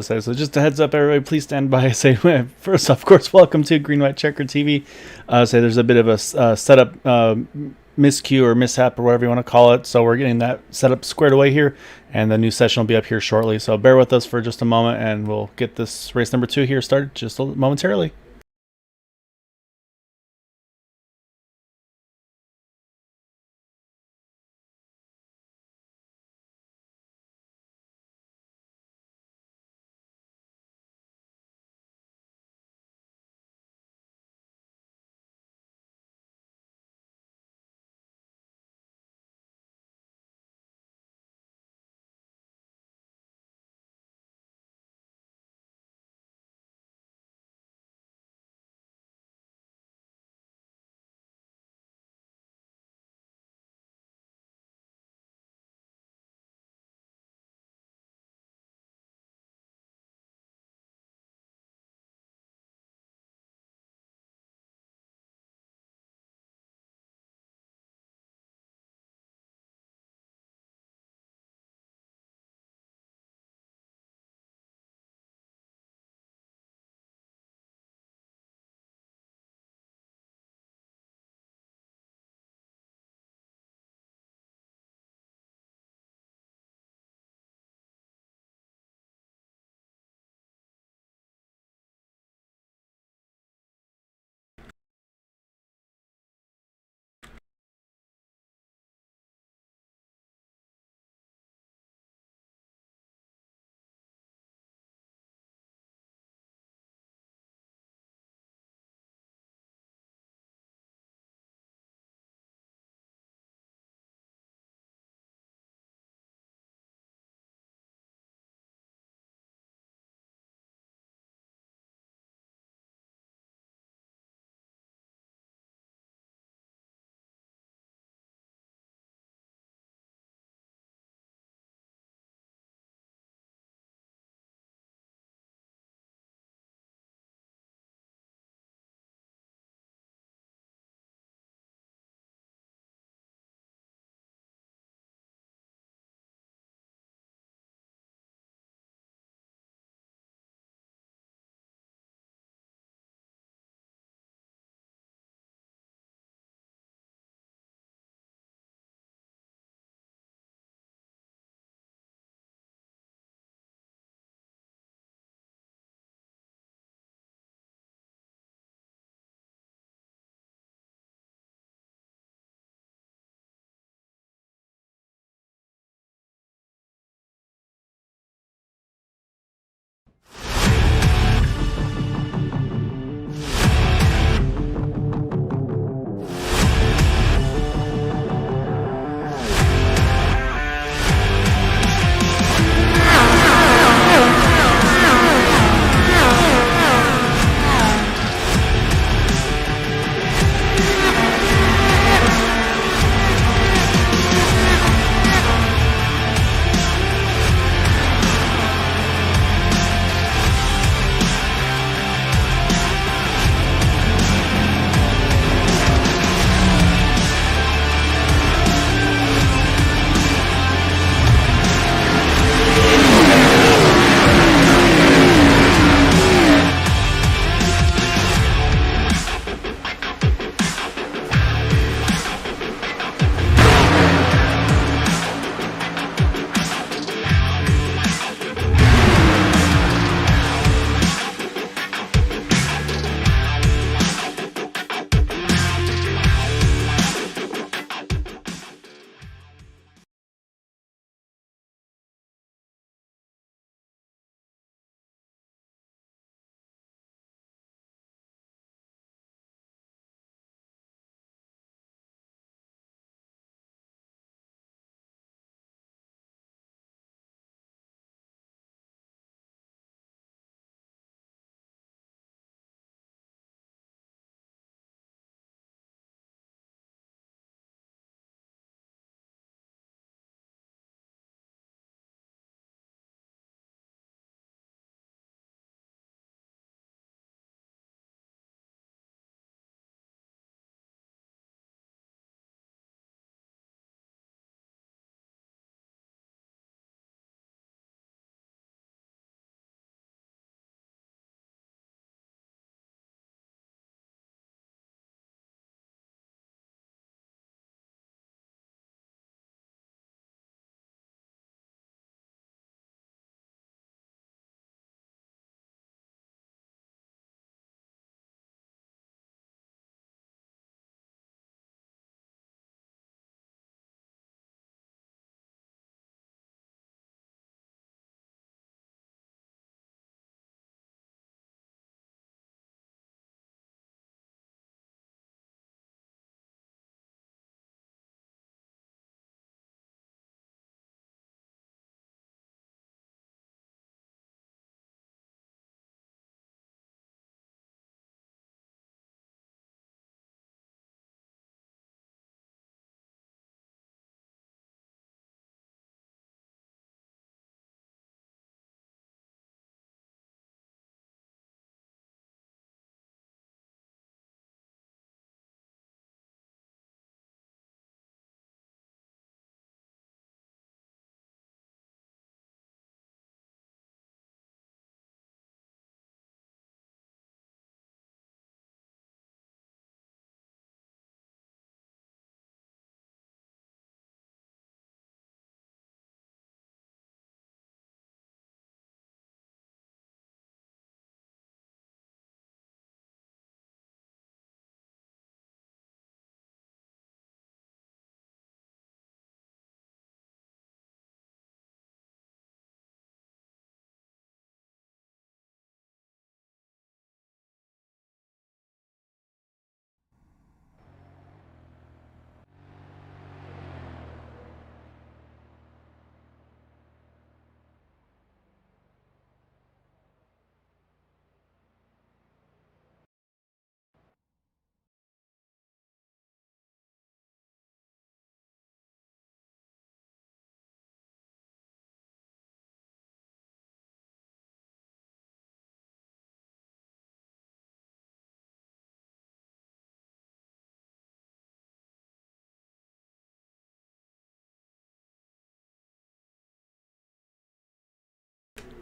So just a heads up, everybody, please stand by. Say first, of course, welcome to Green White Checker TV. Say there's a bit of a setup miscue or mishap or whatever you want to call it. So we're getting that setup squared away here, and the new session will be up here shortly. So bear with us for just a moment, and we'll get this race number 2 here started just momentarily.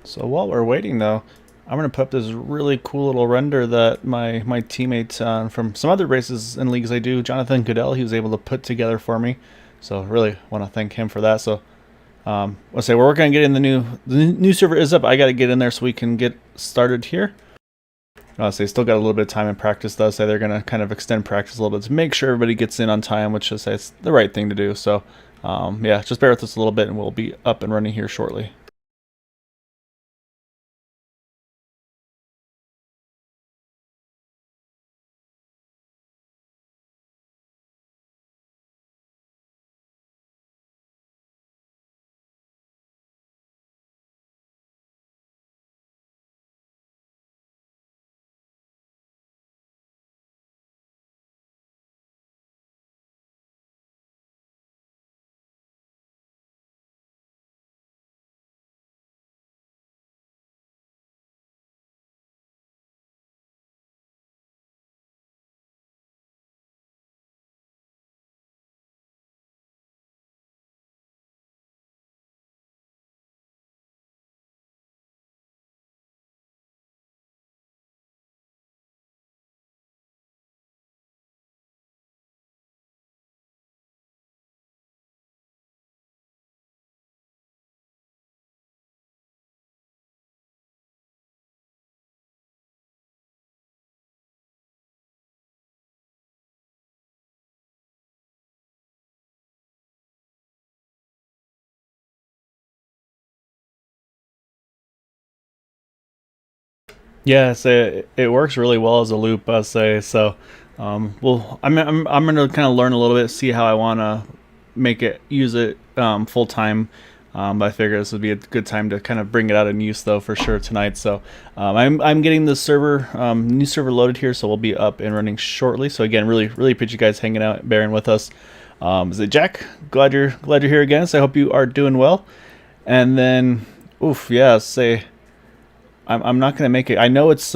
So while we're waiting though, I'm gonna put up this really cool little render that my teammate from some other races and leagues I do, Jonathan Goodell, he was able to put together for me. So really want to thank him for that. So let's say we're working on getting the new server is up. I got to get in there so we can get started here. I'll say still got a little bit of time in practice though. So they're gonna kind of extend practice a little bit to make sure everybody gets in on time, which is it's the right thing to do. So yeah, just bear with us a little bit, and we'll be up and running here shortly. Yeah, so it works really well as a loop, I say. So, well, I'm gonna kind of learn a little bit, see how I wanna make it, use it full time. But I figure this would be a good time to kind of bring it out in use, though, for sure tonight. So, I'm getting the server, new server loaded here, so we'll be up and running shortly. So again, really appreciate you guys hanging out, bearing with us. Is it Jack? Glad you're here again. So I hope you are doing well. And then, oof, yeah, say. I'm not gonna make it. I know it's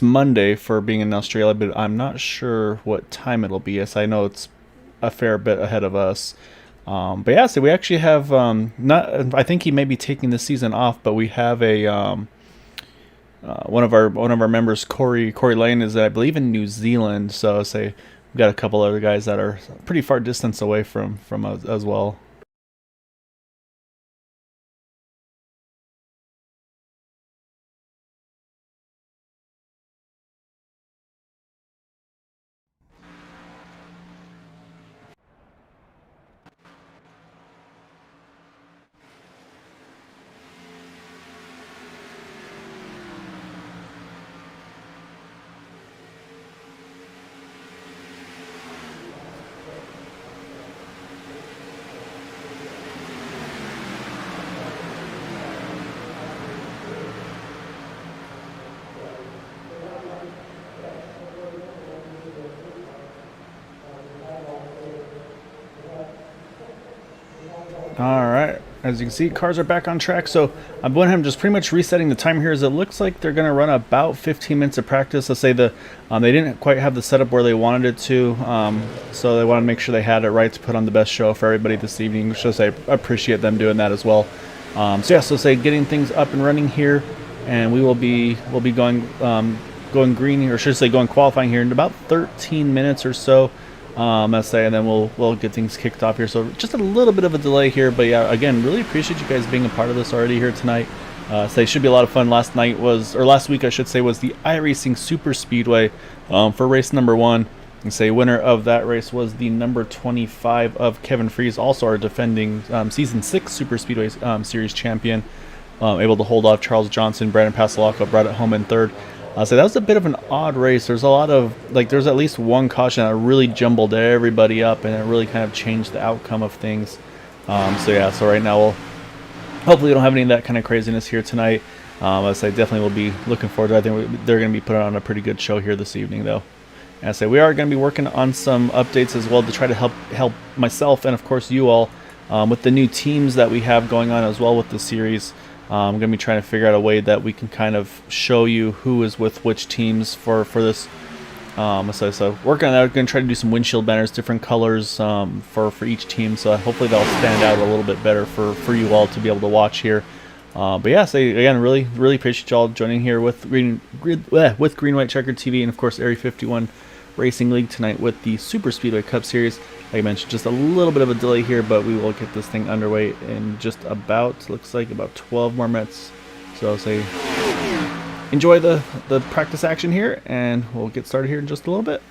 Monday for being in Australia, but I'm not sure what time it'll be. Yes, I know it's a fair bit ahead of us. But yeah, so we actually have not. I think he may be taking the season off, but we have a one of our members, Corey Lane, is I believe in New Zealand. So say we've got a couple other guys that are pretty far distance away from us as well. All right. As you can see, cars are back on track. So I'm going ahead and just pretty much resetting the time here. As it looks like they're going to run about 15 minutes of practice. Let's say they didn't quite have the setup where they wanted it to, so they want to make sure they had it right to put on the best show for everybody this evening. Which I appreciate them doing that as well. So yeah, so say getting things up and running here, and we'll be going green, or should I say going qualifying here in about 13 minutes or so. Let's say, and then we'll get things kicked off here. So just a little bit of a delay here, but yeah, again, really appreciate you guys being a part of this already here tonight. So it should be a lot of fun. Last week I should say, was the iRacing Superspeedway for race number 1. And say winner of that race was the number 25 of Kevin Freeze, also our defending season 6 Superspeedway series champion, able to hold off Charles Johnson. Brandon Pasalaco brought it home in third. So that was a bit of an odd race. There's a lot of, there's at least one caution that really jumbled everybody up, and it really kind of changed the outcome of things. So yeah, so right now hopefully we don't have any of that kind of craziness here tonight. As I definitely will be looking forward to it. I think they're going to be putting on a pretty good show here this evening, though. And I say we are going to be working on some updates as well to try to help myself and of course you all with the new teams that we have going on as well with the series. I'm going to be trying to figure out a way that we can kind of show you who is with which teams for this. So working on that. We're going to try to do some windshield banners, different colors for each team. So hopefully that'll stand out a little bit better for you all to be able to watch here. But yeah, so again, really appreciate y'all joining here with with Green White Checkered TV, and of course Area 51 Racing League tonight with the Super Speedway Cup Series. Like I mentioned, just a little bit of a delay here, but we will get this thing underway in just about, looks like about 12 more minutes. So I'll say enjoy the practice action here, and we'll get started here in just a little bit.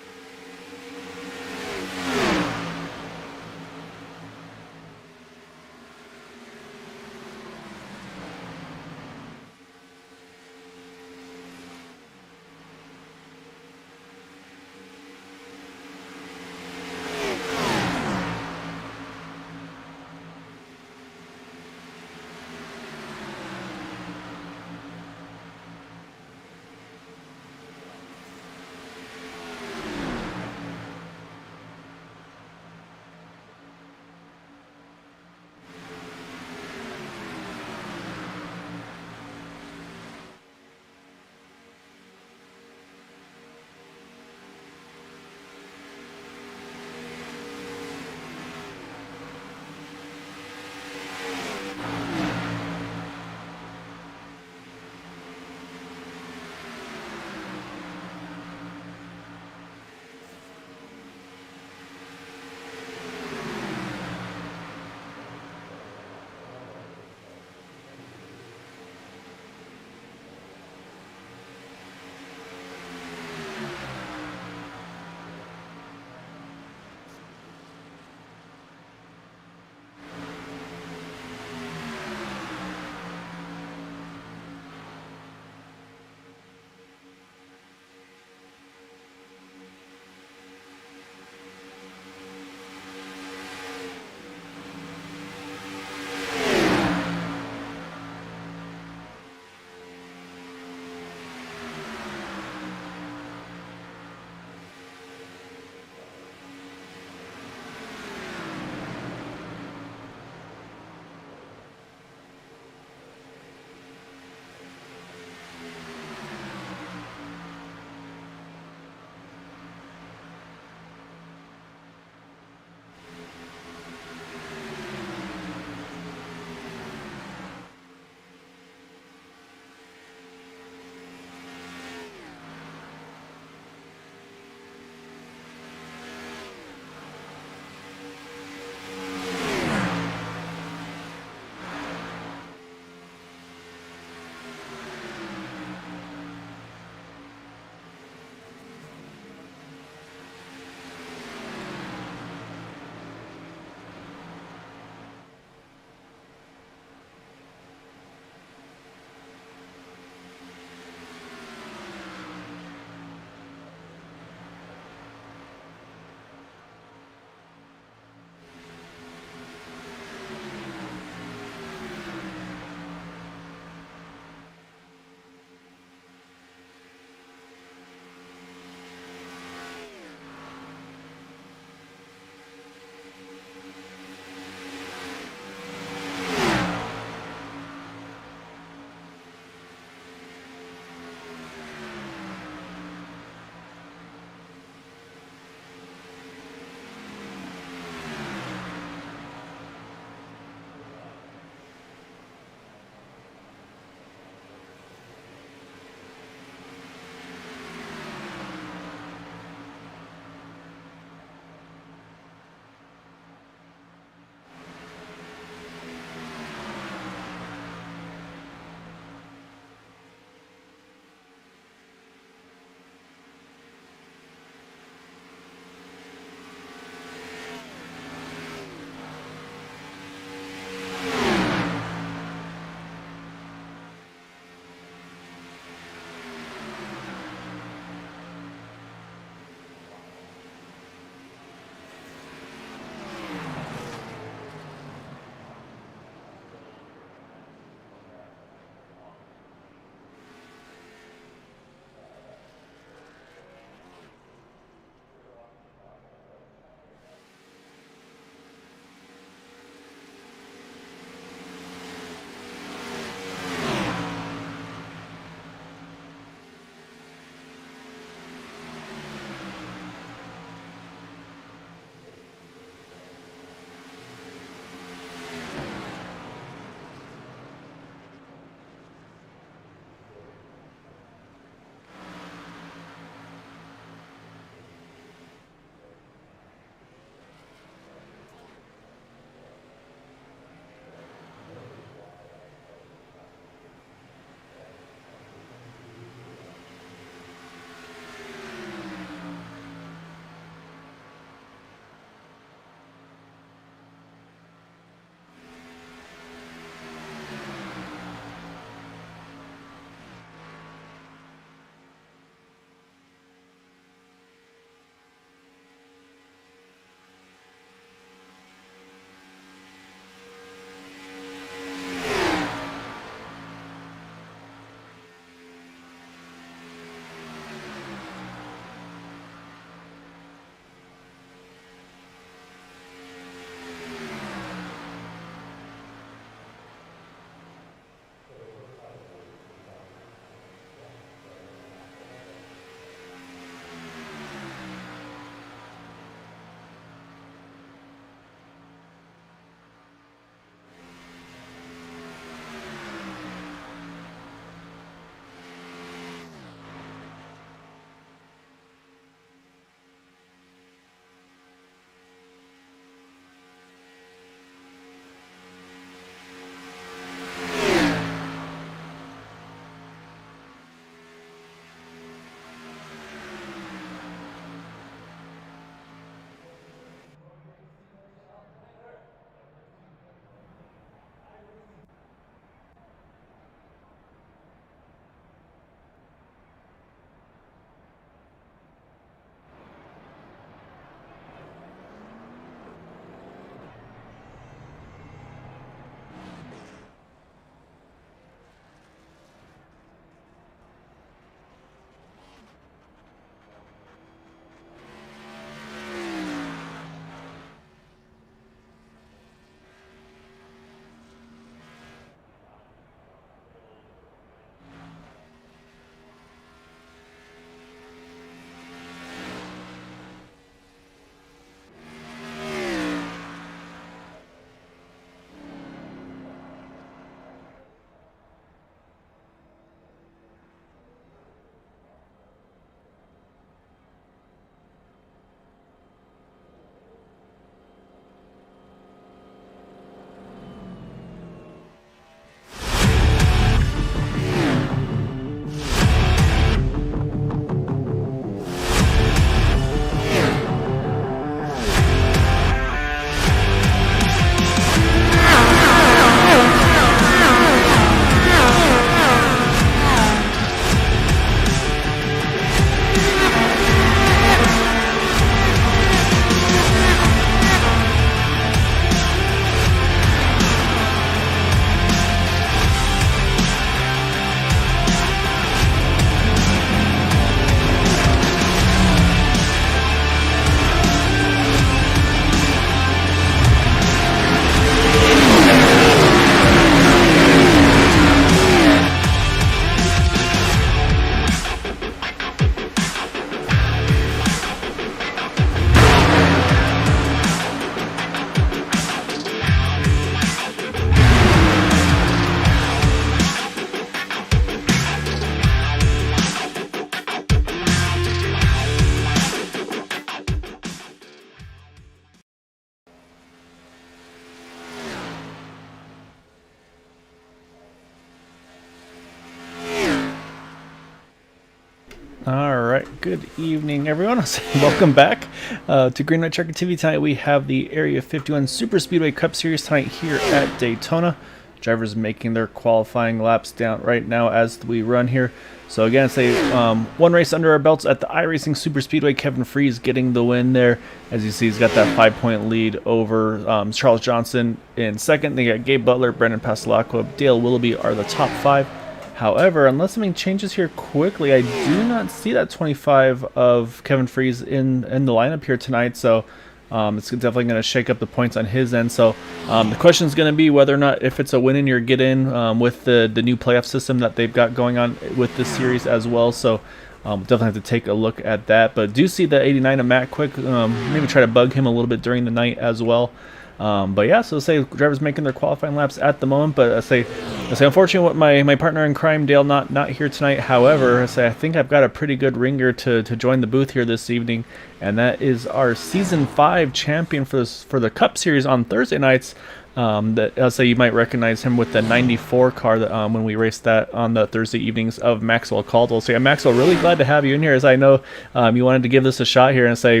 All right, good evening, everyone. Welcome back to Green White Checker TV. Tonight we have the Area 51 Superspeedway Cup Series tonight here at Daytona. Drivers making their qualifying laps down right now as we run here. So again, it's a one race under our belts at the iRacing Superspeedway. Kevin Freese getting the win there. As you see, he's got that 5-point lead over Charles Johnson in second. They got Gabe Butler, Brendan Pastelacqua, Dale Willoughby are the top five. However, unless something changes here quickly, I do not see that 25 of Kevin Freese in the lineup here tonight. So it's definitely going to shake up the points on his end. So the question is going to be whether or not if it's a win in your get in with the new playoff system that they've got going on with this series as well. So definitely have to take a look at that. But do see the 89 of Matt Quick. Maybe try to bug him a little bit during the night as well. But yeah, so say drivers making their qualifying laps at the moment. But I say unfortunately, what my partner in crime, Dale, not here tonight. However, I think I've got a pretty good ringer to join the booth here this evening, and that is our Season 5 champion for the Cup Series on Thursday nights. That I'll say you might recognize him with the 94 car that when we raced that on the Thursday evenings of Maxwell Caldwell. So yeah, Maxwell, really glad to have you in here, as I know you wanted to give this a shot here, and say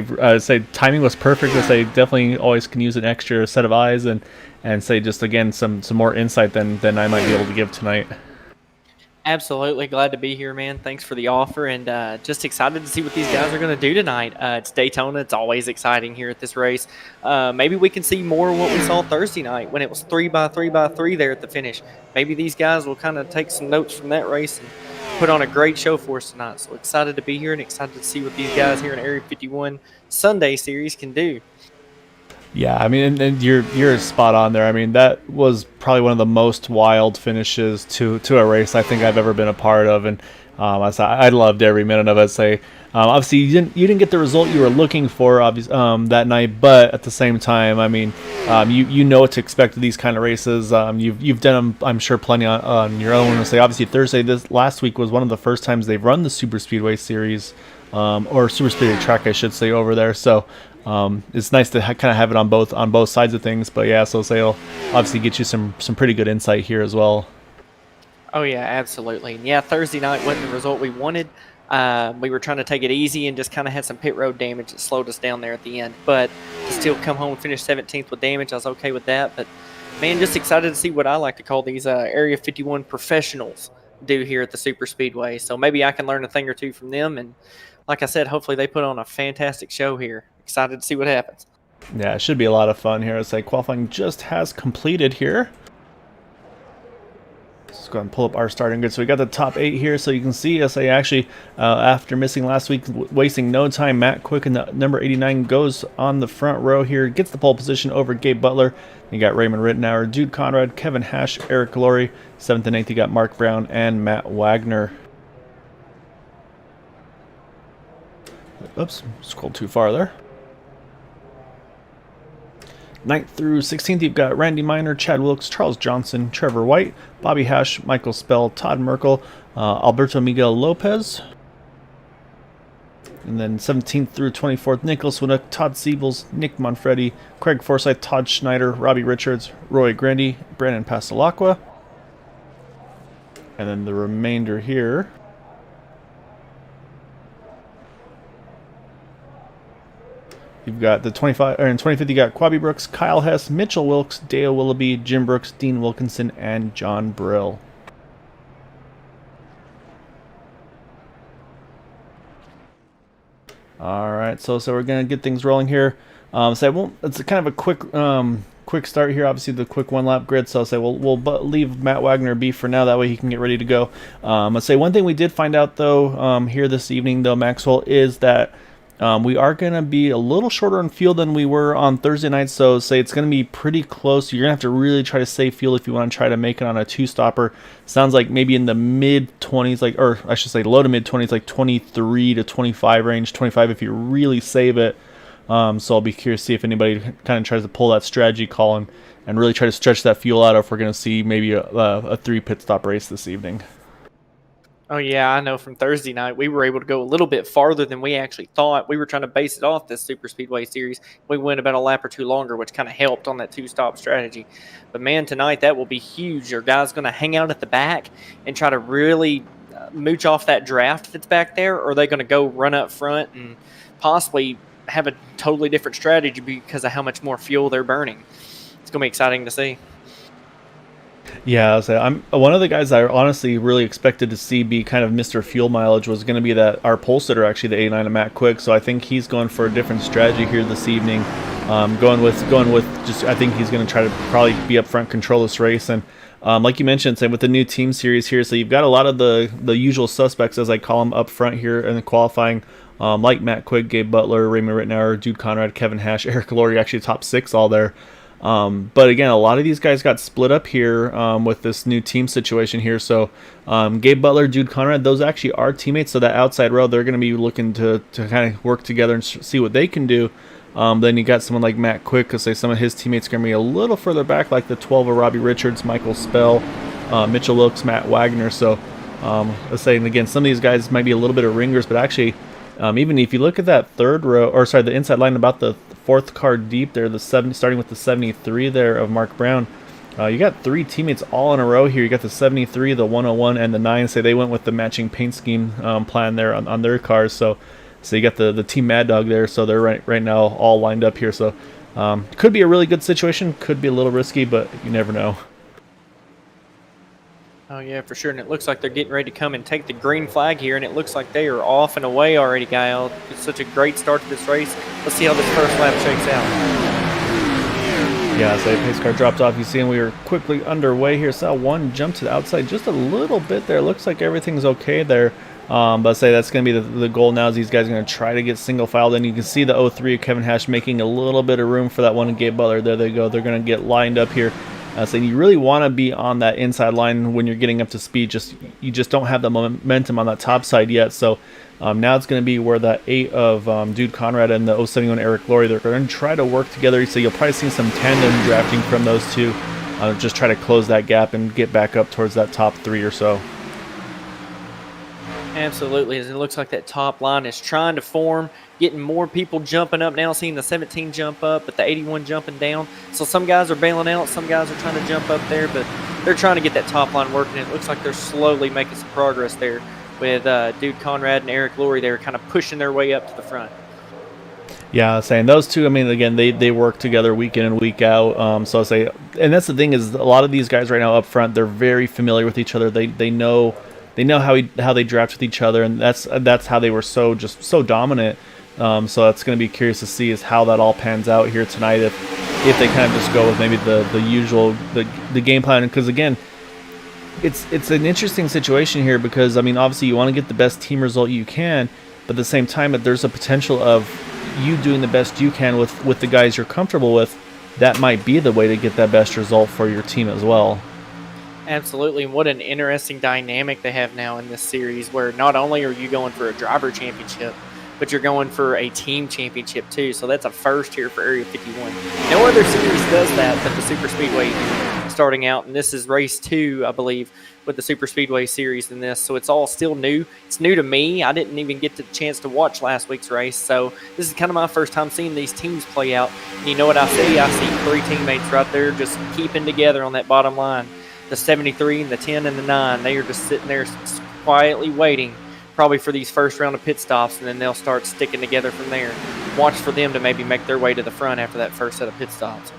timing was perfect. I say definitely always can use an extra set of eyes and say just again some more insight than I might be able to give tonight. Absolutely glad to be here, man. Thanks for the offer, and just excited to see what these guys are going to do tonight. It's Daytona. It's always exciting here at this race. Maybe we can see more of what we saw Thursday night when it was 3x3x3 there at the finish. Maybe these guys will kind of take some notes from that race and put on a great show for us tonight. So excited to be here and excited to see what these guys here in Area 51 Sunday Series can do. Yeah, I mean, and you're spot on there. I mean, that was probably one of the most wild finishes to a race I think I've ever been a part of, and I loved every minute of it. Obviously you didn't get the result you were looking for, that night, but at the same time, I mean, you know what to expect of these kind of races. You've done them, I'm sure, plenty on your own. Obviously Thursday this last week was one of the first times they've run the Superspeedway series, or Superspeedway track, I should say, over there. So. It's nice to kind of have it on both sides of things, but yeah, so it'll obviously get you some pretty good insight here as well. Oh yeah, absolutely. And yeah, Thursday night wasn't the result we wanted. We were trying to take it easy and just kind of had some pit road damage that slowed us down there at the end. But to still come home and finish 17th with damage, I was okay with that. But man, just excited to see what I like to call these Area 51 professionals do here at the Superspeedway. So maybe I can learn a thing or two from them. And like I said, hopefully they put on a fantastic show here. Excited to see what happens. Yeah, it should be a lot of fun here. It's like qualifying just has completed here. Let's go ahead and pull up our starting grid. So we got the top 8 here. So you can see SA actually, after missing last week, wasting no time, Matt Quick in the number 89 goes on the front row here, gets the pole position over Gabe Butler. You got Raymond Rittenauer, Jude Conrad, Kevin Hash, Eric Laurie. 7th and 8th, you got Mark Brown and Matt Wagner. Oops, scrolled too far there. 9th through 16th, you've got Randy Miner, Chad Wilkes, Charles Johnson, Trevor White, Bobby Hash, Michael Spell, Todd Merkel, Alberto Miguel Lopez. And then 17th through 24th, Nicholas Winnock, Todd Siebels, Nick Monfretti, Craig Forsyth, Todd Schneider, Robbie Richards, Roy Grandy, Brandon Pastelacqua. And then the remainder here. You've got the 25 or in 25th, you got Quabi Brooks, Kyle Hess, Mitchell Wilkes, Dale Willoughby, Jim Brooks, Dean Wilkinson, and John Brill. All right, so we're gonna get things rolling here. It's kind of a quick start here. Obviously, the quick one lap grid. So I'll say we'll leave Matt Wagner be for now. That way he can get ready to go. Let's say one thing we did find out though here this evening though, Maxwell, is that. We are going to be a little shorter on fuel than we were on Thursday night, so say it's going to be pretty close. You're going to have to really try to save fuel if you want to try to make it on a two-stopper. Sounds like maybe in the mid-20s, or I should say low to mid-20s, like 23 to 25 range, 25 if you really save it. So I'll be curious to see if anybody kind of tries to pull that strategy call and really try to stretch that fuel out, or if we're going to see maybe a 3-pit stop race this evening. Oh, yeah, I know from Thursday night, we were able to go a little bit farther than we actually thought. We were trying to base it off this Superspeedway series. We went about a lap or two longer, which kind of helped on that two-stop strategy. But, man, tonight that will be huge. Our guys going to hang out at the back and try to really mooch off that draft that's back there, or are they going to go run up front and possibly have a totally different strategy because of how much more fuel they're burning? It's going to be exciting to see. Yeah, so I'm one of the guys I honestly really expected to see be kind of Mr. Fuel Mileage was going to be that our pole sitter, actually the 89 of Matt Quick. So I think he's going for a different strategy here this evening. Going with just I think he's going to try to probably be up front, control this race, and like you mentioned, same with the new team series here. So you've got a lot of the usual suspects, as I call them, up front here in the qualifying. Like Matt Quick, Gabe Butler, Raymond Rittenauer, Jude Conrad, Kevin Hash, Eric Laurie, actually top 6 all there. But again, a lot of these guys got split up here with this new team situation here. So Gabe Butler, Jude Conrad, those actually are teammates. So that outside row, they're going to be looking to kind of work together and see what they can do. Then you got someone like Matt Quick, because some of his teammates are going to be a little further back, like the 12 of Robbie Richards, Michael Spell, Mitchell Wilkes, Matt Wagner. So let's say, and again, some of these guys might be a little bit of ringers, but actually, even if you look at that third row, or sorry, the inside line about the fourth car deep there, the 70, starting with the 73 there of Mark Brown, you got 3 teammates all in a row here. You got the 73, the 101, and the 9. Say they went with the matching paint scheme plan there on their cars. So you got the Team Mad Dog there. So they're right now all lined up here. So could be a really good situation. Could be a little risky, but you never know. Oh, yeah, for sure. And it looks like they're getting ready to come and take the green flag here, and it looks like they are off and away already, Gail. It's such a great start to this race. Let's see how this first lap shakes out. Yeah, so the pace car dropped off. You see, and we were quickly underway here. Saw one jump to the outside just a little bit there. Looks like everything's okay there. But say that's going to be the goal now, is these guys are going to try to get single filed. And you can see the 03 of Kevin Hash making a little bit of room for that one of Gabe Butler. There they go. They're going to get lined up here. So you really want to be on that inside line when you're getting up to speed. You just don't have the momentum on that top side yet. So now it's going to be where that 8 of Jude Conrad and the 071 Eric Laurie, they're going to try to work together. So you'll probably see some tandem drafting from those two. Just try to close that gap and get back up towards that top 3 or so. Absolutely. It looks like that top line is trying to form, getting more people jumping up now, seeing the 17 jump up, but the 81 jumping down. So some guys are bailing out, some guys are trying to jump up there, but they're trying to get that top line working. It looks like they're slowly making some progress there with Dude Conrad and Eric Laurie. They're kind of pushing their way up to the front. Yeah, saying those two, I mean, again, they work together week in and week out. So I say, and that's the thing, is a lot of these guys right now up front, they're very familiar with each other. They know how they draft with each other, and that's how they were so dominant. So that's going to be curious to see is how that all pans out here tonight. If they kind of just go with maybe the usual the game plan, because again, it's an interesting situation here, because I mean, obviously you want to get the best team result you can, but at the same time, if there's a potential of you doing the best you can with the guys you're comfortable with, that might be the way to get that best result for your team as well. Absolutely, and what an interesting dynamic they have now in this series, where not only are you going for a driver championship, but you're going for a team championship too. So that's a first here for Area 51. No other series does that but the Superspeedway starting out, and this is race 2, I believe, with the Superspeedway series in this. So it's all still new. It's new to me. I didn't even get the chance to watch last week's race, so this is kind of my first time seeing these teams play out. And you know what I see? I see 3 teammates right there just keeping together on that bottom line. The 73 and the 10 and the 9, they are just sitting there quietly waiting probably for these first round of pit stops, and then they'll start sticking together from there. Watch for them to maybe make their way to the front after that first set of pit stops.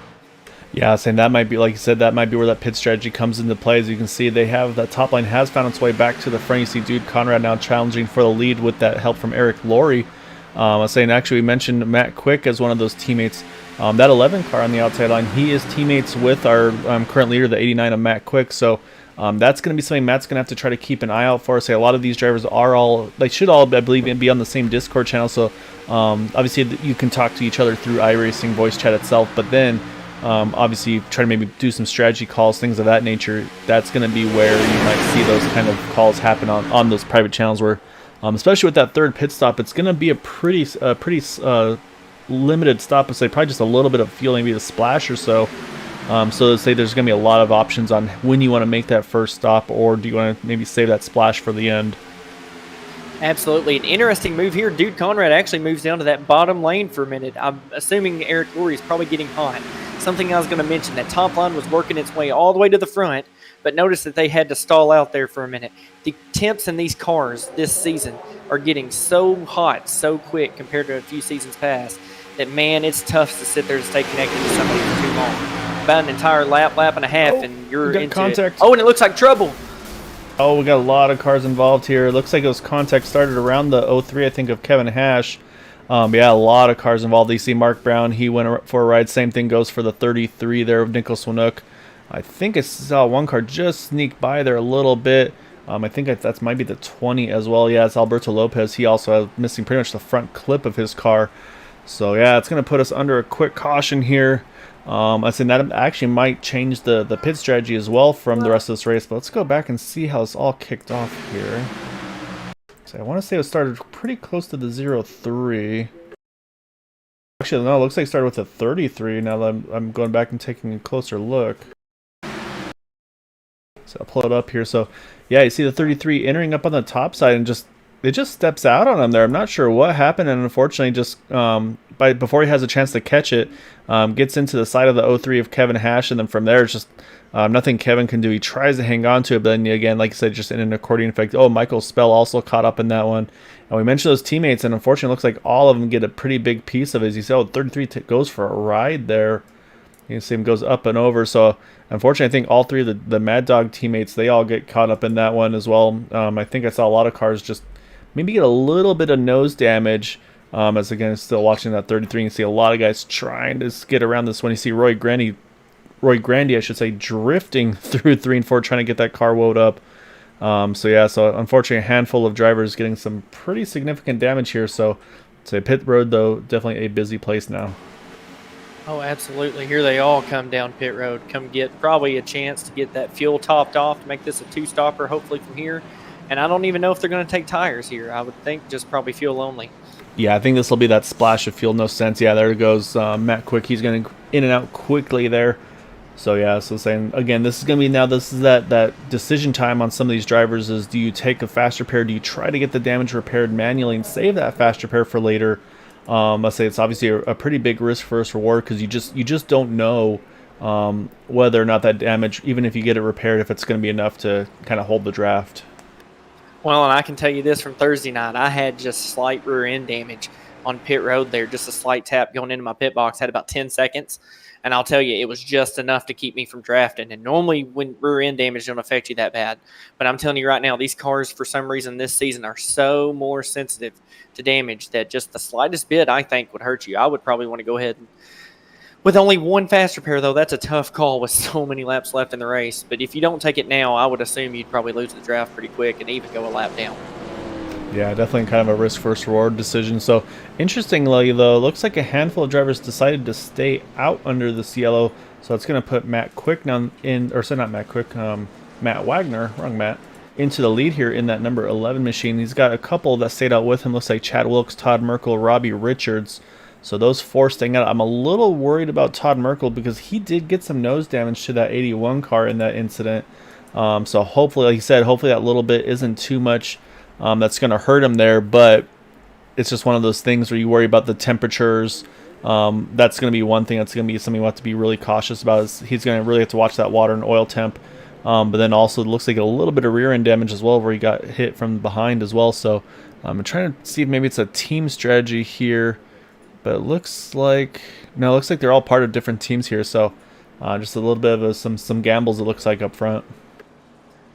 Yeah, saying that might be, like you said, that might be where that pit strategy comes into play. As you can see, they have that top line has found its way back to the front. You see Dude Conrad now challenging for the lead with that help from Eric Laurie. I was saying, actually, we mentioned Matt Quick as one of those teammates. That 11 car on the outside line, he is teammates with our current leader, the 89 of Matt Quick. So that's going to be something Matt's going to have to try to keep an eye out for. Say a lot of these drivers they should all, I believe, be on the same Discord channel. So obviously you can talk to each other through iRacing voice chat itself, but then obviously try to maybe do some strategy calls, things of that nature. That's going to be where you might see those kind of calls happen on those private channels, where especially with that third pit stop, it's going to be a pretty limited stop. I say probably just a little bit of fuel, maybe a splash or so. So let's say there's going to be a lot of options on when you want to make that first stop, or do you want to maybe save that splash for the end. Absolutely. An interesting move here. Dude Conrad actually moves down to that bottom lane for a minute. I'm assuming Eric Laurie is probably getting hot. Something I was going to mention, that top line was working its way all the way to the front, but notice that they had to stall out there for a minute. The temps in these cars this season are getting so hot so quick compared to a few seasons past that, man, it's tough to sit there and stay connected to somebody for too long. About an entire lap and a half, and you're into contact. it. Oh, and it looks like trouble. Oh, we got a lot of cars involved here. It looks like those contacts started around the 03, I think, of Kevin Hash. Yeah, a lot of cars involved. You see Mark Brown, he went for a ride. Same thing goes for the 33 there of Nicholas Winook. I think I saw one car just sneak by there a little bit. I think that might be the 20 as well. Yeah, it's Alberto Lopez. He also has missing pretty much the front clip of his car. So, yeah, it's going to put us under a quick caution here. I think that actually might change the pit strategy as well from the rest of this race. But let's go back and see how this all kicked off here. So I want to say it started pretty close to the 03. Actually, no, it looks like it started with the 33 now that I'm going back and taking a closer look. So I'll pull it up here. So, yeah, you see the 33 entering up on the top side and it just steps out on him there. I'm not sure what happened, and unfortunately just before he has a chance to catch it, gets into the side of the 03 of Kevin Hash, and then from there it's just nothing Kevin can do. He tries to hang on to it, but then again, like I said, just in an accordion effect. Oh, Michael Spell also caught up in that one. And we mentioned those teammates, and unfortunately it looks like all of them get a pretty big piece of it. As you see, 33 goes for a ride there. You can see him goes up and over. So unfortunately, I think all three of the Mad Dog teammates, they all get caught up in that one as well. I think I saw a lot of cars just maybe get a little bit of nose damage. As again, still watching that 33, you see a lot of guys trying to skid around this one. You see Roy Grandy, I should say, drifting through 3 and 4, trying to get that car woed up. So yeah, so unfortunately, a handful of drivers getting some pretty significant damage here. So, say pit road though, definitely a busy place now. Oh, absolutely. Here they all come down pit road, come get probably a chance to get that fuel topped off to make this a 2-stopper, hopefully from here. And I don't even know if they're going to take tires here. I would think just probably fuel only. Yeah, I think this will be that splash of fuel. No sense. Yeah, there goes Matt Quick. He's going to in and out quickly there. So, yeah, so saying, again, this is going to be now, this is that decision time on some of these drivers is, do you take a fast repair? Do you try to get the damage repaired manually and save that fast repair for later? Let's say it's obviously a pretty big risk versus reward, because you just don't know whether or not that damage, even if you get it repaired, if it's going to be enough to kind of hold the draft. Well, and I can tell you this from Thursday night, I had just slight rear end damage on pit road there, just a slight tap going into my pit box, had about 10 seconds. And I'll tell you, it was just enough to keep me from drafting. And normally when rear end damage don't affect you that bad. But I'm telling you right now, these cars, for some reason this season, are so more sensitive to damage that just the slightest bit, I think, would hurt you. I would probably want to go ahead and, with only one fast repair, though, that's a tough call with so many laps left in the race. But if you don't take it now, I would assume you'd probably lose the draft pretty quick and even go a lap down. Yeah, definitely kind of a risk versus reward decision. So, interestingly, though, looks like a handful of drivers decided to stay out under this yellow. So it's going to put Matt Quick down in, or sorry, not Matt Quick, Matt Wagner, wrong Matt, into the lead here in that number 11 machine. He's got a couple that stayed out with him. Looks like Chad Wilkes, Todd Merkel, Robbie Richards. So those 4 staying out. I'm a little worried about Todd Merkel because he did get some nose damage to that 81 car in that incident. So hopefully, like he said, hopefully that little bit isn't too much that's going to hurt him there. But it's just one of those things where you worry about the temperatures. That's going to be one thing that's going to be something you have to be really cautious about. Is he's going to really have to watch that water and oil temp. But then also it looks like a little bit of rear end damage as well, where he got hit from behind as well. So I'm trying to see if maybe it's a team strategy here. But it looks like, no, it looks like they're all part of different teams here. So just a little bit of some gambles, it looks like, up front.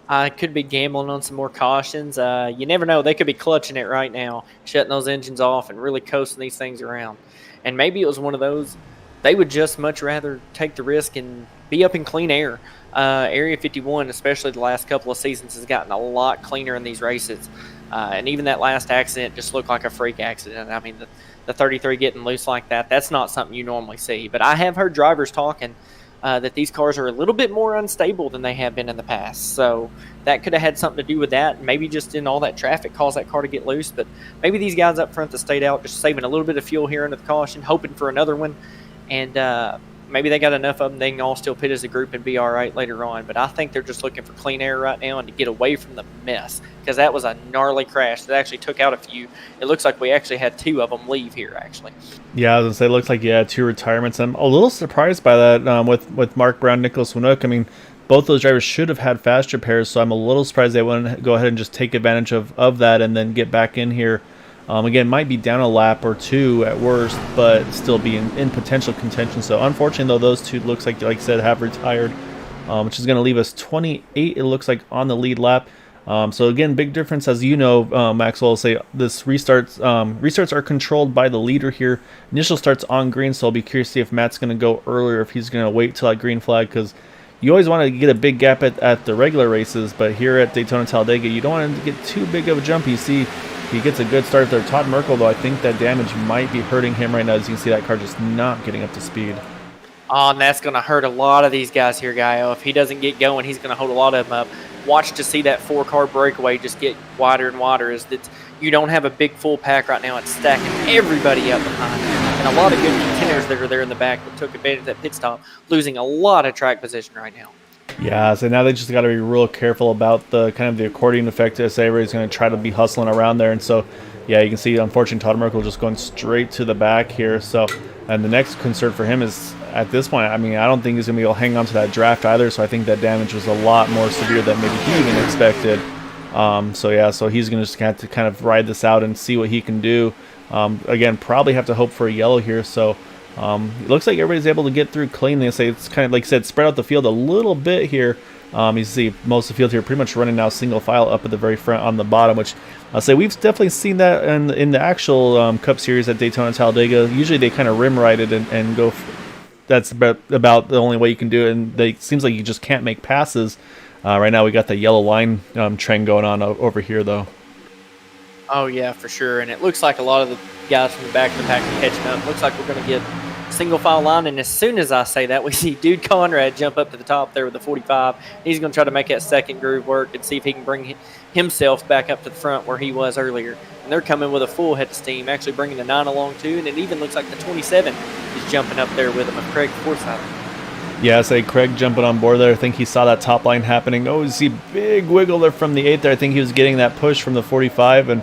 I could be gambling on some more cautions. You never know. They could be clutching it right now, shutting those engines off and really coasting these things around. And maybe it was one of those, they would just much rather take the risk and be up in clean air. Area 51, especially the last couple of seasons, has gotten a lot cleaner in these races. And even that last accident just looked like a freak accident. I mean, the 33 getting loose like that, that's not something you normally see. But I have heard drivers talking that these cars are a little bit more unstable than they have been in the past. So that could have had something to do with that. Maybe just in all that traffic caused that car to get loose. But maybe these guys up front that stayed out just saving a little bit of fuel here under the caution, hoping for another one. And maybe they got enough of them, they can all still pit as a group and be all right later on. But I think they're just looking for clean air right now and to get away from the mess, because that was a gnarly crash that actually took out a few. It looks like we actually had 2 of them leave here, actually. Yeah, I was going to say, it looks like, 2 retirements. I'm a little surprised by that with Mark Brown, Nicholas Winook. I mean, both those drivers should have had faster pairs, so I'm a little surprised they wouldn't go ahead and just take advantage of that and then get back in here. Again, might be down a lap or two at worst, but still be in potential contention. So unfortunately, though, those two looks like I said, have retired, which is going to leave us 28, it looks like, on the lead lap. So again, big difference, as you know, Maxwell will say this restarts are controlled by the leader here. Initial starts on green, so I'll be curious to see if Matt's going to go earlier, if he's going to wait till that green flag, because you always want to get a big gap at the regular races, but here at Daytona Talladega, you don't want to get too big of a jump. You see he gets a good start there. Todd Merkel, though, I think that damage might be hurting him right now. As you can see, that car just not getting up to speed. Oh, and that's going to hurt a lot of these guys here, Gaio. If he doesn't get going, he's going to hold a lot of them up. Watch to see that 4-car breakaway just get wider and wider. Is that you don't have a big full pack right now. It's stacking everybody up behind him. And a lot of good contenders that are there in the back that took advantage of that pit stop, losing a lot of track position right now. Yeah, so now they just got to be real careful about the kind of the accordion effect. As everybody's going to try to be hustling around there, and so yeah, you can see unfortunately Todd Merkel just going straight to the back here. So, and the next concern for him is at this point, I mean, I don't think he's going to be able to hang on to that draft either. So I think that damage was a lot more severe than maybe he even expected. So yeah, so he's going to just have to kind of ride this out and see what he can do. Again, probably have to hope for a yellow here. So. It looks like everybody's able to get through clean. They say it's kind of, like I said, spread out the field a little bit here. You see most of the field here pretty much running now single file up at the very front on the bottom, which I'll say we've definitely seen that in the actual Cup Series at Daytona Talladega. Usually they kind of rim ride it and go. That's about the only way you can do it, and it seems like you just can't make passes. Right now we got the yellow line trend going on over here, though. Oh, yeah, for sure. And it looks like a lot of the guys from the back of the pack are catching up. Looks like we're going to get single file line. And as soon as I say that, we see Dude Conrad jump up to the top there with the 45. He's going to try to make that second groove work and see if he can bring himself back up to the front where he was earlier. And they're coming with a full head of steam, actually bringing the 9 along too. And it even looks like the 27 is jumping up there with him, of Craig Forsyth. Yeah, I say Craig jumping on board there. I think he saw that top line happening. Oh, you see big wiggle there from the 8 there. I think he was getting that push from the 45, and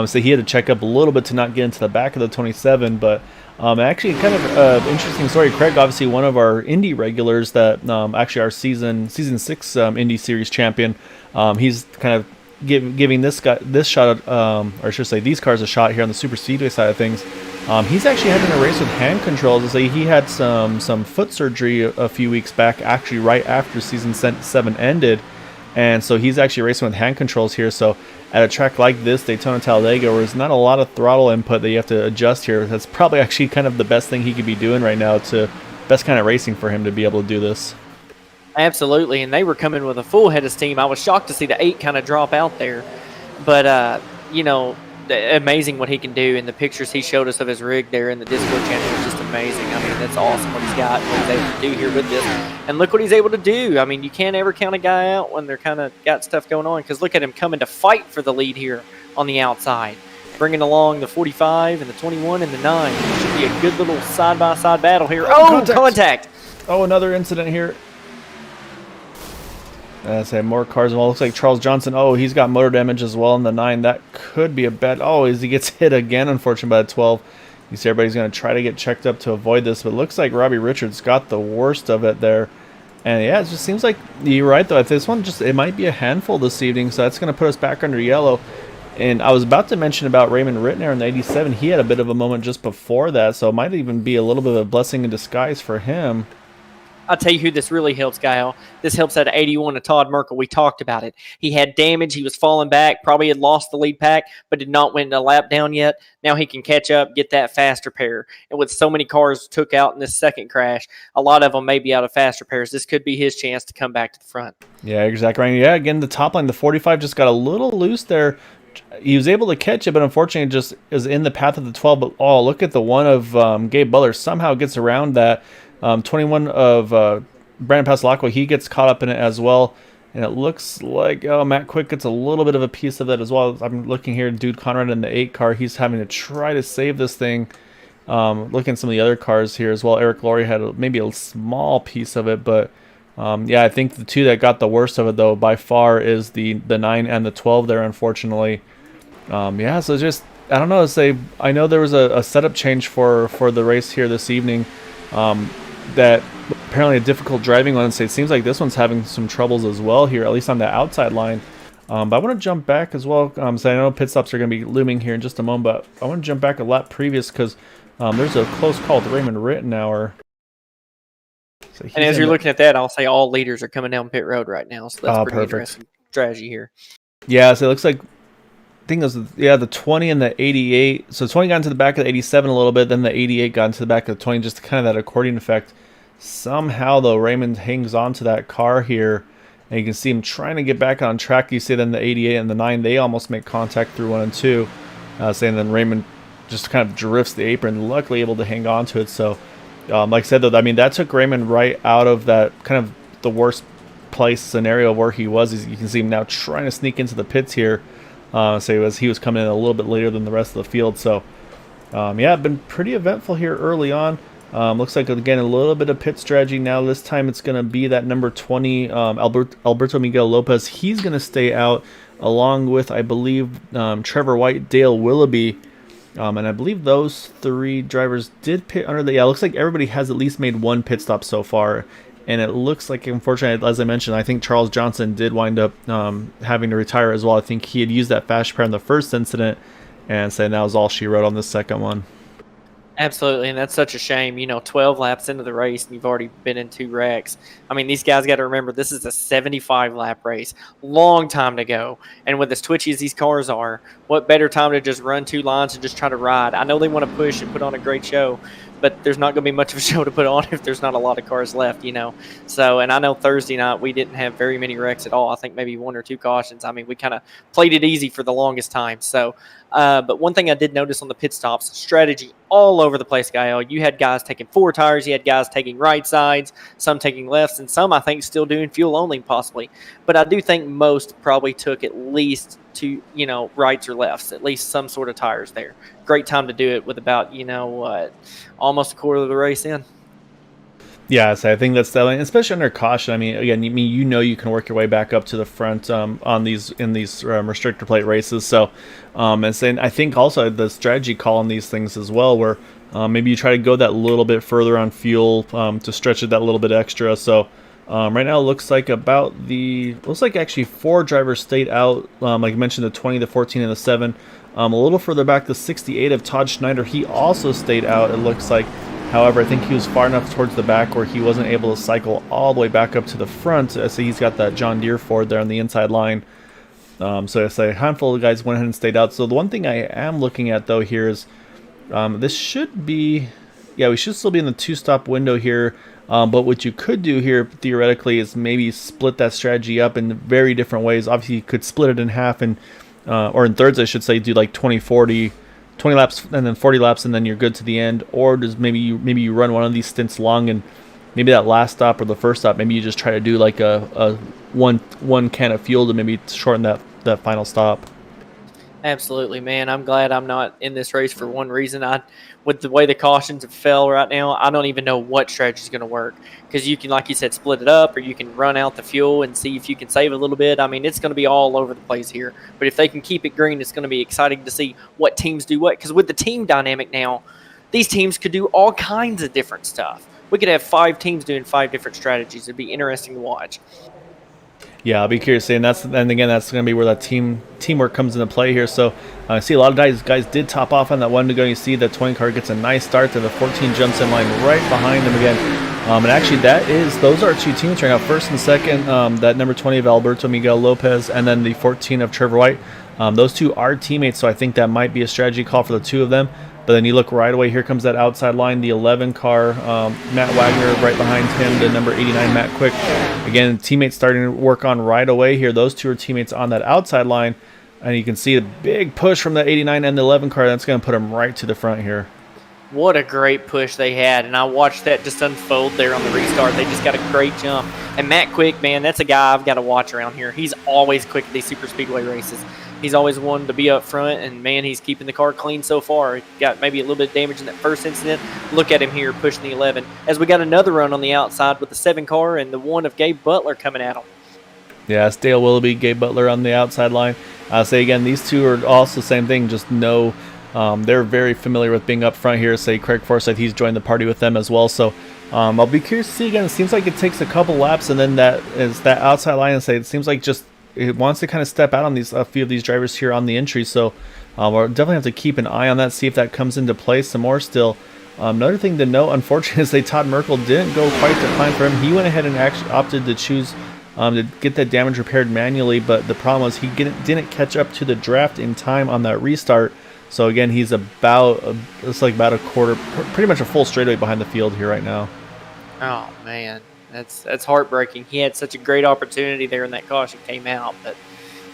so he had to check up a little bit to not get into the back of the 27. But actually, kind of interesting story. Craig, obviously one of our Indy regulars, that actually our season 6 Indy Series champion. He's kind of giving this shot, or I should say these cars a shot here on the Superspeedway side of things. He's actually having a race with hand controls. He had some foot surgery a few weeks back, actually right after season 7 ended, and so he's actually racing with hand controls here. So at a track like this, Daytona Talladega, where there's not a lot of throttle input that you have to adjust here, that's probably actually kind of the best thing he could be doing right now, to best kind of racing for him to be able to do this. Absolutely, and they were coming with a full head of steam. I was shocked to see the 8 kind of drop out there, but amazing what he can do. And the pictures he showed us of his rig there in the Discord channel was just amazing. I mean, that's awesome what he's got and what he's able to do here with this. And look what he's able to do. I mean, you can't ever count a guy out when they're kind of got stuff going on, because look at him coming to fight for the lead here on the outside, bringing along the 45 and the 21 and the 9. It should be a good little side-by-side battle here. Oh, contact! Oh, another incident here. I say more cars involved. Looks like Charles Johnson. Oh, he's got motor damage as well in the 9. That could be a bad. Oh, as he gets hit again, unfortunately, by the 12. You see everybody's going to try to get checked up to avoid this, but it looks like Robbie Richards got the worst of it there. And yeah, it just seems like you're right, though. If this one it might be a handful this evening, so that's going to put us back under yellow. And I was about to mention about Raymond Rittner in the 87. He had a bit of a moment just before that, so it might even be a little bit of a blessing in disguise for him. I'll tell you who this really helps, Gael. This helps out of 81 to Todd Merkel. We talked about it. He had damage. He was falling back, probably had lost the lead pack, but did not win a lap down yet. Now he can catch up, get that faster pair. And with so many cars took out in this second crash, a lot of them may be out of faster pairs. This could be his chance to come back to the front. Yeah, exactly right. Yeah, again, the top line, the 45 just got a little loose there. He was able to catch it, but unfortunately just is in the path of the 12. But oh, look at the one of Gabe Butler. Somehow gets around that. 21 of Brandon Pasolacqua, he gets caught up in it as well. And it looks like Matt Quick gets a little bit of a piece of that as well. I'm looking here, Dude Conrad in the 8 car. He's having to try to save this thing. Looking at some of the other cars here as well. Eric Laurie had maybe a small piece of it, but yeah, I think the 2 that got the worst of it, though, by far is the 9 and the 12 there, unfortunately. Yeah, so just, I don't know, I know there was a setup change for the race here this evening. That apparently a difficult driving one. So it seems like this one's having some troubles as well here, at least on the outside line. But I want to jump back as well. So I know pit stops are going to be looming here in just a moment, but I want to jump back a lap previous because there's a close call with Raymond Rittenauer. So and as you're looking at that, I'll say all leaders are coming down pit road right now. So that's pretty interesting strategy here. Yeah, so it looks like, I think it was, the 20 and the 88. So 20 got into the back of the 87 a little bit, then the 88 got into the back of the 20, just kind of that accordion effect. Somehow, though, Raymond hangs on to that car here, and you can see him trying to get back on track. You see then the 88 and the 9, they almost make contact through 1 and 2. Saying then Raymond just kind of drifts the apron, luckily able to hang on to it. So, like I said, though, I mean, that took Raymond right out of that kind of the worst place scenario where he was. You can see him now trying to sneak into the pits here. So he was coming in a little bit later than the rest of the field. So, yeah, been pretty eventful here early on. Looks like, again, a little bit of pit strategy now. This time it's going to be that number 20, Alberto Miguel Lopez. He's going to stay out along with, I believe, Trevor White, Dale Willoughby. And I believe those 3 drivers did pit under the... Yeah, it looks like everybody has at least made 1 pit stop so far. And it looks like, unfortunately, as I mentioned, I think Charles Johnson did wind up having to retire as well. I think he had used that fast repair in the first incident, and saying that was all she wrote on the second one. Absolutely, and that's such a shame. 12 laps into the race, and you've already been in 2 wrecks. I mean, these guys got to remember this is a 75-lap race. Long time to go. And with as twitchy as these cars are, what better time to just run 2 lines and just try to ride? I know they want to push and put on a great show, but there's not going to be much of a show to put on if there's not a lot of cars left, So, and I know Thursday night we didn't have very many wrecks at all. I think maybe 1 or 2 cautions. I mean, we kind of played it easy for the longest time. So, but one thing I did notice on the pit stops, strategy all over the place, Gael. You had guys taking 4 tires. You had guys taking right sides, some taking lefts, and some, I think, still doing fuel only possibly. But I do think most probably took at least 2, rights or lefts, at least some sort of tires there. Great time to do it with about, almost a quarter of the race in. Yeah, so I think that's definitely, especially under caution. I mean, again, you can work your way back up to the front in these restrictor plate races. So, and saying I think also the strategy call on these things as well, where maybe you try to go that little bit further on fuel to stretch it that little bit extra. So, right now it looks like actually 4 drivers stayed out. Like I mentioned, the 20, the 14, and the 7. A little further back, the 68 of Todd Schneider, he also stayed out. It looks like. However, I think he was far enough towards the back where he wasn't able to cycle all the way back up to the front. So he's got that John Deere Ford there on the inside line. So it's a handful of guys went ahead and stayed out. So the one thing I am looking at, though, here is this should be... Yeah, we should still be in the 2-stop window here. But what you could do here, theoretically, is maybe split that strategy up in very different ways. Obviously, you could split it in half, or in thirds, I should say, do like 20-40... 20 laps and then 40 laps and then you're good to the end, or does maybe you run one of these stints long, and maybe that last stop or the first stop, maybe you just try to do like a one can of fuel to maybe shorten that final stop. Absolutely, man. I'm glad I'm not in this race for one reason. With the way the cautions have fell right now, I don't even know what strategy is going to work, because you can, like you said, split it up, or you can run out the fuel and see if you can save a little bit. I mean, it's going to be all over the place here. But if they can keep it green, it's going to be exciting to see what teams do what. Because with the team dynamic now, these teams could do all kinds of different stuff. We could have 5 teams doing 5 different strategies. It'd be interesting to watch. Yeah, I'll be curious. And again, that's going to be where that teamwork comes into play here. So I see a lot of guys did top off on that 1 to go. You see the 20 car gets a nice start, to the 14 jumps in line right behind him again. And actually, those are 2 teams right now. First and second, that number 20 of Alberto Miguel Lopez, and then the 14 of Trevor White. Those 2 are teammates, so I think that might be a strategy call for the 2 of them. But then you look right away, here comes that outside line, the 11 car, Matt Wagner right behind him, the number 89, Matt Quick. Again, teammates starting to work on right away here. Those 2 are teammates on that outside line. And you can see a big push from the 89 and the 11 car. That's going to put them right to the front here. What a great push they had. And I watched that just unfold there on the restart. They just got a great jump. And Matt Quick, man, that's a guy I've got to watch around here. He's always quick at these Superspeedway races. He's always wanted to be up front, and, man, he's keeping the car clean so far. He got maybe a little bit of damage in that first incident. Look at him here pushing the 11. As we got another run on the outside with the 7 car and the 1 of Gabe Butler coming at him. Yeah, it's Dale Willoughby, Gabe Butler on the outside line. Say again, these 2 are also the same thing, just they're very familiar with being up front here. Say Craig Forsyth, he's joined the party with them as well. So I'll be curious to see again. It seems like it takes a couple laps, and then that is that outside line. And say it seems like just it wants to kind of step out on these a few of these drivers here on the entry. So we'll definitely have to keep an eye on that, see if that comes into play some more still. Another thing to note, unfortunately, is that Todd Merkel didn't go quite to plan for him. He went ahead and actually opted to choose to get that damage repaired manually, but the problem was he didn't catch up to the draft in time on that restart. So again, he's it's like about a quarter, pretty much a full straightaway behind the field here right now. Oh man, that's heartbreaking. He had such a great opportunity there, and that caution came out, but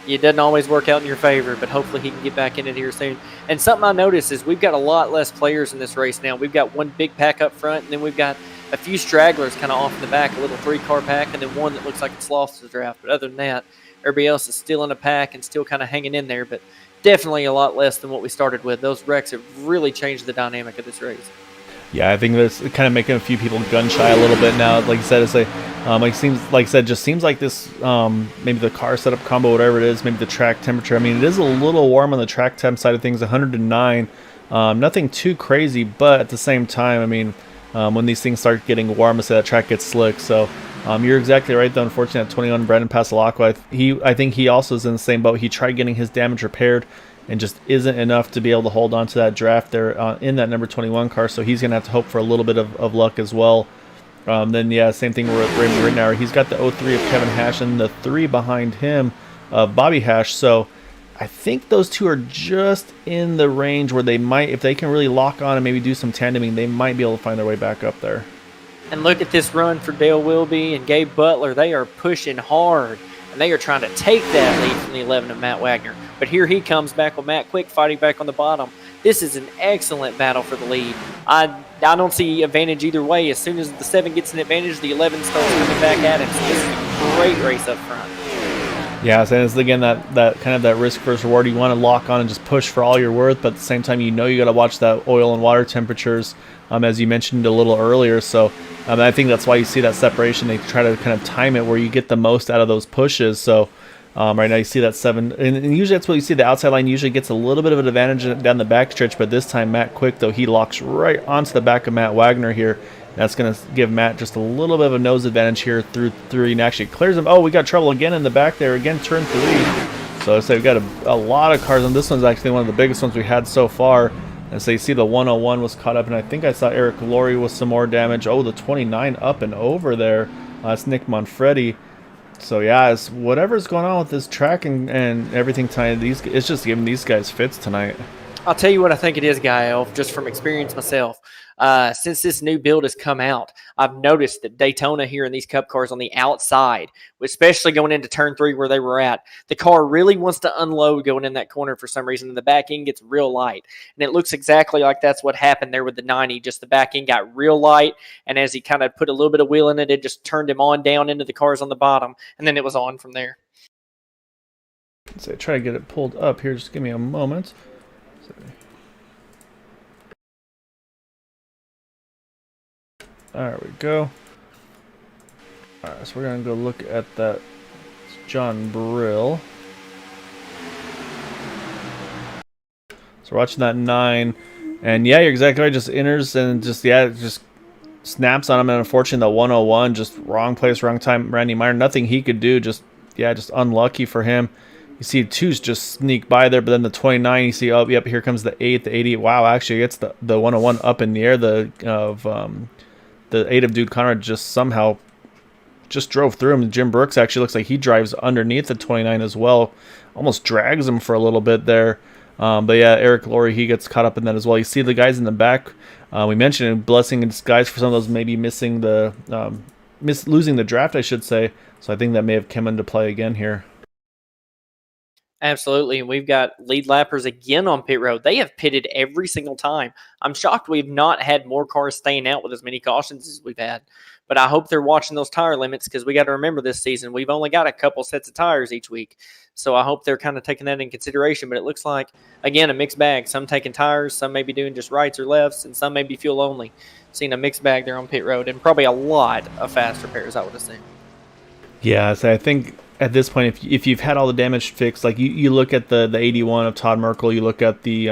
it doesn't always work out in your favor. But hopefully he can get back in it here soon. And something I noticed is we've got a lot less players in this race now. We've got one big pack up front, and then we've got a few stragglers kind of off in the back, a little 3-car pack, and then one that looks like it's lost the draft. But other than that, everybody else is still in a pack and still kind of hanging in there. But definitely a lot less than what we started with. Those wrecks have really changed the dynamic of this race. Yeah, I think that's kind of making a few people gun shy a little bit now. Like you said, just seems like this maybe the car setup combo, whatever it is, maybe the track temperature. I mean, it is a little warm on the track temp side of things, 109. Nothing too crazy, but at the same time, I mean, when these things start getting warm, I say that track gets slick. So you're exactly right, though. Unfortunately, at 21, Brandon Pasalacqua, I think he also is in the same boat. He tried getting his damage repaired, and just isn't enough to be able to hold on to that draft there in that number 21 car. So he's going to have to hope for a little bit of luck as well. Then, yeah, same thing with Raymond Rittenauer. He's got the 03 of Kevin Hash and the 3 behind him of Bobby Hash. So I think those two are just in the range where they might, if they can really lock on and maybe do some tandeming, they might be able to find their way back up there. And look at this run for Dale Wilby and Gabe Butler. They are pushing hard, and they are trying to take that lead from the 11 of Matt Wagner. But here he comes back with Matt Quick fighting back on the bottom. This is an excellent battle for the lead. I don't see advantage either way. As soon as the 7 gets an advantage, the 11 starts coming back at him. So this is a great race up front. Yeah, so it's again that kind of that risk versus reward. You want to lock on and just push for all you're worth, but at the same time, you got to watch that oil and water temperatures, as you mentioned a little earlier. So I think that's why you see that separation. They try to kind of time it where you get the most out of those pushes. So right now you see that 7, and usually that's what you see. The outside line usually gets a little bit of an advantage down the back stretch, but this time Matt Quick, though, he locks right onto the back of Matt Wagner here. That's going to give Matt just a little bit of a nose advantage here through 3, and actually clears him. Oh, we got trouble again in the back there. Again, turn 3. So I say we've got a lot of cars, and this one's actually one of the biggest ones we had so far. And so you see the 101 was caught up, and I think I saw Eric Laurie with some more damage. Oh, the 29 up and over there. That's Nick Manfredi. So yeah, it's whatever's going on with this track and everything tonight, it's just giving these guys fits tonight. I'll tell you what I think it is, Gael, just from experience myself. Since this new build has come out, I've noticed that Daytona here in these Cup cars on the outside, especially going into turn 3 where they were at, the car really wants to unload going in that corner for some reason, and the back end gets real light. And it looks exactly like that's what happened there with the 90. Just the back end got real light, and as he kind of put a little bit of wheel in it, it just turned him on down into the cars on the bottom, and then it was on from there. So try to get it pulled up here. Just give me a moment. There we go. Alright, so we're going to go look at that. It's John Brill. So we're watching that 9. And yeah, you're exactly right. Just enters and just snaps on him. And unfortunately, the 101, just wrong place, wrong time. Randy Meyer, nothing he could do. Just unlucky for him. You see 2s just sneak by there, but then the 29, you see, oh, yep, here comes the 8, the 80. Wow, actually, it's the 101 up in the air. The 8 of Dude Conrad just somehow just drove through him. Jim Brooks actually looks like he drives underneath the 29 as well. Almost drags him for a little bit there. But yeah, Eric Laurie, he gets caught up in that as well. You see the guys in the back. We mentioned blessing in disguise for some of those maybe missing the losing the draft, I should say. So I think that may have come into play again here. Absolutely, and we've got lead lappers again on pit road. They have pitted every single time. I'm shocked we've not had more cars staying out with as many cautions as we've had. But I hope they're watching those tire limits, because we got to remember this season, we've only got a couple sets of tires each week. So I hope they're kind of taking that in consideration. But it looks like, again, a mixed bag. Some taking tires, some may be doing just rights or lefts, and some may be fuel only. Seeing a mixed bag there on pit road, and probably a lot of fast repairs, I would assume. Yeah, so I think at this point, if you've had all the damage fixed, like you look at the 81 of Todd Merkel, you look at the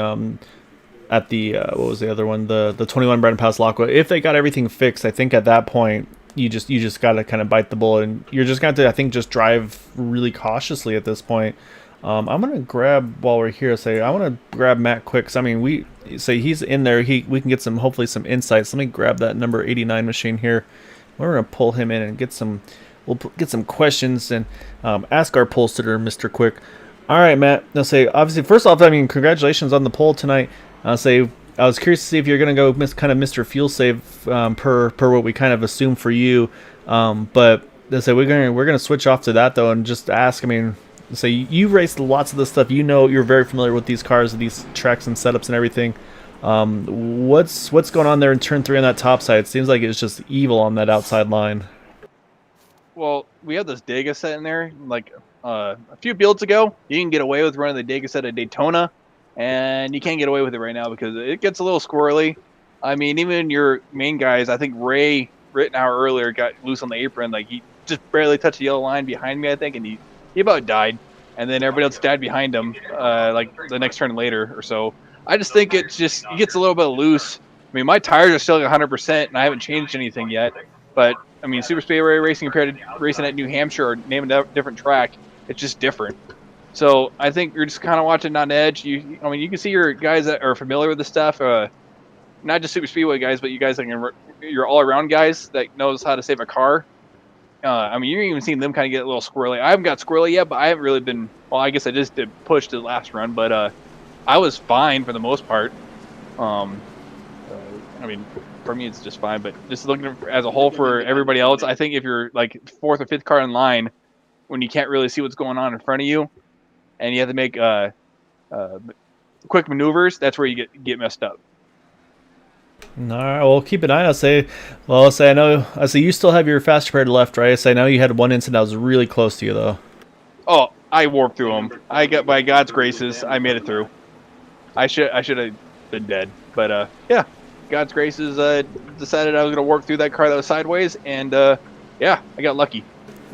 at the what was the other one, the 21 Brandon Pass Lockwood. If they got everything fixed, I think at that point you just got to kind of bite the bullet, and you're just going to, I think, just drive really cautiously at this point. I'm gonna grab, while we're here, I want to grab Matt quick, 'cause, I mean, we say he's in there, we can get some, hopefully some insights. Let me grab that number 89 machine here. We're gonna pull him in and get some, we'll get some questions and ask our poll sitter, Mr. Quick. All right, Matt. I'll say, obviously, first off, I mean, congratulations on the poll tonight. I'll say, I was curious to see if you're gonna go kind of Mr. Fuel Save per what we kind of assumed for you, but let's say we're gonna switch off to that though and just ask. I mean, so you raced lots of this stuff. You know, you're very familiar with these cars, these tracks and setups and everything. What's going on there in turn 3 on that top side? It seems like it's just evil on that outside line. Well, we have this Dega set in there. Like a few builds ago, you can get away with running the Dega set at Daytona, and you can't get away with it right now because it gets a little squirrely. I mean, even your main guys, I think Ray Rittenauer earlier got loose on the apron. Like, he just barely touched the yellow line behind me, I think, and he about died, and then everybody else died behind him, like the next turn later or so. I just think it gets a little bit loose. I mean, my tires are still 100%, and I haven't changed anything yet. But I mean, Superspeedway racing compared to racing at New Hampshire or naming a different track, it's just different. So I think you're just kind of watching on edge. I mean, you can see your guys that are familiar with the stuff, not just Superspeedway guys, but you guys that your all-around guys that knows how to save a car. I mean, you're even seeing them kind of get a little squirrely. I haven't got squirrely yet, but I haven't really been. Well, I guess I just did push to the last run, but I was fine for the most part. I mean, for me, it's just fine. But just looking as a whole for everybody else, I think if you're like 4th or 5th car in line, when you can't really see what's going on in front of you, and you have to make quick maneuvers, that's where you get messed up. All right, well, keep an eye. I say you still have your fast repair to left, right? I know you had one incident that was really close to you, though. Oh, I warped through them. I got, by God's graces, I made it through. I should have been dead, but yeah, God's graces decided I was gonna work through that car that was sideways, and yeah, I got lucky.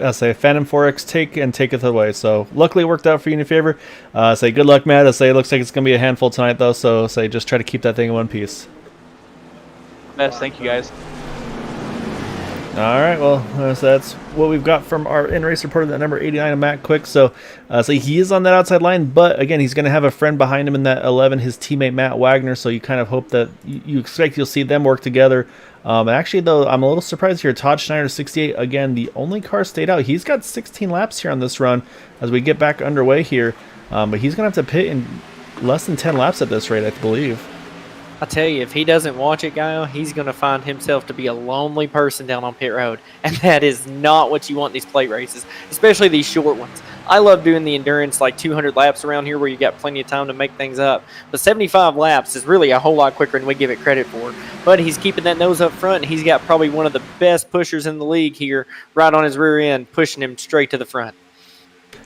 I say Phantom 4X taketh away. So luckily it worked out for you in your favor. Say good luck, Matt. I say it looks like it's gonna be a handful tonight, though. So say just try to keep that thing in one piece. Best. Thank you, guys. All right, well, so that's what we've got from our in-race reporter, that number 89 of Matt Quick. So he is on that outside line, but again, he's going to have a friend behind him in that 11, his teammate Matt Wagner. So you kind of hope that you expect you'll see them work together. Actually, though, I'm a little surprised here. Todd Schneider, 68, again, the only car stayed out. He's got 16 laps here on this run as we get back underway here, but he's going to have to pit in less than 10 laps at this rate, I believe. I tell you, if he doesn't watch it, Guile, he's going to find himself to be a lonely person down on pit road. And that is not what you want in these plate races, especially these short ones. I love doing the endurance, like 200 laps around here where you got plenty of time to make things up. But 75 laps is really a whole lot quicker than we give it credit for. But he's keeping that nose up front, and he's got probably one of the best pushers in the league here right on his rear end, pushing him straight to the front.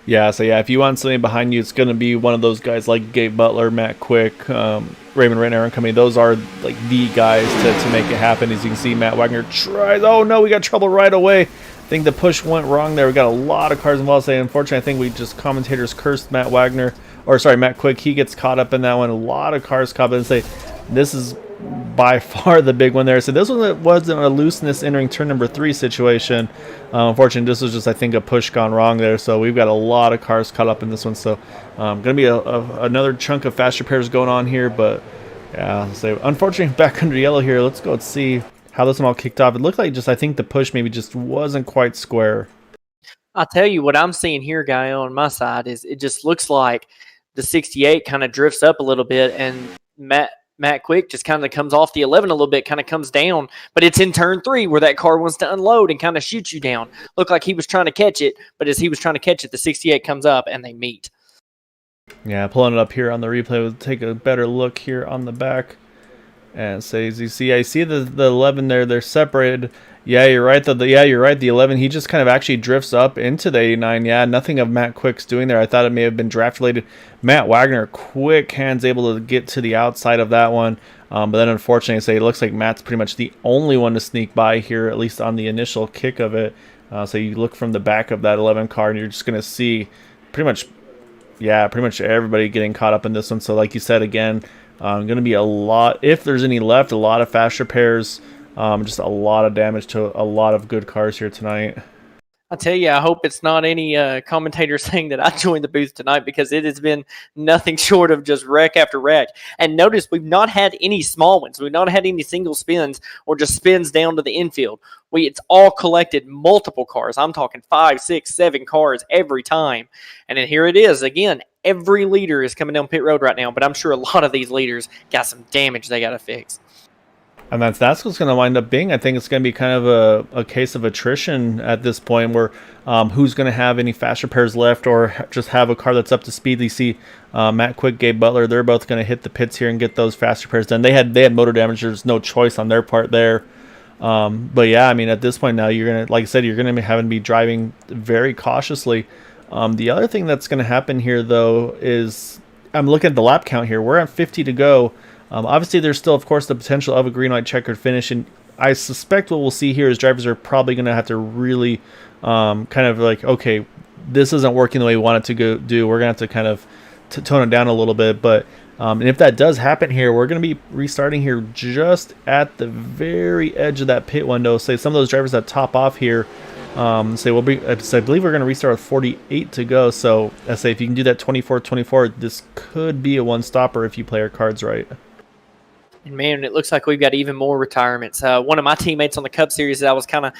Yeah, so yeah, if you want something behind you, it's going to be one of those guys like Gabe Butler, Matt Quick, Raymond Rittenauer and company. Those are like the guys to make it happen. As you can see, Matt Wagner tries. Oh no, we got trouble right away. I think the push went wrong there. We got a lot of cars involved. So unfortunately, I think we just commentators cursed Matt Quick. He gets caught up in that one. A lot of cars caught up and say this is by far the big one there. So this one wasn't a looseness entering turn number 3 situation. Unfortunately, this was just, I think, a push gone wrong there. So we've got a lot of cars caught up in this one. So going to be another chunk of fast repairs going on here. But yeah, so unfortunately, back under yellow here. Let's go and see how this one all kicked off. It looked like I think the push maybe just wasn't quite square. I'll tell you what I'm seeing here, Guy, on my side is it just looks like the 68 kind of drifts up a little bit, and Matt Quick just kind of comes off the 11 a little bit, kind of comes down, but it's in turn 3 where that car wants to unload and kind of shoot you down. Looked like he was trying to catch it, but as he was trying to catch it, the 68 comes up and they meet. Yeah, pulling it up here on the replay, we'll take a better look here on the back. And so as you see, I see the 11 there, they're separated. Yeah, you're right. You're right. The 11, he just kind of actually drifts up into the 89. Yeah, nothing of Matt Quick's doing there. I thought it may have been draft related. Matt Wagner, quick hands, able to get to the outside of that one. But then unfortunately, it looks like Matt's pretty much the only one to sneak by here, at least on the initial kick of it. So you look from the back of that 11 car, and you're just going to see pretty much everybody getting caught up in this one. So like you said, again, Going to be a lot, if there's any left, a lot of fast repairs. Just a lot of damage to a lot of good cars here tonight. I tell you, I hope it's not any commentator saying that I joined the booth tonight, because it has been nothing short of just wreck after wreck. And notice we've not had any small ones. We've not had any single spins or just spins down to the infield. It's all collected multiple cars. I'm talking 5, 6, 7 cars every time. And then here it is again. Every leader is coming down pit road right now, but I'm sure a lot of these leaders got some damage they got to fix. And that's what's going to wind up being. I think it's going to be kind of a case of attrition at this point, where who's going to have any fast repairs left or just have a car that's up to speed. You see Matt Quick, Gabe Butler, they're both going to hit the pits here and get those fast repairs done. They had motor damage. There's no choice on their part there. But yeah, I mean, at this point now, you're going to, like I said, you're going to be having to be driving very cautiously. The other thing that's going to happen here, though, is I'm looking at the lap count here. We're at 50 to go. Obviously, there's still, of course, the potential of a green, white, checkered finish, and I suspect what we'll see here is drivers are probably going to have to really kind of like, okay, this isn't working the way we want it to do. We're going to have to kind of tone it down a little bit. But and if that does happen here, we're going to be restarting here just at the very edge of that pit window. Say some of those drivers that top off here, I believe we're going to restart with 48 to go. So I say if you can do that 24-24, this could be a one-stopper if you play your cards right. And man, it looks like we've got even more retirements. One of my teammates on the Cup Series that I was kind of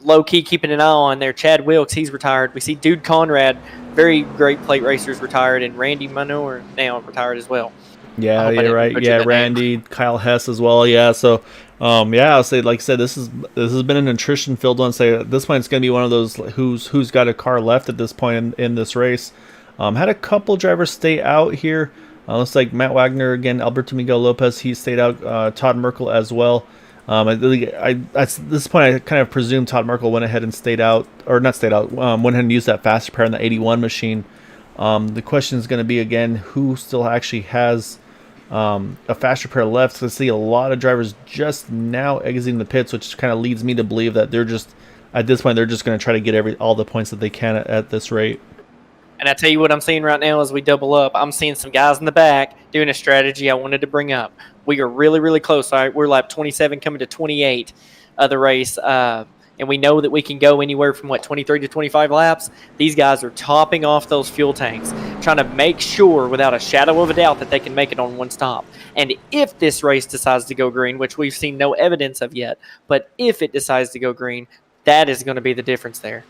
low-key keeping an eye on there, Chad Wilkes, he's retired. We see Dude Conrad, very great plate racers, retired, and Randy Manor now retired as well. Yeah, you're right. Yeah, Randy, name. Kyle Hess as well. Yeah, so yeah, I'll say, like I said, this has been an attrition-filled one. Say at this point, it's going to be one of those who's got a car left at this point in this race. Had a couple drivers stay out here. Looks like Matt Wagner again, Alberto Miguel Lopez, he stayed out. Todd Merkel as well. At this point, I kind of presume Todd Merkel went ahead and stayed out, or not stayed out. Went ahead and used that fast repair on the 81 machine. The question is going to be again, who still actually has a fast repair left. So I see a lot of drivers just now exiting the pits, which kind of leads me to believe that they're just, at this point, they're just going to try to get all the points that they can at this rate. And I tell you what I'm seeing right now as we double up, I'm seeing some guys in the back doing a strategy I wanted to bring up. We are really, really close. All right, we're lap 27 coming to 28 of the race. And we know that we can go anywhere from, 23 to 25 laps. These guys are topping off those fuel tanks, trying to make sure without a shadow of a doubt that they can make it on one stop. And if this race decides to go green, which we've seen no evidence of yet, but if it decides to go green, that is going to be the difference there.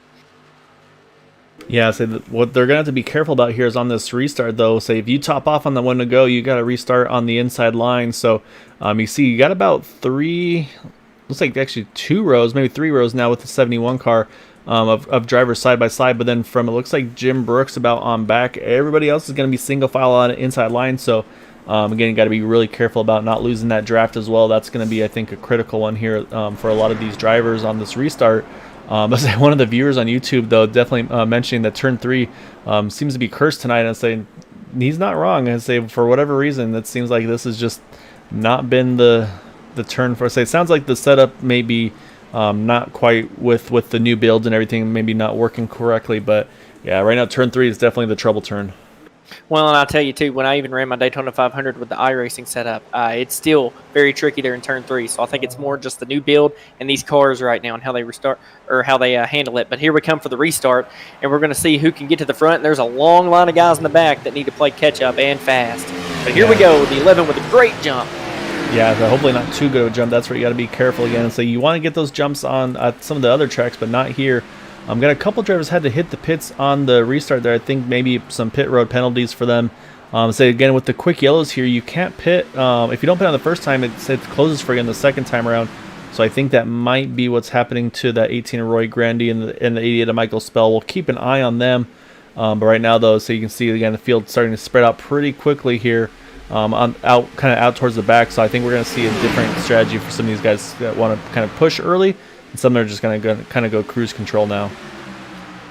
Yeah, so what they're going to have to be careful about here is on this restart, though. Say if you top off on the one to go, you got to restart on the inside line. So you see you got about looks like actually 2 rows, maybe 3 rows now with the 71 car of drivers side by side. But then from, it looks like Jim Brooks about on back. Everybody else is going to be single file on the inside line. So again, you got to be really careful about not losing that draft as well. That's going to be, I think, a critical one here for a lot of these drivers on this restart. One of the viewers on YouTube, though, definitely mentioning that turn 3 seems to be cursed tonight, and saying he's not wrong. And say for whatever reason, it seems like this has just not been the turn for. Say it sounds like the setup may be not quite with the new builds and everything, maybe not working correctly. But yeah, right now turn 3 is definitely the trouble turn. Well, and I'll tell you, too, when I even ran my Daytona 500 with the iRacing setup, it's still very tricky there in Turn 3. So I think it's more just the new build and these cars right now and how they restart or how they handle it. But here we come for the restart, and we're going to see who can get to the front. And there's a long line of guys in the back that need to play catch-up and fast. But here we go, the 11 with a great jump. Yeah, hopefully not too good of a jump. That's where you got to be careful again. And so you want to get those jumps on some of the other tracks, but not here. Got a couple drivers had to hit the pits on the restart there. I think maybe some pit road penalties for them. Say again with the quick yellows here, you can't pit. If you don't pit on the first time, it closes for you on the second time around. So I think that might be what's happening to that 18 of Roy Grandy and the 88 of Michael Spell. We'll keep an eye on them. But right now, though, so you can see again the field starting to spread out pretty quickly here, out towards the back. So I think we're going to see a different strategy for some of these guys that want to kind of push early. And some are just going to kind of go cruise control now.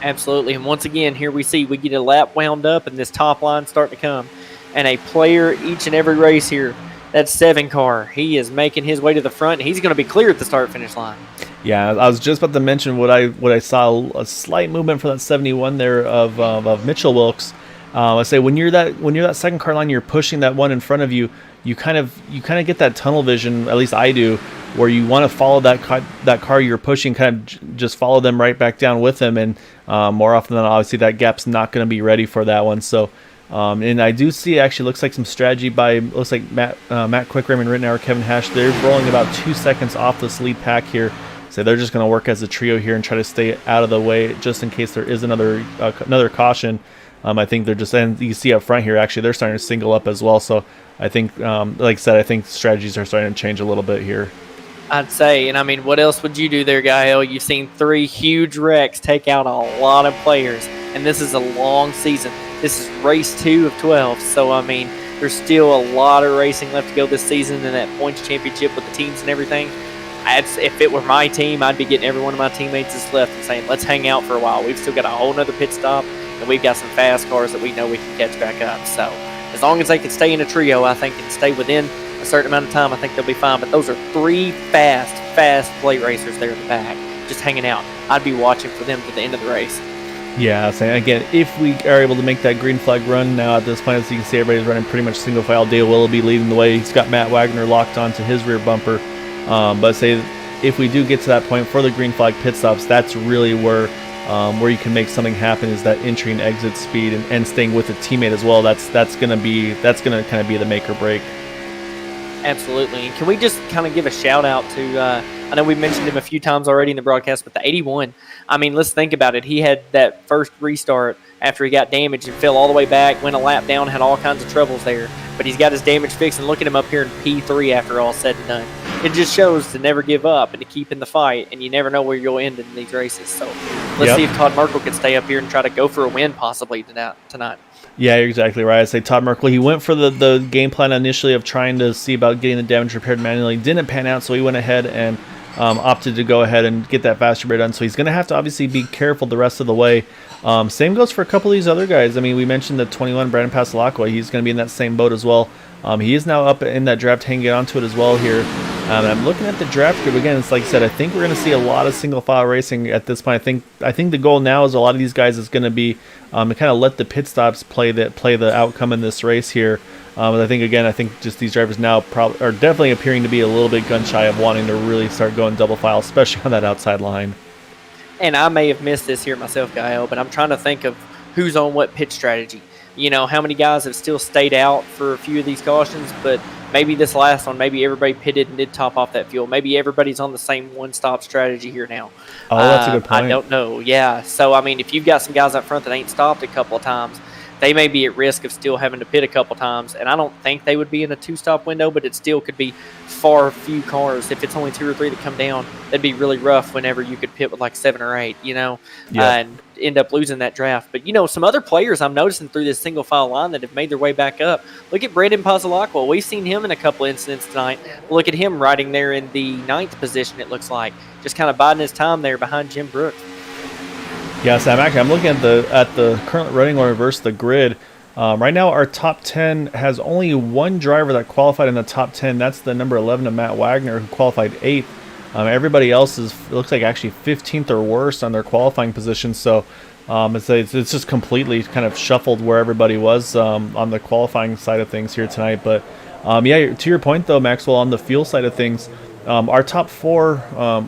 Absolutely. And once again, here we get a lap wound up and this top line starting to come. And a player each and every race here, that 7 car, he is making his way to the front. He's going to be clear at the start-finish line. Yeah, I was just about to mention what I saw, a slight movement for that 71 there of Mitchell Wilkes. Let's say when you're that second car line, you're pushing that one in front of you. You kind of get that tunnel vision. At least I do, where you want to follow that car you're pushing, kind of just follow them right back down with them. And more often than not, obviously that gap's not going to be ready for that one. So. And I do see, actually looks like some strategy by, looks like Matt Quick, Raymond Rittenauer, Kevin Hash. They're rolling about 2 seconds off this lead pack here. So they're just going to work as a trio here and try to stay out of the way just in case there is another caution. I think they're just, and you see up front here, actually they're starting to single up as well. So I think, like I said, I think strategies are starting to change a little bit here. I'd say, and I mean, what else would you do there, Gael? You've seen 3 huge wrecks take out a lot of players, and this is a long season. This is race 2 of 12, so I mean, there's still a lot of racing left to go this season in that points championship with the teams and everything. If it were my team, I'd be getting every one of my teammates that's left and saying, let's hang out for a while. We've still got a whole nother pit stop, and we've got some fast cars that we know we can catch back up. So as long as they can stay in a trio, I think, and stay within a certain amount of time, I think they'll be fine. But those are 3 fast plate racers there in the back, just hanging out. I'd be watching for them to the end of the race. Yeah, so again, if we are able to make that green flag run now at this point, as you can see, everybody's running pretty much single file. Dale Willoughby leading the way. He's got Matt Wagner locked onto his rear bumper. But say if we do get to that point for the green flag pit stops, that's really where you can make something happen, is that entry and exit speed and staying with a teammate as well. That's gonna kind of be the make or break. Absolutely. And can we just kind of give a shout out to, I know we mentioned him a few times already in the broadcast, but the 81, I mean, let's think about it. He had that first restart after he got damaged and fell all the way back, went a lap down, had all kinds of troubles there. But he's got his damage fixed, and look at him up here in P3 after all said and done. It just shows to never give up and to keep in the fight, and you never know where you'll end in these races. So let's see if Todd Merkel can stay up here and try to go for a win possibly tonight. Yeah, you're exactly right. I say Todd Merkel, he went for the game plan initially of trying to see about getting the damage repaired manually. Didn't pan out, so he went ahead and opted to go ahead and get that faster repair done. So he's going to have to obviously be careful the rest of the way. Same goes for a couple of these other guys. I mean, we mentioned the 21, Brandon Pasalacqua. He's going to be in that same boat as well. He is now up in that draft, hanging onto it as well here. I'm looking at the draft group again. It's like I said, I think we're going to see a lot of single file racing at this point. I think the goal now is a lot of these guys is going to be to kind of let the pit stops play the outcome in this race here. I think just these drivers now probably are definitely appearing to be a little bit gun shy of wanting to really start going double file, especially on that outside line. And I may have missed this here myself, Gael, but I'm trying to think of who's on what pit strategy. You know, how many guys have still stayed out for a few of these cautions, but maybe this last one, maybe everybody pitted and did top off that fuel. Maybe everybody's on the same one-stop strategy here now. Oh, that's a good point. I don't know. Yeah. So, I mean, if you've got some guys up front that ain't stopped a couple of times, they may be at risk of still having to pit a couple times. And I don't think they would be in a 2-stop window, but it still could be far few cars. If it's only 2 or 3 that come down, that'd be really rough whenever you could pit with like 7 or 8, and end up losing that draft. But, some other players I'm noticing through this single file line that have made their way back up. Look at Brandon Pasalacqua. We've seen him in a couple incidents tonight. Look at him riding there in the 9th position, it looks like. Just kind of biding his time there behind Jim Brooks. Yeah, Sam, actually, I'm looking at the current running order versus the grid. Right now, our top 10 has only one driver that qualified in the top 10. That's the number 11 of Matt Wagner, who qualified 8th. Everybody else looks like actually 15th or worse on their qualifying position. So it's just completely kind of shuffled where everybody was on the qualifying side of things here tonight. But to your point though, Maxwell, on the fuel side of things, our top 4,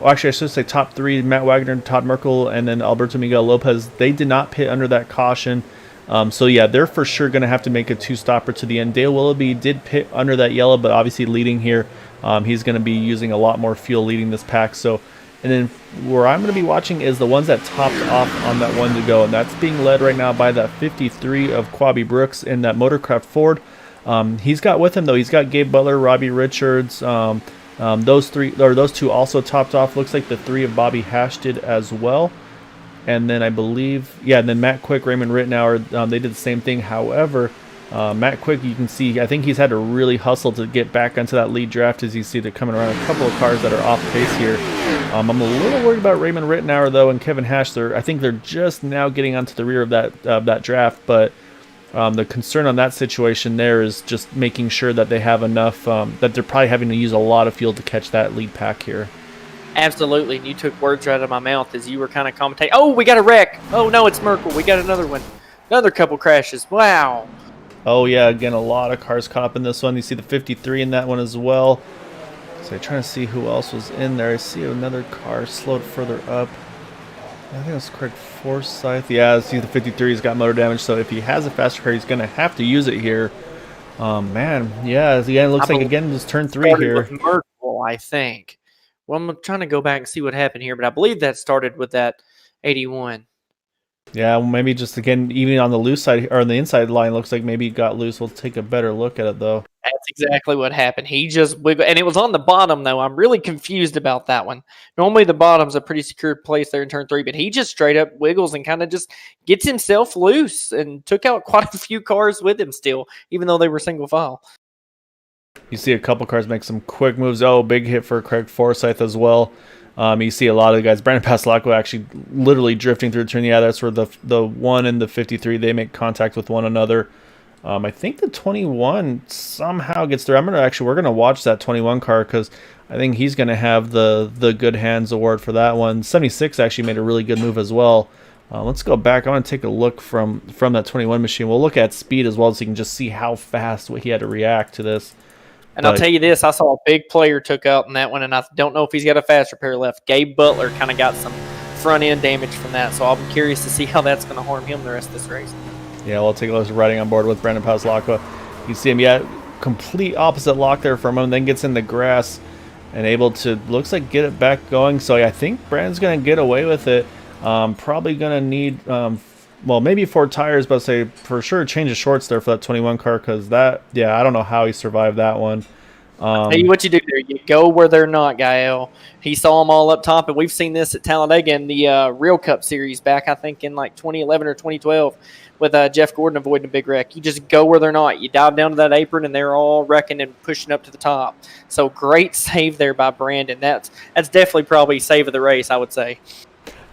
actually I should say top 3, Matt Wagner, Todd Merkel, and then Alberto Miguel Lopez, they did not pit under that caution. They're for sure going to have to make a 2-stopper to the end. Dale Willoughby did pit under that yellow, but obviously leading here. He's going to be using a lot more fuel leading this pack. And then where I'm going to be watching is the ones that topped off on that one to go, and that's being led right now by that 53 of Quabi Brooks in that Motorcraft Ford. He's got with him though, he's got Gabe Butler, Robbie Richards. Those 2 also topped off. Looks like the 3 of Bobby Hash did as well. And then I believe, and then Matt Quick, Raymond Rittenauer, they did the same thing. However, Matt Quick, you can see, I think he's had to really hustle to get back onto that lead draft. As you see, they're coming around a couple of cars that are off pace here. I'm a little worried about Raymond Rittenauer, though, and Kevin Hash. I think they're just now getting onto the rear of that draft, but the concern on that situation there is just making sure that they have enough, that they're probably having to use a lot of fuel to catch that lead pack here. Absolutely, and you took words right out of my mouth as you were kind of commentating. Oh, we got a wreck. Oh, no, it's Merkel. We got another one. Another couple crashes. Wow. Oh yeah, again, a lot of cars caught up in this one. You see the 53 in that one as well. So I'm trying to see who else was in there. I see another car slowed further up. I think it was Craig Forsyth. Yeah, I see the 53's got motor damage, so if he has a faster car, he's going to have to use it here. Man, yeah, again, it looks like, again, it was turn 3 here. With Merkel, I think. Well, I'm trying to go back and see what happened here, but I believe that started with that 81. Yeah, well, maybe just, again, even on the loose side, or on the inside line, looks like maybe he got loose. We'll take a better look at it, though. That's exactly what happened. He just wiggled, and it was on the bottom, though. I'm really confused about that one. Normally, the bottom's a pretty secure place there in turn 3, but he just straight up wiggles and kind of just gets himself loose and took out quite a few cars with him still, even though they were single file. You see a couple cars make some quick moves. Oh, big hit for Craig Forsyth as well. You see a lot of the guys. Brandon Pasolaco actually literally drifting through the turn. Yeah, that's where the 1 and the 53, they make contact with one another. I think the 21 somehow gets through. We're gonna watch that 21 car because I think he's gonna have the good hands award for that one. 76 actually made a really good move as well. Let's go back. I want to take a look from that 21 machine. We'll look at speed as well so you can just see how fast he had to react to this. And I'll tell you this, I saw a big player took out in that one, and I don't know if he's got a fast repair left. Gabe Butler kind of got some front-end damage from that, so I'm curious to see how that's going to harm him the rest of this race. Yeah, we'll take a look at riding on board with Brandon Pasolaco. You see him, yeah, complete opposite lock there from him, then gets in the grass and able to, looks like, get it back going. So yeah, I think Brandon's going to get away with it. Probably going to need, well, maybe 4 tires, but I'd say for sure change of shorts there for that 21 car because that, yeah, I don't know how he survived that one. Hey, what you do there, you go where they're not, Gael. He saw them all up top, and we've seen this at Talladega in the Real Cup Series back, I think, in like 2011 or 2012 with Jeff Gordon avoiding a big wreck. You just go where they're not. You dive down to that apron, and they're all wrecking and pushing up to the top. So great save there by Brandon. That's definitely probably save of the race, I would say.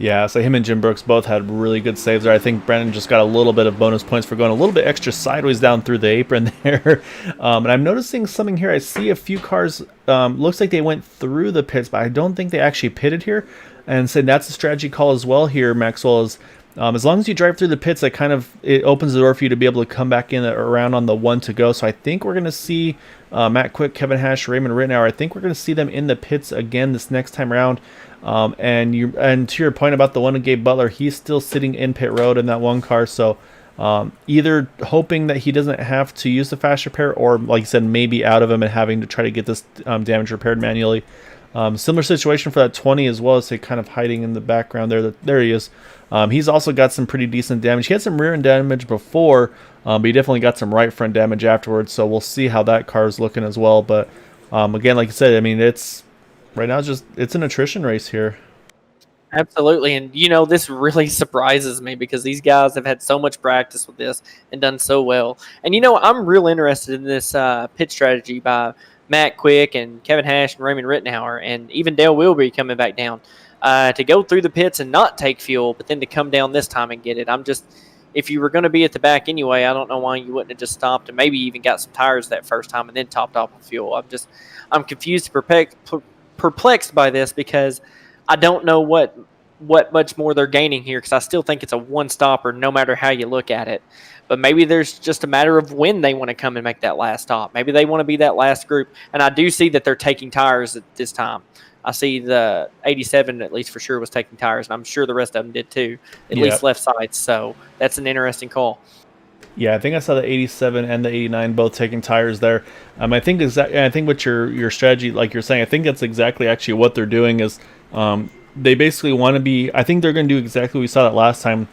Yeah, so him and Jim Brooks both had really good saves there. I think Brandon just got a little bit of bonus points for going a little bit extra sideways down through the apron there. And I'm noticing something here. I see a few cars, looks like they went through the pits, but I don't think they actually pitted here. And so that's a strategy call as well here, Maxwell, is as long as you drive through the pits, it opens the door for you to be able to come back in around on the 1 to go. So I think we're going to see Matt Quick, Kevin Hash, Raymond Rittenauer. I think we're going to see them in the pits again this next time around. And to your point about the one of Gabe Butler, he's still sitting in pit road in that one car. So either hoping that he doesn't have to use the fast repair, or like you said, maybe out of him and having to try to get this damage repaired manually. Similar situation for that 20 as well, as they kind of hiding in the background there. There he is. He's also got some pretty decent damage. He had some rear end damage before, but he definitely got some right front damage afterwards. So we'll see how that car is looking as well. But again, like I said, I mean, right now it's an attrition race here. Absolutely. And, this really surprises me because these guys have had so much practice with this and done so well. And, I'm real interested in this pit strategy by Matt Quick and Kevin Hash and Raymond Rittenauer and even Dale Wilbury coming back down to go through the pits and not take fuel, but then to come down this time and get it. If you were going to be at the back anyway, I don't know why you wouldn't have just stopped and maybe even got some tires that first time and then topped off with fuel. I'm confused, perplexed by this because I don't know what much more they're gaining here because I still think it's a one-stopper no matter how you look at it. But maybe there's just a matter of when they want to come and make that last stop. Maybe they want to be that last group. And I do see that they're taking tires at this time. I see the 87 at least for sure was taking tires, and I'm sure the rest of them did too, at least left sides. So that's an interesting call. Yeah, I think I saw the 87 and the 89 both taking tires there. I think what your strategy, like you're saying, I think that's exactly actually what they're doing is they basically want to be. I think they're going to do exactly what we saw that last time.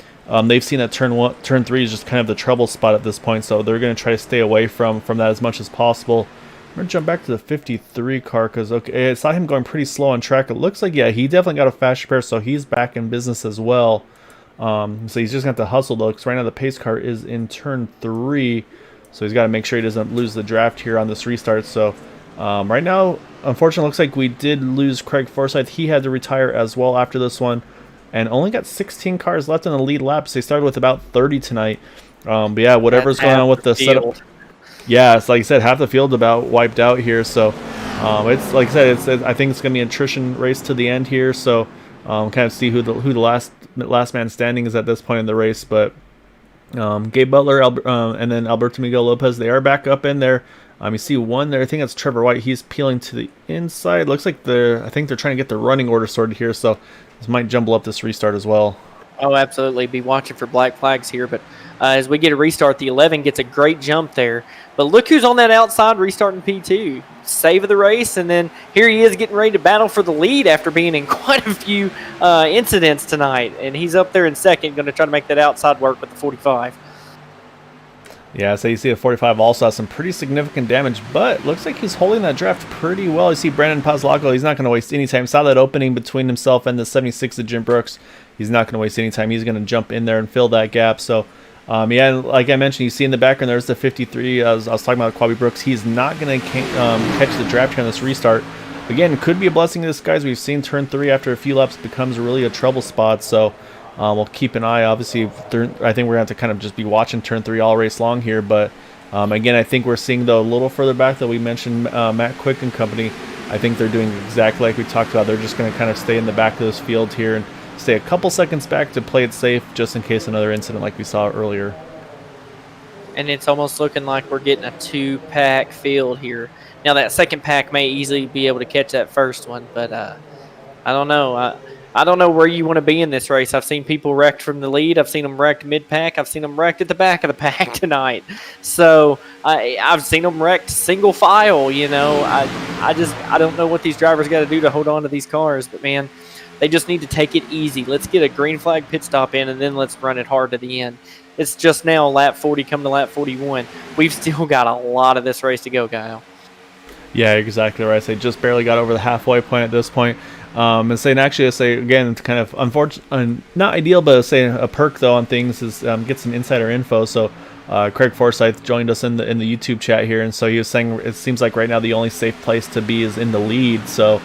They've seen that turn 3 is just kind of the trouble spot at this point, so they're going to try to stay away from that as much as possible. I'm going to jump back to the 53 car because I saw him going pretty slow on track. It looks like, yeah, he definitely got a fast repair, so he's back in business as well. So he's just going to have to hustle though, because right now the pace car is in turn 3, so he's got to make sure he doesn't lose the draft here on this restart. So right now, unfortunately, looks like we did lose Craig Forsyth. He had to retire as well after this one, and only got 16 cars left in the lead lap. So they started with about 30 tonight. But yeah, whatever's going on with the setup. Yeah, it's like I said, half the field about wiped out here. So it's like I said, I think it's going to be an attrition race to the end here. So kind of see who the last man standing is at this point in the race. But Gabe Butler, and then Alberto Miguel Lopez, they are back up in there. You see one there. I think that's Trevor White. He's peeling to the inside. Looks like I think they're trying to get the running order sorted here, so this might jumble up this restart as well. Oh, absolutely. Be watching for black flags here. But as we get a restart, the 11 gets a great jump there. But look who's on that outside restarting P2. Save of the race, and then here he is getting ready to battle for the lead after being in quite a few incidents tonight. And he's up there in second, going to try to make that outside work with the 45. Yeah, so you see a 45 also has some pretty significant damage, but looks like he's holding that draft pretty well. You see Brandon Pazlacco, he's not going to waste any time. Saw that opening between himself and the 76 of Jim Brooks. He's not going to waste any time. He's going to jump in there and fill that gap. So, yeah, like I mentioned, you see in the background, there's the 53. I was talking about Quabi Brooks. He's not going to catch the draft here on this restart. Again, could be a blessing in disguise. We've seen turn 3 after a few laps becomes really a trouble spot. So, we'll keep an eye. Obviously, I think we're going to have to kind of just be watching turn 3 all race long here. But, again, I think we're seeing, though, a little further back that we mentioned Matt Quick and company. I think they're doing exactly like we talked about. They're just going to kind of stay in the back of this field here and stay a couple seconds back to play it safe just in case another incident like we saw earlier. And it's almost looking like we're getting a 2-pack field here. Now, that second pack may easily be able to catch that first one, but I don't know. I don't know where you want to be in this race. I've seen people wrecked from the lead. I've seen them wrecked mid-pack. I've seen them wrecked at the back of the pack tonight. So I've seen them wrecked single file, you know. I don't know what these drivers got to do to hold on to these cars. But, man, they just need to take it easy. Let's get a green flag pit stop in, and then let's run it hard to the end. It's just now lap 40 come to lap 41. We've still got a lot of this race to go, Kyle. Yeah, exactly right. They just barely got over the halfway point at this point. And saying actually, again, it's kind of unfortunate, not ideal, but say a perk though on things is get some insider info. So Craig Forsyth joined us in the YouTube chat here, and so he was saying it seems like right now the only safe place to be is in the lead. So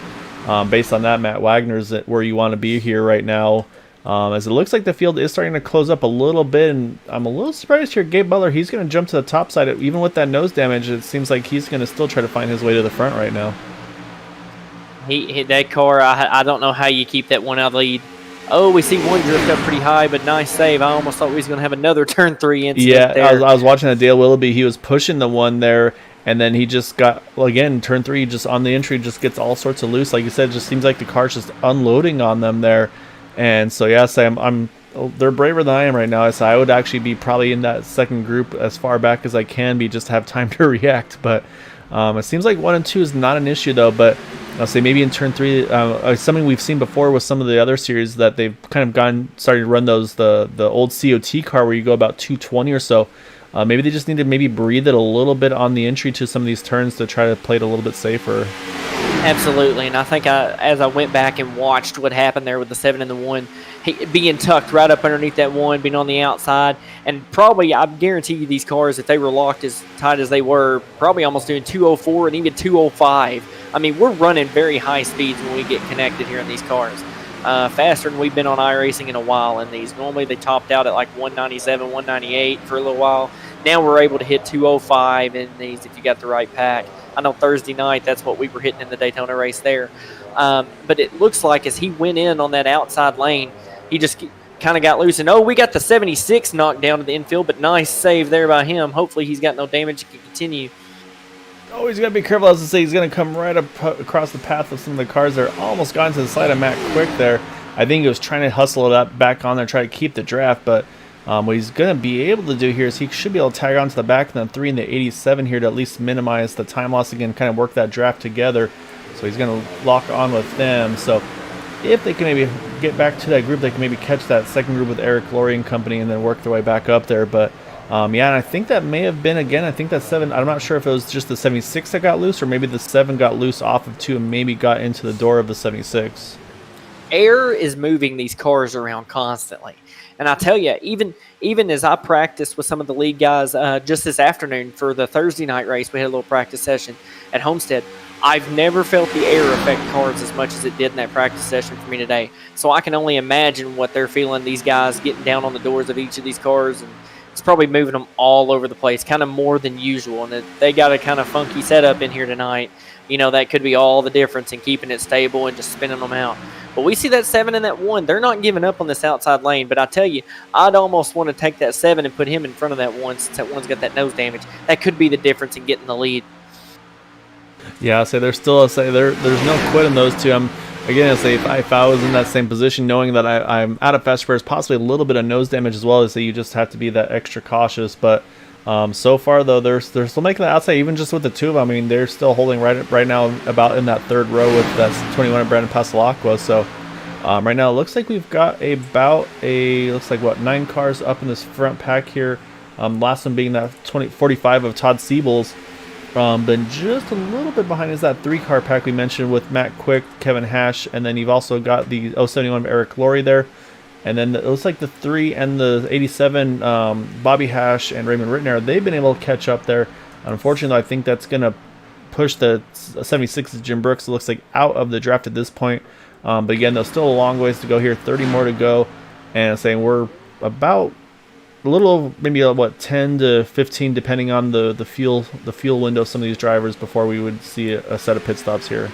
based on that, Matt Wagner's where you want to be here right now. As it looks like the field is starting to close up a little bit, and I'm a little surprised here. Gabe Butler, he's going to jump to the top side. Even with that nose damage, it seems like he's going to still try to find his way to the front right now. He hit that car. I don't know how you keep that one out of the lead. Oh, we see one drift up pretty high, but nice save. I almost thought we was going to have another turn 3 incident there. I was watching that Dale Willoughby. He was pushing the one there, and then he just got, well, again, turn 3, just on the entry, just gets all sorts of loose. Like you said, it just seems like the car's just unloading on them there. And so, yeah, they're braver than I am right now. So I would actually be probably in that second group as far back as I can be just to have time to react. But it seems like 1 and 2 is not an issue, though. But I'll say maybe in turn 3, something we've seen before with some of the other series that they've kind of started to run those, the old COT car where you go about 220 or so. Maybe they just need to maybe breathe it a little bit on the entry to some of these turns to try to play it a little bit safer. Absolutely, and I think as I went back and watched what happened there with the 7 and the 1, being tucked right up underneath that 1, being on the outside, and probably, I guarantee you these cars, if they were locked as tight as they were, probably almost doing 204 and even 205. I mean, we're running very high speeds when we get connected here in these cars. Faster than we've been on iRacing in a while in these. Normally they topped out at like 197, 198 for a little while. Now we're able to hit 205 in these if you got the right pack. I know Thursday night that's what we were hitting in the Daytona race there. But it looks like as he went in on that outside lane, he just kind of got loose. And, we got the 76 knocked down to the infield, but nice save there by him. Hopefully he's got no damage. He can continue. Oh, he's got to be careful. As I say, he's going to come right up across the path of some of the cars. They're almost gone to the side of Matt Quick there. I think he was trying to hustle it up back on there, try to keep the draft, but what he's going to be able to do here is he should be able to tag onto the back of the 3 and the 87 here to at least minimize the time loss again, kind of work that draft together. So he's going to lock on with them. So if they can maybe get back to that group, they can maybe catch that second group with Eric Laurie and company and then work their way back up there. But yeah, and I think that may have been, again, I think that 7, I'm not sure if it was just the 76 that got loose or maybe the 7 got loose off of 2 and maybe got into the door of the 76. Air is moving these cars around constantly. And I tell you, even as I practiced with some of the lead guys just this afternoon for the Thursday night race, we had a little practice session at Homestead. I've never felt the air affect cars as much as it did in that practice session for me today. So I can only imagine what they're feeling, these guys getting down on the doors of each of these cars. And it's probably moving them all over the place, kind of more than usual. And they got a kind of funky setup in here tonight. You know, that could be all the difference in keeping it stable and just spinning them out. But we see that 7 and that 1. They're not giving up on this outside lane. But I tell you, I'd almost want to take that 7 and put him in front of that 1 since that 1's got that nose damage. That could be the difference in getting the lead. Yeah, I say there's still there's no quit in those two. Again, I say if I was in that same position, knowing that I'm out of fast spares, possibly a little bit of nose damage as well, so you just have to be that extra cautious. But so far though, they're still making that outside, even just with the two of them. I mean, they're still holding right now about in that third row with that 21 Brandon Pasalacqua. So right now it looks like we've got looks like what 9 cars up in this front pack here. Last one being that 45 of Todd Siebel's. Then just a little bit behind is that 3-car pack we mentioned with Matt Quick, Kevin Hash, and then you've also got the 071 of Eric Laurie there. And then it looks like the 3 and the 87, Bobby Hash and Raymond Ritner, they've been able to catch up there. Unfortunately, I think that's going to push the 76 of Jim Brooks, it looks like, out of the draft at this point. But again, there's still a long ways to go here, 30 more to go. And saying we're about a little, maybe what 10 to 15, depending on the fuel window of some of these drivers before we would see a set of pit stops here.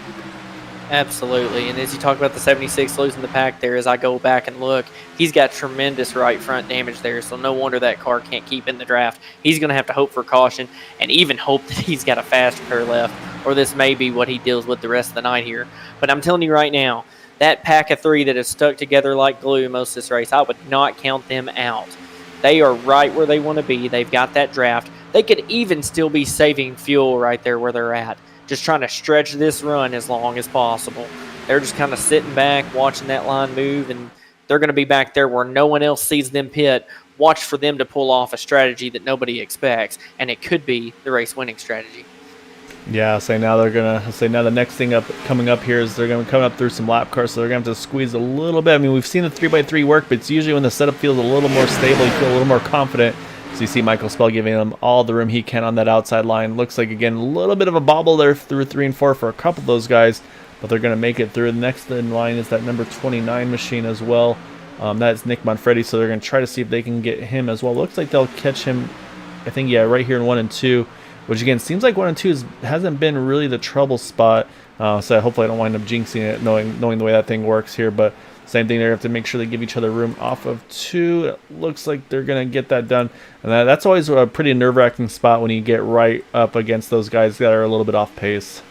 Absolutely, and as you talk about the 76 losing the pack there, as I go back and look, he's got tremendous right front damage there, so no wonder that car can't keep in the draft. He's going to have to hope for caution and even hope that he's got a fast pair left, or this may be what he deals with the rest of the night here. But I'm telling you right now, that pack of 3 that is stuck together like glue most of this race, I would not count them out. They are right where they want to be. They've got that draft. They could even still be saving fuel right there where they're at, just trying to stretch this run as long as possible. They're just kind of sitting back, watching that line move, and they're going to be back there where no one else sees them pit. Watch for them to pull off a strategy that nobody expects, and it could be the race-winning strategy. Yeah, now the next thing coming up here is they're going to come up through some lap cars, so they're going to have to squeeze a little bit. I mean, we've seen the 3x3 work, but it's usually when the setup feels a little more stable, you feel a little more confident. So you see Michael Spell giving them all the room he can on that outside line. Looks like, again, a little bit of a bobble there through 3 and 4 for a couple of those guys, but they're going to make it through. The next in line is that number 29 machine as well. That's Nick Manfredi, so they're going to try to see if they can get him as well. Looks like they'll catch him, I think, yeah, right here in 1 and 2. Which, again, seems like 1 and 2 hasn't been really the trouble spot. So hopefully I don't wind up jinxing it, knowing the way that thing works here. But same thing, they have to make sure they give each other room off of 2. It looks like they're going to get that done. And that's always a pretty nerve-wracking spot when you get right up against those guys that are a little bit off pace.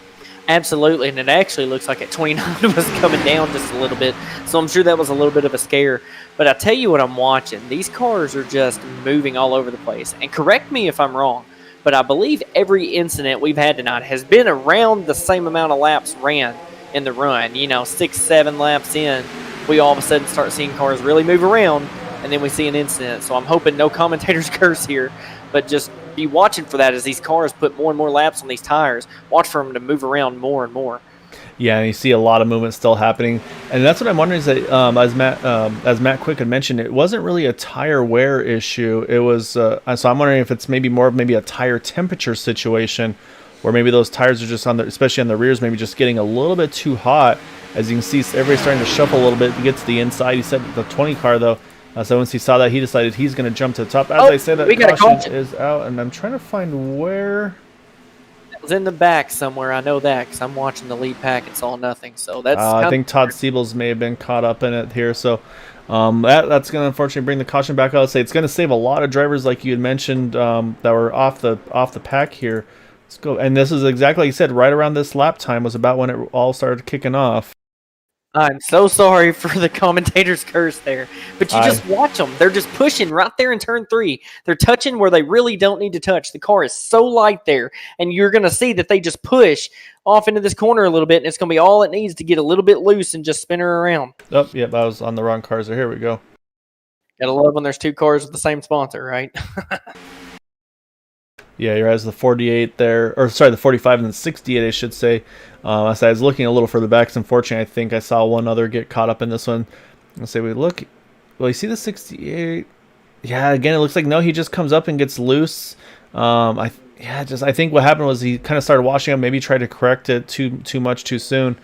Absolutely, and it actually looks like at 29 was coming down just a little bit. So I'm sure that was a little bit of a scare. But I tell you what I'm watching. These cars are just moving all over the place. And correct me if I'm wrong, but I believe every incident we've had tonight has been around the same amount of laps ran in the run. 6, 7 laps in, we all of a sudden start seeing cars really move around, and then we see an incident. So I'm hoping no commentator's curse here, but just be watching for that as these cars put more and more laps on these tires. Watch for them to move around more and more. Yeah, and you see a lot of movement still happening, and that's what I'm wondering is that as Matt Quick had mentioned, it wasn't really a tire wear issue. It was so I'm wondering if it's maybe more of a tire temperature situation, where maybe those tires are just especially on the rears, maybe just getting a little bit too hot. As you can see, everybody's starting to shuffle a little bit to get to the inside. He said the 20 car though. So once he saw that, he decided he's going to jump to the top. As I say, that caution is out, and I'm trying to find where. Was in the back somewhere. I know that because I'm watching the lead pack and saw nothing. So that's. I think Todd Siebels may have been caught up in it here. So that's going to unfortunately bring the caution back. I would say it's going to save a lot of drivers, like you had mentioned, that were off the pack here. Let's go. And this is exactly like you said. Right around this lap time was about when it all started kicking off. I'm so sorry for the commentator's curse there, but you just watch them. They're just pushing right there in turn 3. They're touching where they really don't need to touch. The car is so light there, and you're going to see that they just push off into this corner a little bit, and it's going to be all it needs to get a little bit loose and just spin her around. Oh, yep, I was on the wrong cars there. Here we go. Gotta love when there's 2 cars with the same sponsor, right? Yeah, you're as the 48 there, or sorry, the 45 and the 68, I should say. I was looking a little further back, because unfortunately, I think I saw one other get caught up in this one. Let's say we look. Well, you see the 68. Yeah, again, it looks like no, he just comes up and gets loose. I think what happened was he kind of started washing up, maybe tried to correct it too much too soon.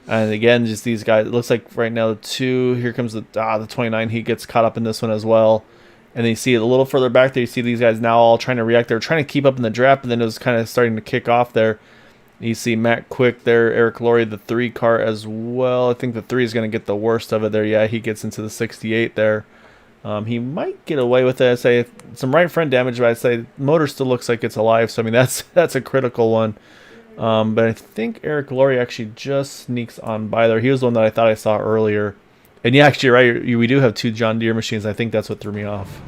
And again, just these guys. It looks like right now the 2. Here comes the 29. He gets caught up in this one as well. And then you see it a little further back there. You see these guys now all trying to react. They're trying to keep up in the draft, but then it was kind of starting to kick off there. You see Matt Quick there, Eric Laurie, the 3 car as well. I think the 3 is going to get the worst of it there. Yeah, he gets into the 68 there. He might get away with it. I say some right front damage, but I say motor still looks like it's alive. So I mean that's a critical one. But I think Eric Laurie actually just sneaks on by there. He was the one that I thought I saw earlier. And yeah, actually, right, we do have 2 John Deere machines. I think that's what threw me off.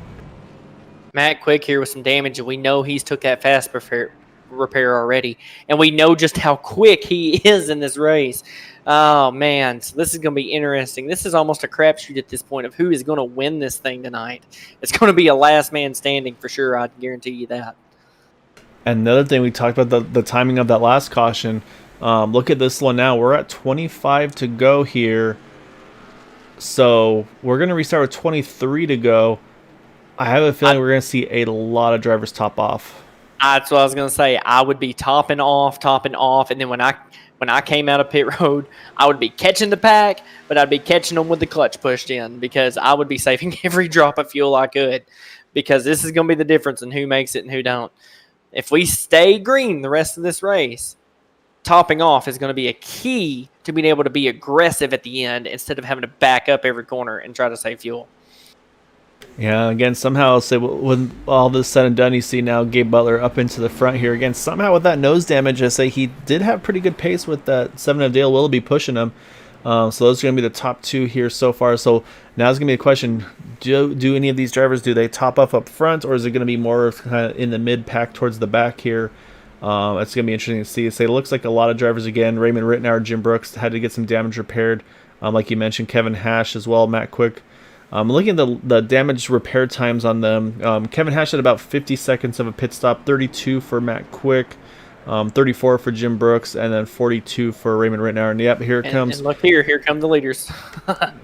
Matt Quick here with some damage, and we know he's took that fast repair already, and we know just how quick he is in this race. Oh man, so this is going to be interesting. This is almost a crapshoot at this point of who is going to win this thing tonight. It's going to be a last man standing for sure. I can guarantee you that. And the other thing we talked about, the timing of that last caution. Look at this one now. We're at 25 to go here, so we're going to restart with 23 to go. I have a feeling we're going to see a lot of drivers top off. That's what I was going to say. I would be topping off, and then when I came out of pit road, I would be catching the pack, but I'd be catching them with the clutch pushed in because I would be saving every drop of fuel I could, because this is going to be the difference in who makes it and who don't. If we stay green the rest of this race, topping off is going to be a key to being able to be aggressive at the end instead of having to back up every corner and try to save fuel. Yeah, again, somehow, say when all this said and done, you see now Gabe Butler up into the front here. Again, somehow with that nose damage, I say he did have pretty good pace with that 7 of Dale Willoughby pushing him. So those are going to be the top 2 here so far. So now it's going to be a question, do any of these drivers, do they top up front, or is it going to be more of kind of in the mid-pack towards the back here? It's going to be interesting to see. Say, it looks like a lot of drivers, again, Raymond Rittenauer, Jim Brooks had to get some damage repaired. Like you mentioned, Kevin Hash as well, Matt Quick. Looking at the damage repair times on them, Kevin Hash had about 50 seconds of a pit stop, 32 for Matt Quick, 34 for Jim Brooks, and then 42 for Raymond Rittenauer. And yep, here it comes. And look here come the leaders.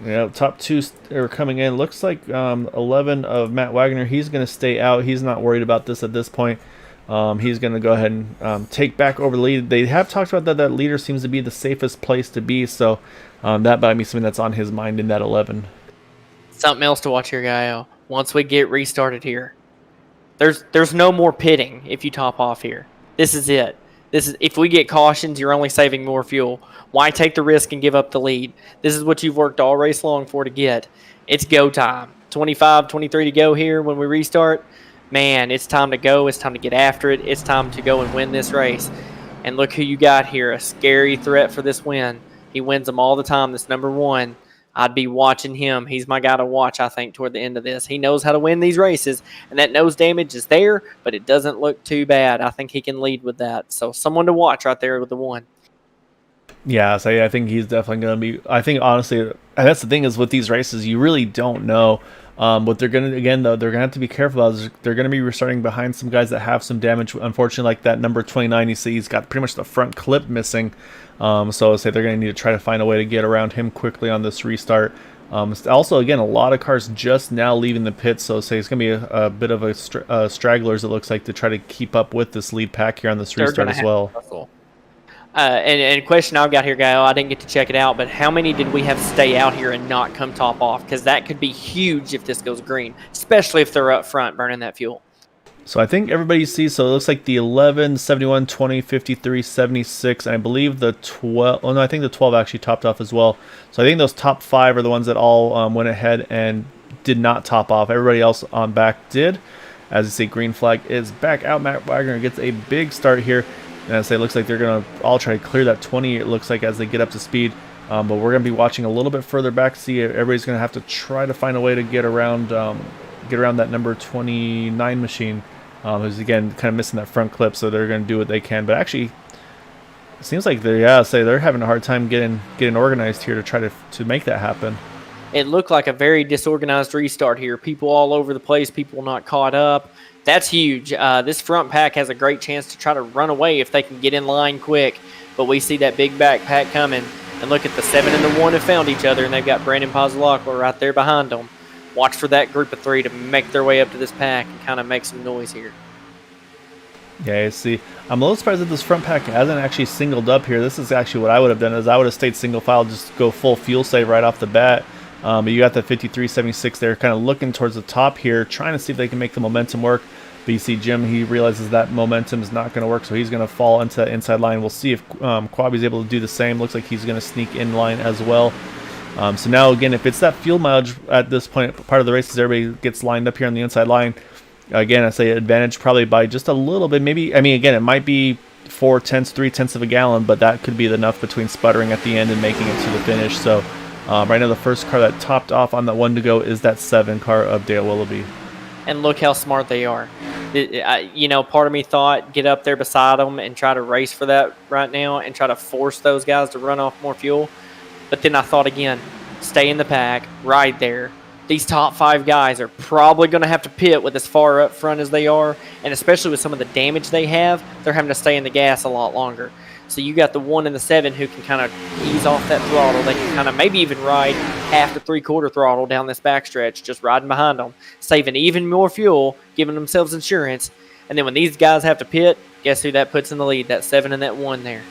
Yeah, top 2 are coming in. Looks like 11 of Matt Wagner. He's going to stay out. He's not worried about this at this point. He's going to go ahead and take back over the lead. They have talked about that leader seems to be the safest place to be, so that might be something that's on his mind in that 11. Something else to watch here, Gaio. Once we get restarted here, there's no more pitting if you top off here. This is it. If we get cautions, you're only saving more fuel. Why take the risk and give up the lead? This is what you've worked all race long for to get. It's go time. 25, 23 to go here when we restart. Man, it's time to go. It's time to get after it. It's time to go and win this race. And look who you got here, a scary threat for this win. He wins them all the time, this number 1. I'd be watching him. He's my guy to watch, I think, toward the end of this. He knows how to win these races, and that nose damage is there, but it doesn't look too bad. I think he can lead with that. So someone to watch right there with the 1. Yeah, so I think he's definitely going to be. I think, honestly, and that's the thing is with these races, you really don't know. What they're going to, again, though, they're going to have to be careful about. They're going to be restarting behind some guys that have some damage. Unfortunately, like that number 29, you see he's got pretty much the front clip missing. So say they're going to need to try to find a way to get around him quickly on this restart. Also, again, a lot of cars just now leaving the pit, so say it's going to be a bit of a stragglers, it looks like, to try to keep up with this lead pack here on this restart as well. And question I've got here, Gail, I didn't get to check it out, but how many did we have stay out here and not come top off? Because that could be huge if this goes green, especially if they're up front burning that fuel. So I think everybody sees, so it looks like the 11, 71, 20, 53, 76, and I believe the 12, oh no, I think the 12 actually topped off as well. So I think those top 5 are the ones that all went ahead and did not top off. Everybody else on back did. As you see, green flag is back out. Matt Wagner gets a big start here. And as I say, it looks like they're going to all try to clear that 20, it looks like, as they get up to speed. But we're going to be watching a little bit further back to see everybody's going to have to try to find a way to get around that number 29 machine. Who's, again, kind of missing that front clip, so they're going to do what they can. But actually, it seems like they're having a hard time getting organized here to try to make that happen. It looked like a very disorganized restart here. People all over the place, people not caught up. That's huge. This front pack has a great chance to try to run away if they can get in line quick. But we see that big back pack coming. And look at the 7 and the 1 have found each other, and they've got Brandon Pozolakwa right there behind them. Watch for that group of 3 to make their way up to this pack and kind of make some noise here. Yeah, you see, I'm a little surprised that this front pack hasn't actually singled up here. This is actually what I would have done, is I would have stayed single file, just go full fuel save right off the bat. But you got the 53, 76 there, kind of looking towards the top here, trying to see if they can make the momentum work. But you see Jim, he realizes that momentum is not going to work, so he's going to fall into that inside line. We'll see if Quabi's able to do the same. Looks like he's going to sneak in line as well. So now, again, if it's that fuel mileage at this point, part of the race is everybody gets lined up here on the inside line. Again, I say advantage probably by just a little bit. Maybe, I mean, again, it might be 0.4, 0.3 of a gallon, but that could be enough between sputtering at the end and making it to the finish. So right now, the first car that topped off on that one to go is that 7 car of Dale Willoughby. And look how smart they are. Part of me thought get up there beside them and try to race for that right now and try to force those guys to run off more fuel. But then I thought again, stay in the pack, ride there. These top 5 guys are probably going to have to pit with as far up front as they are, and especially with some of the damage they have, they're having to stay in the gas a lot longer. So you got the 1 and the 7 who can kind of ease off that throttle. They can kind of maybe even ride half to 3/4 throttle down this backstretch, just riding behind them, saving even more fuel, giving themselves insurance. And then when these guys have to pit, guess who that puts in the lead? That 7 and that 1 there.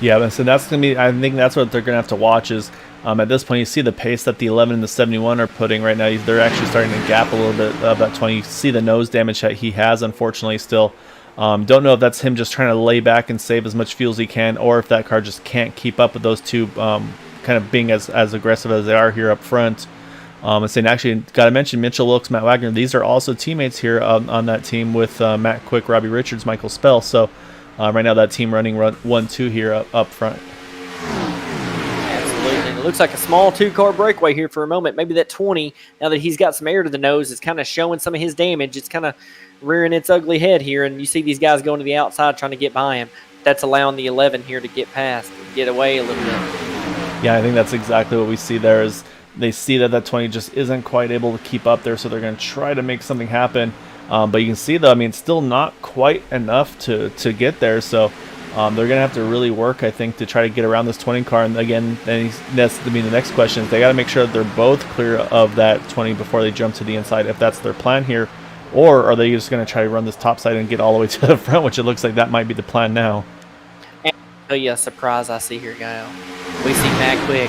Yeah, so that's going to be, I think that's what they're going to have to watch is at this point, you see the pace that the 11 and the 71 are putting right now. They're actually starting to gap a little bit of that 20. You see the nose damage that he has, unfortunately, still. Don't know if that's him just trying to lay back and save as much fuel as he can, or if that car just can't keep up with those two kind of being as aggressive as they are here up front. And saying, actually, got to mention Mitchell Wilkes, Matt Wagner. These are also teammates here on that team with Matt Quick, Robbie Richards, Michael Spell. So right now that team running 1-2 here up front. Absolutely. And it looks like a small 2-car breakaway here for a moment. Maybe that 20, now that he's got some air to the nose, is kind of showing some of his damage. It's kind of rearing its ugly head here, and you see these guys going to the outside trying to get by him. That's allowing the 11 here to get past, get away a little bit. Yeah, I think that's exactly what we see there is they see that 20 just isn't quite able to keep up there, so they're going to try to make something happen. But you can see, though, I mean, it's still not quite enough to get there, so they're going to have to really work, I think, to try to get around this 20 car. And again, that's the next question is they got to make sure that they're both clear of that 20 before they jump to the inside, if that's their plan here. Or are they just going to try to run this top side and get all the way to the front, which it looks like that might be the plan now. And I'll tell you a surprise I see here, Gail. We see Matt Quick.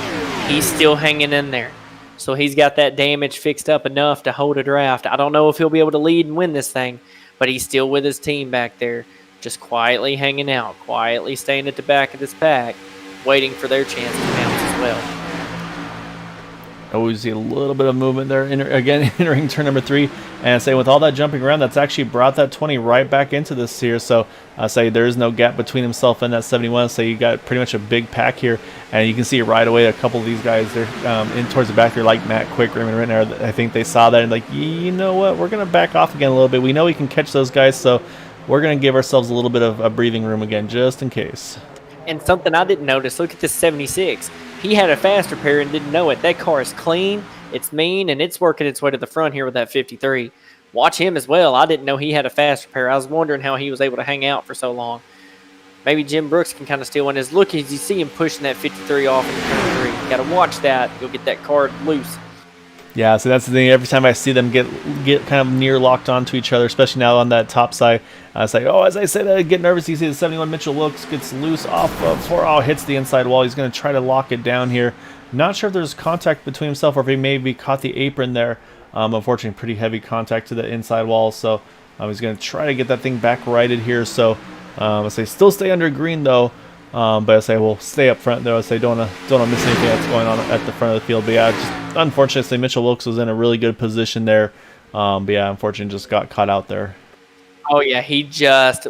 He's still hanging in there. So he's got that damage fixed up enough to hold a draft. I don't know if he'll be able to lead and win this thing, but he's still with his team back there, just quietly hanging out, quietly staying at the back of this pack, waiting for their chance to bounce as well. Always see a little bit of movement there, entering turn number 3, and say with all that jumping around, that's actually brought that 20 right back into this here. So I say there is no gap between himself and that 71. So you got pretty much a big pack here, and you can see right away a couple of these guys they're in towards the back here, like Matt Quick, Raymond Rittner. I think they saw that and like, you know what, we're gonna back off again a little bit. We know we can catch those guys, so we're gonna give ourselves a little bit of a breathing room again, just in case. And something I didn't notice, look at this 76. He had a fast repair and didn't know it. That car is clean, it's mean, and it's working its way to the front here with that 53. Watch him as well. I didn't know he had a fast repair. I was wondering how he was able to hang out for so long. Maybe Jim Brooks can kind of steal one. As look as you see him pushing that 53 off in turn 3. You got to watch that. You'll get that car loose. Yeah, so that's the thing. Every time I see them get kind of near locked onto each other, especially now on that top side, it's like, oh, as I say that, I get nervous. You see the 71 Mitchell Wilkes gets loose off hits the inside wall. He's going to try to lock it down here. Not sure if there's contact between himself or if he maybe caught the apron there. Unfortunately, pretty heavy contact to the inside wall. So he's going to try to get that thing back righted here. So I say still stay under green though. But I say we'll stay up front there. I say don't want to miss anything that's going on at the front of the field. But yeah, just unfortunately Mitchell Wilkes was in a really good position there. But yeah, unfortunately just got caught out there. Oh yeah,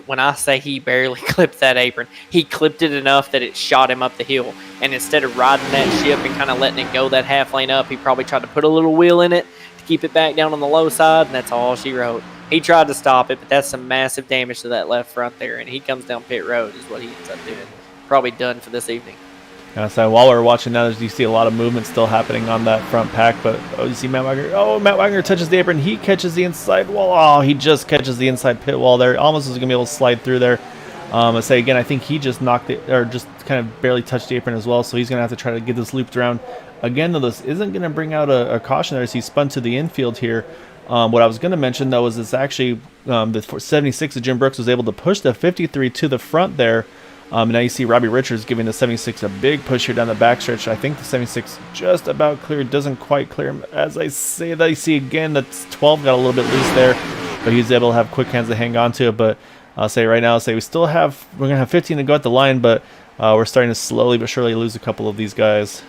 when I say he barely clipped that apron, he clipped it enough that it shot him up the hill. And instead of riding that ship and kind of letting it go that half lane up, he probably tried to put a little wheel in it to keep it back down on the low side, and that's all she wrote. He tried to stop it, but that's some massive damage to that left front there, and he comes down pit road is what he ends up doing. Probably done for this evening. Yeah, so while we're watching now, you see a lot of movement still happening on that front pack. But you see Matt Wagner. Oh, Matt Wagner touches the apron. He catches the inside wall. Oh, he just catches the inside pit wall there. Almost was gonna be able to slide through there. I say again, I think he just knocked it, or just kind of barely touched the apron as well. So he's gonna have to try to get this looped around. Again, though, this isn't gonna bring out a caution there as he spun to the infield here. What I was gonna mention though is it's actually the 76 of Jim Brooks was able to push the 53 to the front there. Now you see Robbie Richards giving the 76 a big push here down the backstretch. I think the 76 just about cleared, doesn't quite clear him. As I say that, you see again that 12 got a little bit loose there. but he's able to have quick hands to hang on to it. But I'll say right now, we're gonna have 15 to go at the line, but we're starting to slowly but surely lose a couple of these guys.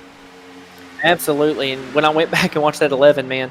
Absolutely. And when I went back and watched that 11, man,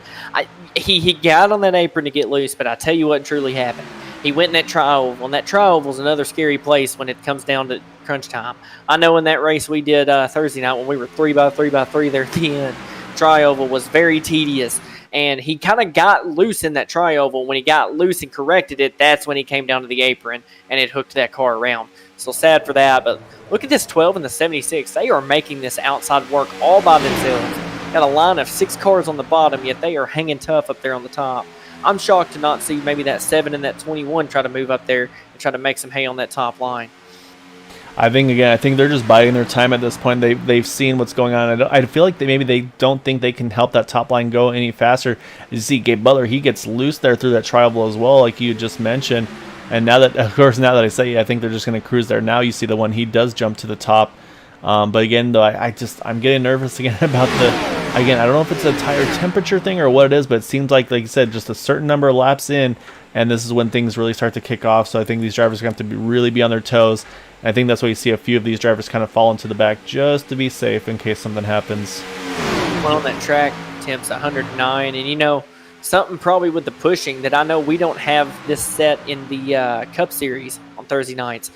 he got on that apron to get loose, but I tell you what truly happened. He went in that tri-oval, and that tri-oval is another scary place when it comes down to crunch time. I know in that race we did Thursday night when we were 3x3x3 there at the end, tri-oval was very tedious, and he kind of got loose in that tri-oval. When he got loose and corrected it, that's when he came down to the apron, and it hooked that car around. So sad for that, but look at this 12 and the 76. They are making this outside work all by themselves. Got a line of 6 cars on the bottom, yet they are hanging tough up there on the top. I'm shocked to not see maybe that 7 and that 21 try to move up there and try to make some hay on that top line. I think they're just biding their time at this point. They've seen what's going on. I feel like maybe they don't think they can help that top line go any faster. You see Gabe Butler, he gets loose there through that tri-oval as well, like you just mentioned. And now that I say, I think they're just going to cruise there. Now you see the one, he does jump to the top. But again, though, I'm getting nervous again about I don't know if it's a tire temperature thing or what it is, but it seems like you said, just a certain number of laps in, and this is when things really start to kick off. So I think these drivers are going to have to really be on their toes. And I think that's why you see a few of these drivers kind of fall into the back just to be safe in case something happens. Well, on that track, Tim's 109, and something probably with the pushing that I know we don't have this set in the Cup Series on Thursday nights,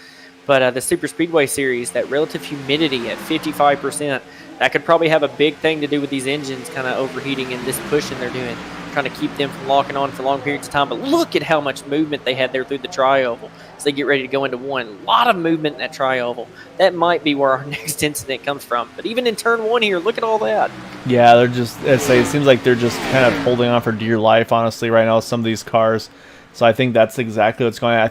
but the Superspeedway Series, that relative humidity at 55%, that could probably have a big thing to do with these engines kind of overheating and this pushing they're doing, trying to keep them from locking on for long periods of time. But look at how much movement they had there through the tri-oval as they get ready to go into one. A lot of movement in that tri-oval. That might be where our next incident comes from. But even in turn 1 here, look at all that. Yeah, it seems like they're just kind of holding on for dear life, honestly, right now, some of these cars. So I think that's exactly what's going on.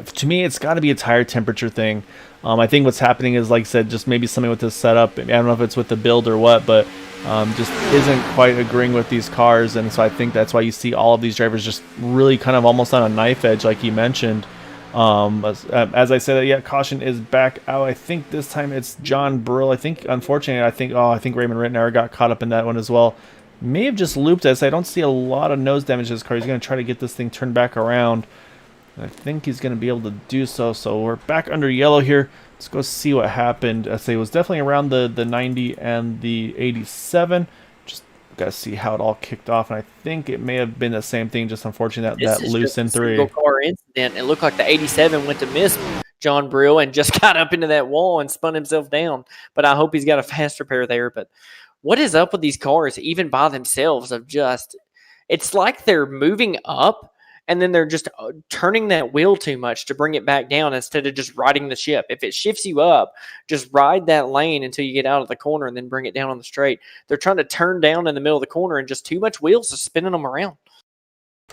To me, it's got to be a tire temperature thing. I think what's happening is, like I said, just maybe something with this setup. I don't know if it's with the build or what, but just isn't quite agreeing with these cars. And so I think that's why you see all of these drivers just really kind of almost on a knife edge, like you mentioned. As I said, yeah, caution is back out. I think this time it's John Brill. I think, unfortunately, I think Raymond Rittenauer got caught up in that one as well. May have just looped us. I don't see a lot of nose damage to this car. He's going to try to get this thing turned back around. I think he's going to be able to do so. So we're back under yellow here. Let's go see what happened. I say it was definitely around the 90 and the 87. Just got to see how it all kicked off. And I think it may have been the same thing, just unfortunate that loose in 3. Single car incident. It looked like the 87 went to miss John Brill and just got up into that wall and spun himself down. But I hope he's got a fast repair there. But what is up with these cars, even by themselves, it's like they're moving up and then they're just turning that wheel too much to bring it back down instead of just riding the ship. If it shifts you up, just ride that lane until you get out of the corner and then bring it down on the straight. They're trying to turn down in the middle of the corner and just too much wheels are spinning them around.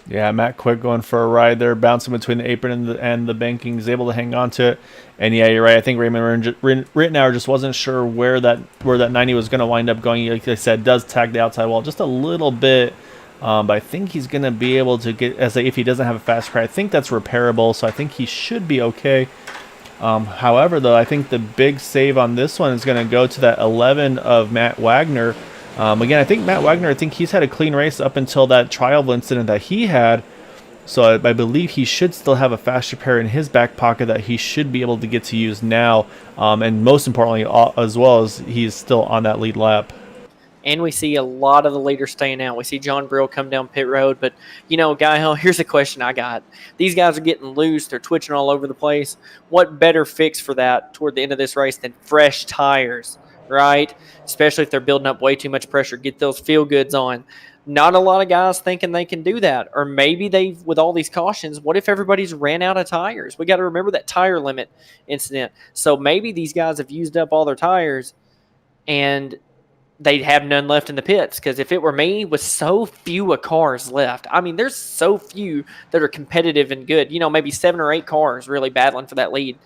Yeah, Matt Quick going for a ride there, bouncing between the apron and the banking. He's able to hang on to it. And yeah, you're right. I think Raymond Rittenauer just wasn't sure where that 90 was going to wind up going. Like I said, does tag the outside wall just a little bit. But I think he's going to be able to get, if he doesn't have a fast car, I think that's repairable. So I think he should be okay. However, though, I think the big save on this one is going to go to that 11 of Matt Wagner. Again, I think Matt Wagner, he's had a clean race up until that trial incident that he had. So I believe he should still have a fast repair in his back pocket that he should be able to get to use now. And most importantly, as well as he's still on that lead lap. And we see a lot of the leaders staying out. We see John Brill come down pit road. But, Guy, here's a question I got. These guys are getting loose. They're twitching all over the place. What better fix for that toward the end of this race than fresh tires, right? Especially if they're building up way too much pressure. Get those feel goods on. Not a lot of guys thinking they can do that. Or maybe with all these cautions, what if everybody's ran out of tires? We got to remember that tire limit incident. So maybe these guys have used up all their tires and they'd have none left in the pits. Because if it were me, with so few cars left, there's so few that are competitive and good. Maybe 7 or 8 cars really battling for that lead.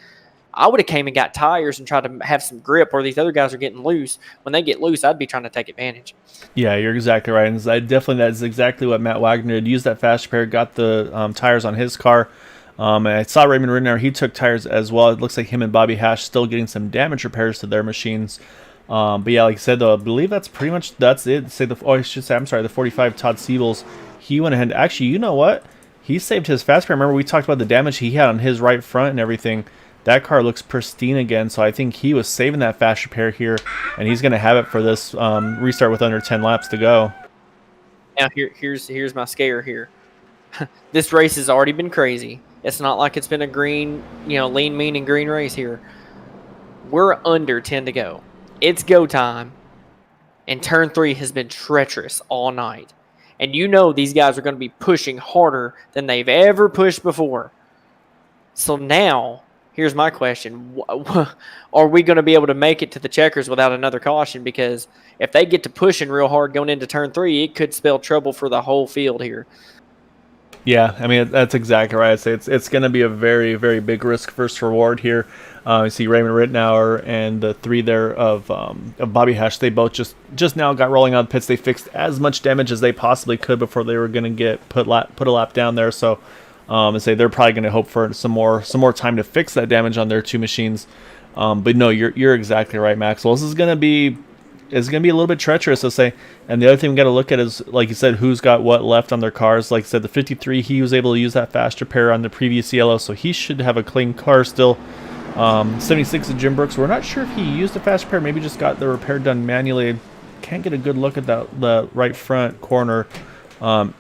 I would have came and got tires and tried to have some grip where these other guys are getting loose. When they get loose, I'd be trying to take advantage. Yeah, you're exactly right. And that's exactly what Matt Wagner did. Used that fast repair, got the tires on his car. And I saw Raymond Rittenauer, he took tires as well. It looks like him and Bobby Hash still getting some damage repairs to their machines. But yeah, like I said, though, I believe that's it. The 45 Todd Siebels, he went ahead. Actually, you know what? he saved his fast pair. Remember, we talked about the damage he had on his right front and everything. That car looks pristine again, so I think he was saving that fast repair here, and he's going to have it for this restart with under 10 laps to go. Now here's my scare here. This race has already been crazy. It's not like it's been a green, lean, mean, and green race here. We're under 10 to go. It's go time, and turn 3 has been treacherous all night. And these guys are going to be pushing harder than they've ever pushed before. So now, here's my question. Are we going to be able to make it to the checkers without another caution? Because if they get to pushing real hard going into turn 3, it could spell trouble for the whole field here. Yeah, I mean, that's exactly right. I'd say it's going to be a very, very big risk versus reward here. You see Raymond Rittenauer and the 3 there of Bobby Hash. They both just now got rolling out pits. They fixed as much damage as they possibly could before they were going to get put a lap down there. So I say they're probably going to hope for some more time to fix that damage on their 2 machines. But no, you're exactly right, Maxwell. This is going to be a little bit treacherous, I'll say. And the other thing we got to look at is, like you said, who's got what left on their cars. Like I said, the 53, he was able to use that fast repair on the previous yellow, so he should have a clean car still. 76 of Jim Brooks, we're not sure if he used the fast repair, maybe just got the repair done manually. Can't get a good look at the right front corner,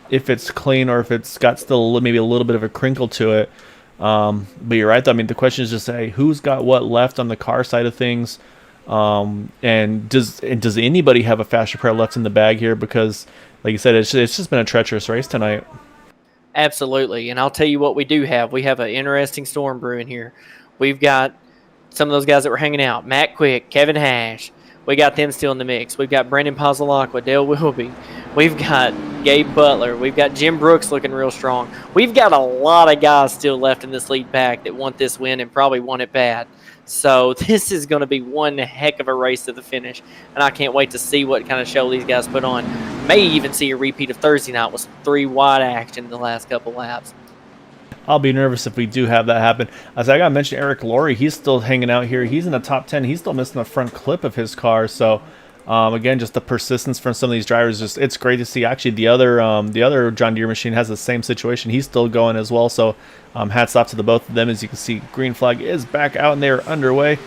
if it's clean or if it's got still maybe a little bit of a crinkle to it. But you're right, though. I mean, the question is just, hey, who's got what left on the car side of things? And does anybody have a fast repair left in the bag here? Because, like you said, it's just been a treacherous race tonight. Absolutely, and I'll tell you what we do have. We have an interesting storm brewing here. We've got some of those guys that were hanging out. Matt Quick, Kevin Hash. We got them still in the mix. We've got Brendan Pozolakwa, Dale Wilby. We've got Gabe Butler. We've got Jim Brooks looking real strong. We've got a lot of guys still left in this lead pack that want this win and probably want it bad. So this is going to be one heck of a race to the finish, and I can't wait to see what kind of show these guys put on. May even see a repeat of Thursday night with some 3 wide action in the last couple laps. I'll be nervous if we do have that happen. As I got to mention, Eric Laurie, he's still hanging out here. He's in the top 10. He's still missing the front clip of his car. So, again, just the persistence from some of these drivers. It's great to see. Actually, the other John Deere machine has the same situation. He's still going as well. So, hats off to the both of them. As you can see, green flag is back out and they're underway.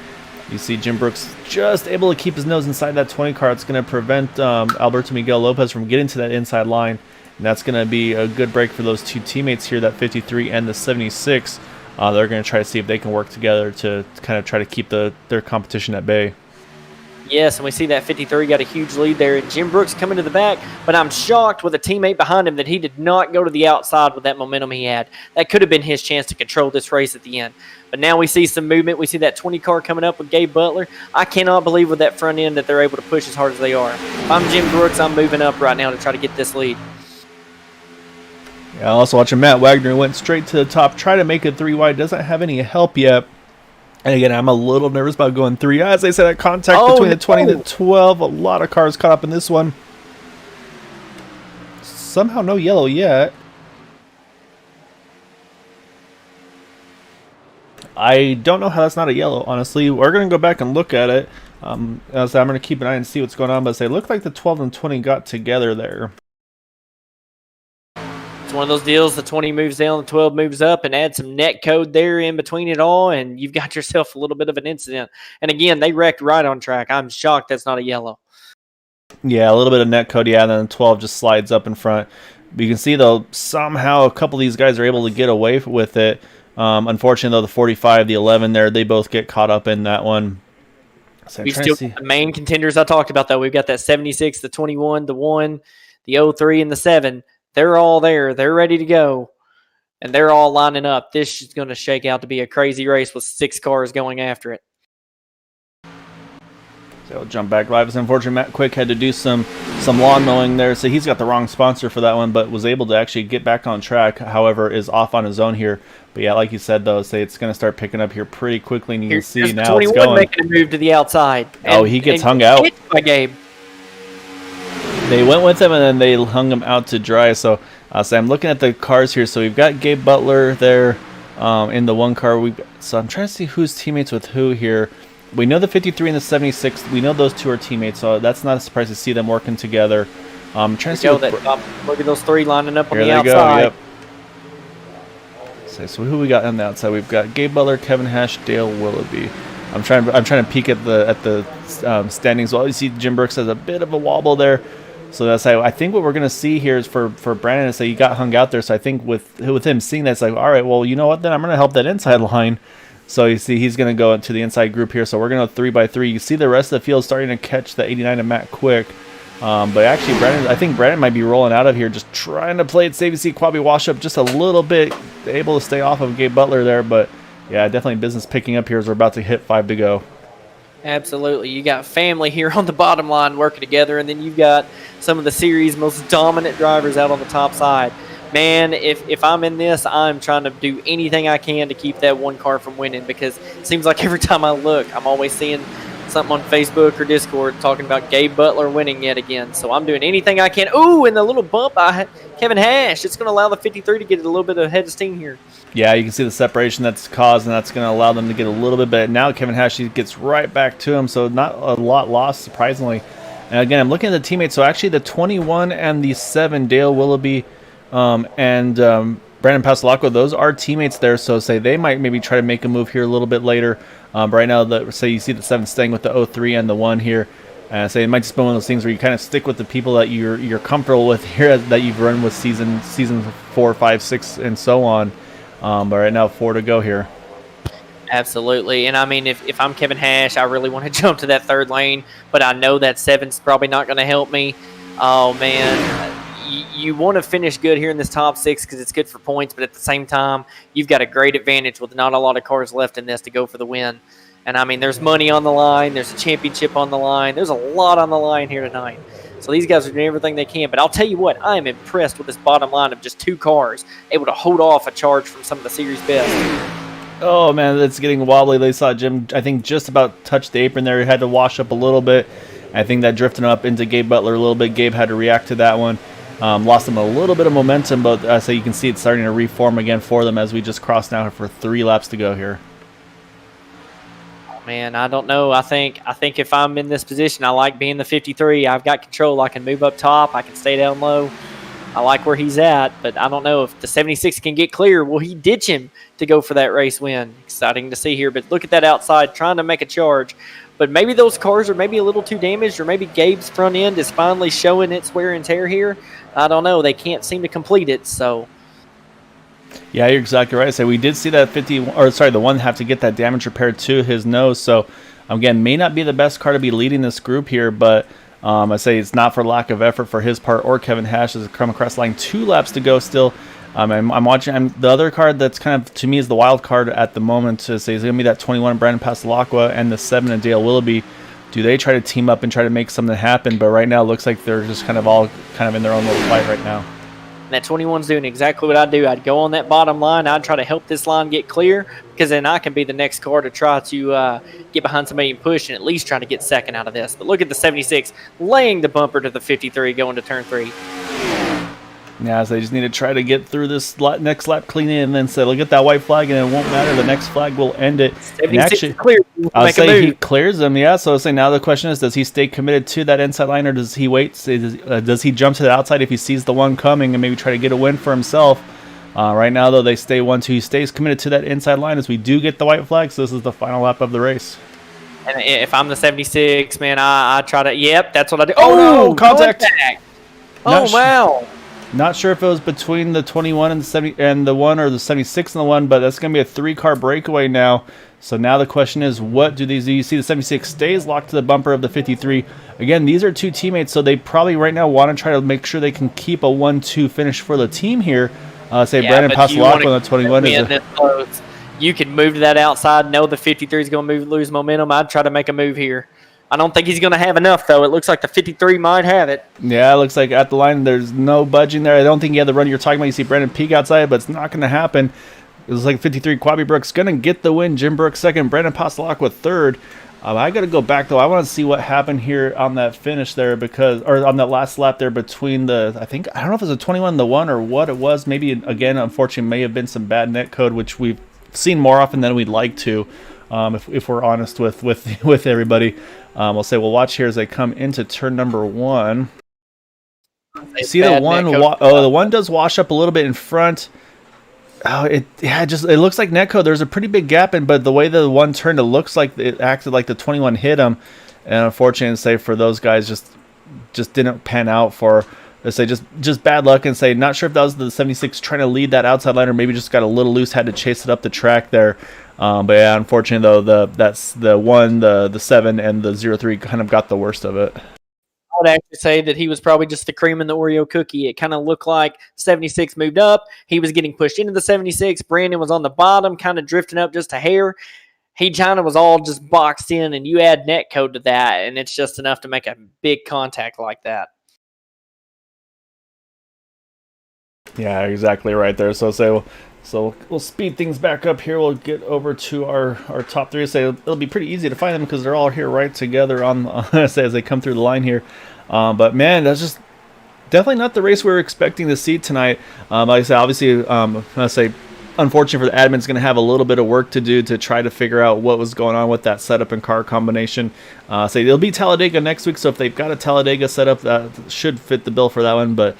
You see Jim Brooks just able to keep his nose inside that 20 car. It's going to prevent Alberto Miguel Lopez from getting to that inside line. And that's going to be a good break for those 2 teammates here, that 53 and the 76. They're going to try to see if they can work together to kind of try to keep their competition at bay. Yes, and we see that 53 got a huge lead there. And Jim Brooks coming to the back, but I'm shocked with a teammate behind him that he did not go to the outside with that momentum he had. That could have been his chance to control this race at the end. But now we see some movement. We see that 20 car coming up with Gabe Butler. I cannot believe with that front end that they're able to push as hard as they are. If I'm Jim Brooks, I'm moving up right now to try to get this lead. Yeah, also watching Matt Wagner went straight to the top, try to make it 3 wide, doesn't have any help yet. And again, I'm a little nervous about going 3. As I said, that contact between the 20 and the 12, a lot of cars caught up in this one. Somehow no yellow yet. I don't know how that's not a yellow, honestly. We're going to go back and look at it. As I'm going to keep an eye and see what's going on, but it looked like the 12 and 20 got together there. It's one of those deals, the 20 moves down, the 12 moves up, and add some net code there in between it all, and you've got yourself a little bit of an incident. And again, they wrecked right on track. I'm shocked that's not a yellow. Yeah, a little bit of net code, yeah, and then 12 just slides up in front. But you can see, though, somehow a couple of these guys are able to get away with it. Unfortunately, though, the 45, the 11 there, they both get caught up in that one. So We've still got the main contenders I talked about, though. We've got that 76, the 21, the 1, the 03, and the 7. They're all there. They're ready to go. And they're all lining up. This is going to shake out to be a crazy race with 6 cars going after it. So we'll jump back live. It's unfortunate Matt Quick had to do some lawn mowing there. So he's got the wrong sponsor for that one, but was able to actually get back on track. However, is off on his own here. But yeah, like you said, though, it's going to start picking up here pretty quickly. And you can see now it's going. Making a move to the outside. He gets hung out. Hit by Gabe. They went with him, and then they hung him out to dry. So I'm looking at the cars here. So we've got Gabe Butler there in the one car. So I'm trying to see who's teammates with who here. We know the 53 and the 76. We know those 2 are teammates, so that's not a surprise to see them working together. I'm trying to see. Look at those 3 lining up on the outside. Go, yep. So who we got on the outside? We've got Gabe Butler, Kevin Hash, Dale Willoughby. I'm trying to peek at the standings. Well, you see Jim Brooks has a bit of a wobble there. So that's I think what we're gonna see here is for Brandon is that he got hung out there. So I think with him seeing that, it's like, all right, well, you know what? Then I'm gonna help that inside line. So you see he's gonna go into the inside group here. So we're gonna 3x3. You see the rest of the field starting to catch the 89 of Matt Quick. But actually, I think Brandon might be rolling out of here, just trying to play it safe. You see Quabi wash up just a little bit, able to stay off of Gabe Butler there. But yeah, definitely business picking up here as we're about to hit 5 to go. Absolutely. You got family here on the bottom line working together, and then you've got some of the series' most dominant drivers out on the top side. Man, if I'm in this, I'm trying to do anything I can to keep that one car from winning, because it seems like every time I look, I'm always seeing something on Facebook or Discord talking about Gabe Butler winning yet again. So I'm doing anything I can. Ooh, and the little bump, Kevin Hash, it's going to allow the 53 to get a little bit ahead of steam here. Yeah, you can see the separation that's caused, and that's going to allow them to get a little bit better. Now Kevin Hash gets right back to him, so not a lot lost, surprisingly. And again, I'm looking at the teammates. So actually the 21 and the 7, Dale Willoughby and Brandon Pasalacqua, those are teammates there. So say they might maybe try to make a move here a little bit later. Right now, say you see the 7 staying with the 03 and the 1 here. So it might just be one of those things where you kind of stick with the people that you're comfortable with here, that you've run with season 4, 5, 6, and so on. But right now, 4 to go here. Absolutely. And I mean, if I'm Kevin Hash, I really want to jump to that 3rd lane, but I know that 7's probably not going to help me. Oh, man. You want to finish good here in this top 6 because it's good for points, but at the same time, you've got a great advantage with not a lot of cars left in this to go for the win. And I mean, there's money on the line, there's a championship on the line, there's a lot on the line here tonight. So these guys are doing everything they can. But I'll tell you what, I am impressed with this bottom line of just 2 cars able to hold off a charge from some of the series best. Oh man, it's getting wobbly. They saw Jim, I think, just about touch the apron there. He had to wash up a little bit. I think that drifted up into Gabe Butler a little bit. Gabe had to react to that one. Lost them a little bit of momentum, but so you can see it's starting to reform again for them as we just cross now for 3 laps to go here. Man, I don't know. I think if I'm in this position, I like being the 53. I've got control. I can move up top. I can stay down low. I like where he's at, but I don't know if the 76 can get clear. Will he ditch him to go for that race win? Exciting to see here, but look at that outside trying to make a charge. But maybe those cars are maybe a little too damaged, or maybe Gabe's front end is finally showing its wear and tear here. I don't know. They can't seem to complete it, so. Yeah, you're exactly right. So we did see that the 1 have to get that damage repaired to his nose. So again, may not be the best car to be leading this group here, but I say it's not for lack of effort for his part or Kevin Hash as come across the line. 2 laps to go still. I'm watching. The other card that's kind of, to me, is the wild card at the moment to say is going to be that 21 Brandon Pasalacqua and the 7 and Dale Willoughby. Do they try to team up and try to make something happen? But right now, it looks like they're just kind of all kind of in their own little fight right now. And that 21's doing exactly what I do. I'd go on that bottom line. I'd try to help this line get clear, because then I can be the next car to try to get behind somebody and push and at least try to get second out of this. But look at the 76 laying the bumper to the 53 going to turn 3. Yeah, so they just need to try to get through this next lap cleanly and then say, look at that white flag, and it won't matter. The next flag will end it. 76 actually, clear. I'll say he clears them, yeah. So I'll say now the question is, does he stay committed to that inside line, or does he wait? Does he jump to the outside if he sees the 1 coming and maybe try to get a win for himself? Right now, though, they stay 1-2. He stays committed to that inside line as we do get the white flag. So this is the final lap of the race. And if I'm the 76, man, I try to, yep, that's what I do. Oh, no, contact. Oh, wow. Not sure if it was between the 21 and the 70 and the 1, or the 76 and the 1, but that's going to be a 3-car breakaway now. So now the question is, what do these do? You see the 76 stays locked to the bumper of the 53. Again, these are 2 teammates, so they probably right now want to try to make sure they can keep a 1-2 finish for the team here. Brandon Pasalacqua on the 21 is you can move to that outside, know the 53 is going to lose momentum. I'd try to make a move here. I don't think he's going to have enough, though. It looks like the 53 might have it. Yeah, it looks like at the line there's no budging there. I don't think he had the run you're talking about. You see Brandon peek outside, but it's not going to happen. It looks like 53 Quabi Brooks going to get the win. Jim Brooks 2nd, Brandon Pasalacqua 3rd. I got to go back, though. I want to see what happened here on that finish there, or on that last lap there between I don't know if it was a 21 and the 1 or what it was. Maybe, again, unfortunately, may have been some bad net code, which we've seen more often than we'd like to, if we're honest with everybody. We'll say we'll watch here as they come into turn number 1. See the 1? The 1 does wash up a little bit in front. Oh, it looks like netcode. There's a pretty big gap in, but the way the one turned, it looks like it acted like the 21 hit him, and unfortunately, say for those guys, just didn't pan out for. Let's say just bad luck, and say not sure if that was the 76 trying to lead that outside line, or maybe just got a little loose, had to chase it up the track there. But yeah, unfortunately though, that's the 1, the 7, and the 03 kind of got the worst of it. I would actually say that he was probably just the cream in the Oreo cookie. It kind of looked like 76 moved up. He was getting pushed into the 76. Brandon was on the bottom, kind of drifting up just a hair. He kind of was all just boxed in, and you add net code to that, and it's just enough to make a big contact like that. Yeah, exactly right there. So we'll speed things back up here. We'll get over to our top three. Say it'll be pretty easy to find them because they're all here right together as they come through the line here. But man, that's just definitely not the race we were expecting to see tonight. Like I said, obviously, I say unfortunate for the admin's going to have a little bit of work to do to try to figure out what was going on with that setup and car combination. So it'll be Talladega next week, so if they've got a Talladega setup, that should fit the bill for that one. But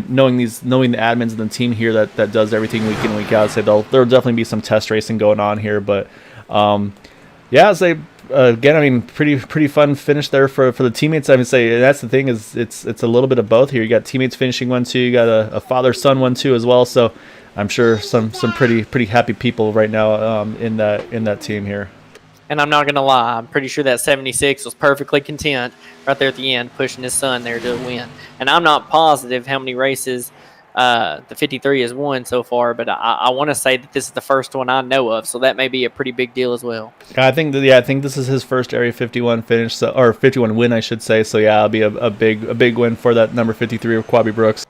knowing the admins and the team here that does everything week in week out, I'd say there'll definitely be some test racing going on here. But yeah, I'd say again, I mean, pretty fun finish there for the teammates. I would say that's the thing is it's a little bit of both here. You got teammates finishing 1-2, you got a father-son 1-2 as well. So I'm sure some pretty happy people right now in that team here. And I'm not going to lie, I'm pretty sure that 76 was perfectly content right there at the end, pushing his son there to win. And I'm not positive how many races the 53 has won so far, but I want to say that this is the first one I know of, so that may be a pretty big deal as well. I think this is his first Area 51 finish, or 51 win, I should say. So yeah, it'll be a big win for that number 53 of Quabi Brooks.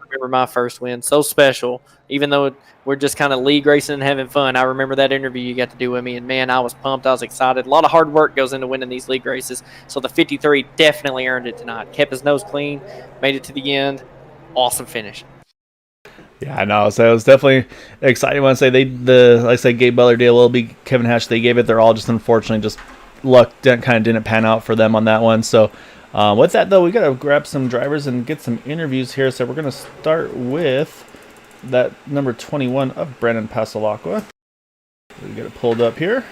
Remember my first win, so special. Even though we're just kind of league racing and having fun, I remember that interview you got to do with me, and man, I was pumped. I was excited. A lot of hard work goes into winning these league races, so the 53 definitely earned it tonight. Kept his nose clean, made it to the end. Awesome finish. Yeah, I know. So it was definitely exciting. When I say like I said, Gabe Butler, Dale Wilby, Kevin Hatch, they gave it their all. Just unfortunately, just luck didn't pan out for them on that one. So with that though, we gotta grab some drivers and get some interviews here. So we're gonna start with that number 21 of Brandon Pasalacqua. We get it pulled up here.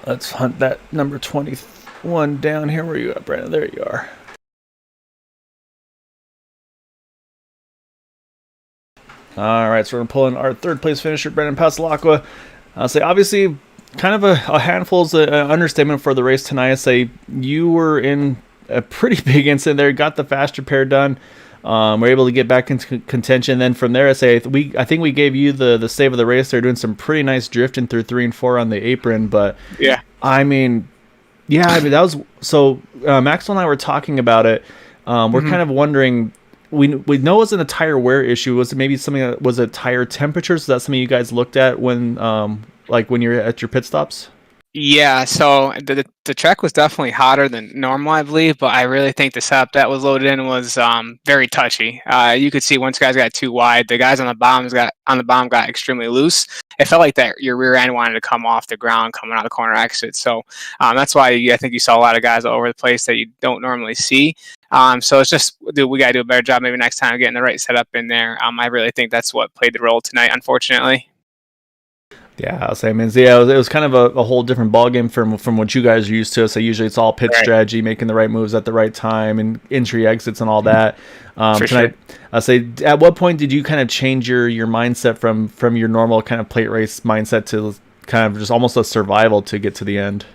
Let's hunt that number 21 down here. Where you at, Brandon? There you are. All right, so we're going to pull in our third place finisher, Brandon Pasalacqua. I'll say, obviously, kind of a handful is an understatement for the race tonight. I say you were in a pretty big incident there, got the fast repair done. We're able to get back into contention. Then from there, I think we gave you the save of the race. They're doing some pretty nice drifting through 3 and 4 on the apron. But yeah, I mean, that was so. Maxwell and I were talking about it. We're kind of wondering. We know it wasn't a tire wear issue. Was it maybe something that was a tire temperature? So that's something you guys looked at when when you're at your pit stops? Yeah, so the track was definitely hotter than normal, I believe, but I really think the setup that was loaded in was very touchy. You could see once guys got too wide, the guys on the bottom got extremely loose. It felt like that your rear end wanted to come off the ground coming out of the corner exit. So that's why I think you saw a lot of guys all over the place that you don't normally see. So it's just we got to do a better job maybe next time getting the right setup in there. I really think that's what played the role tonight, unfortunately. Yeah, I'll say, it was kind of a whole different ballgame from what you guys are used to. So usually it's all pit strategy, making the right moves at the right time, and entry exits and all that. Tonight, sure. I'll say, at what point did you kind of change your mindset from your normal kind of plate race mindset to kind of just almost a survival to get to the end?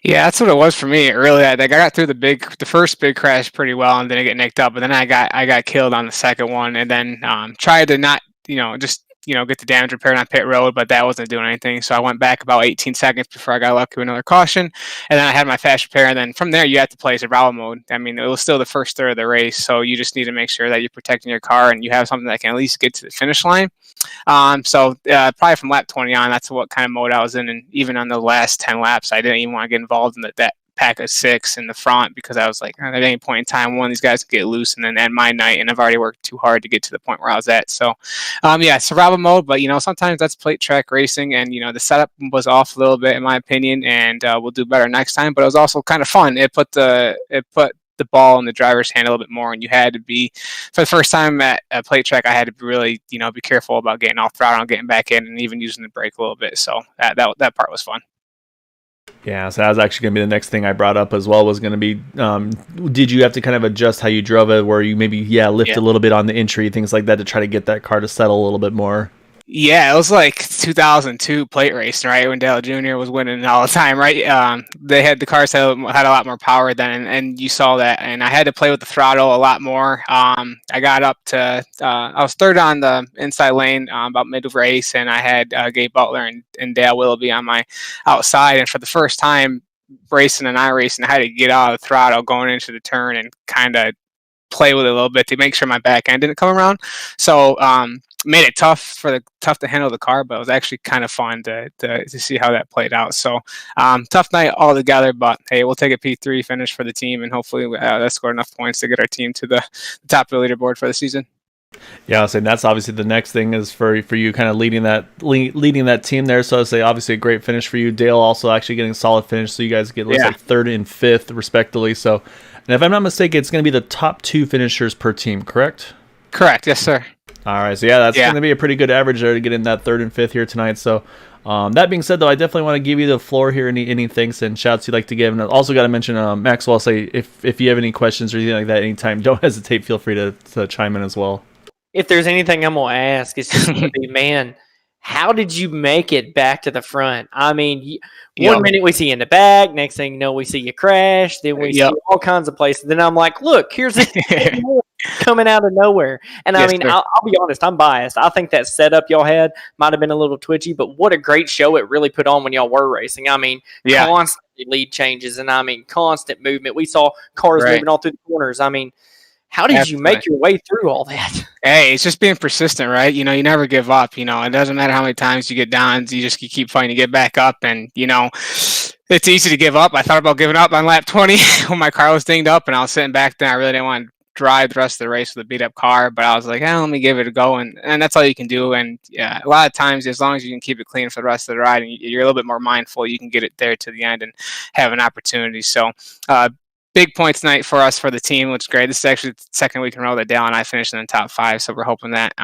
Yeah, that's what it was for me. Really, I got through the first big crash pretty well, and didn't get nicked up. But then I got killed on the second one, and then tried to not get the damage repaired on pit road, but that wasn't doing anything. So I went back about 18 seconds before I got lucky with another caution, and then I had my fast repair. And then from there, you have to play survival mode. I mean, it was still the first third of the race, so you just need to make sure that you're protecting your car and you have something that can at least get to the finish line. So probably from lap 20 on, that's what kind of mode I was in. And even on the last 10 laps, I didn't even want to get involved in that pack of 6 in the front, because I was like, at any point in time, one of these guys could get loose and then end my night, and I've already worked too hard to get to the point where I was at. So survival mode, but sometimes that's plate track racing, and the setup was off a little bit in my opinion, and we'll do better next time. But it was also kind of fun. It put the ball in the driver's hand a little bit more, and you had to be, for the first time at a plate track, I had to really, be careful about getting off throttle and getting back in, and even using the brake a little bit. So that part was fun. Yeah, so that was actually going to be the next thing I brought up as well, was going to be, did you have to kind of adjust how you drove it, where you maybe, lift a little bit on the entry, things like that, to try to get that car to settle a little bit more? Yeah, it was like 2002 plate racing, right? When Dale Jr. was winning all the time, right? They had, the cars had a lot more power then, and you saw that. And I had to play with the throttle a lot more. I got up to, I was third on the inside lane about mid-race, and I had Gabe Butler and Dale Willoughby on my outside. And for the first time racing and iRacing, I had to get out of the throttle going into the turn and kind of play with it a little bit to make sure my back end didn't come around. So made it tough to handle the car, but it was actually kind of fun to see how that played out. So tough night altogether, but hey, we'll take a P3 finish for the team, and hopefully that scored enough points to get our team to the top of the leaderboard for the season. Yeah, I'll say that's obviously the next thing is for you kind of leading that team there. So I'll say obviously a great finish for you. Dale also actually getting a solid finish, so you guys get like third and fifth respectively. So, and if I'm not mistaken, it's going to be the top 2 finishers per team, correct? Correct, yes sir. All right, so that's going to be a pretty good average there to get in that 3rd and 5th here tonight. So that being said, though, I definitely want to give you the floor here. Any thanks and shouts you'd like to give, and also got to mention Maxwell. I'll say if you have any questions or anything like that, anytime, don't hesitate. Feel free to chime in as well. If there's anything I'm gonna ask, it's just gonna be, man, how did you make it back to the front? I mean, one minute we see you in the back, next thing you know, we see you crash, then we see all kinds of places. Then I'm like, look, here's this coming out of nowhere. And I mean, I'll be honest, I'm biased. I think that setup y'all had might have been a little twitchy, but what a great show it really put on when y'all were racing. I mean, constantly lead changes, and I mean, constant movement. We saw cars moving all through the corners. I mean, how did you make your way through all that? Hey, it's just being persistent, right? You never give up. It doesn't matter how many times you get down. You just keep fighting to get back up. And, it's easy to give up. I thought about giving up on lap 20 when my car was dinged up, and I was sitting back there. I really didn't want to drive the rest of the race with a beat-up car, but I was like, let me give it a go. And that's all you can do. And, a lot of times, as long as you can keep it clean for the rest of the ride and you're a little bit more mindful, you can get it there to the end and have an opportunity. So, big points tonight for us, for the team, which is great. This is actually the second week in a row that Dale and I finished in the top 5, so we're hoping that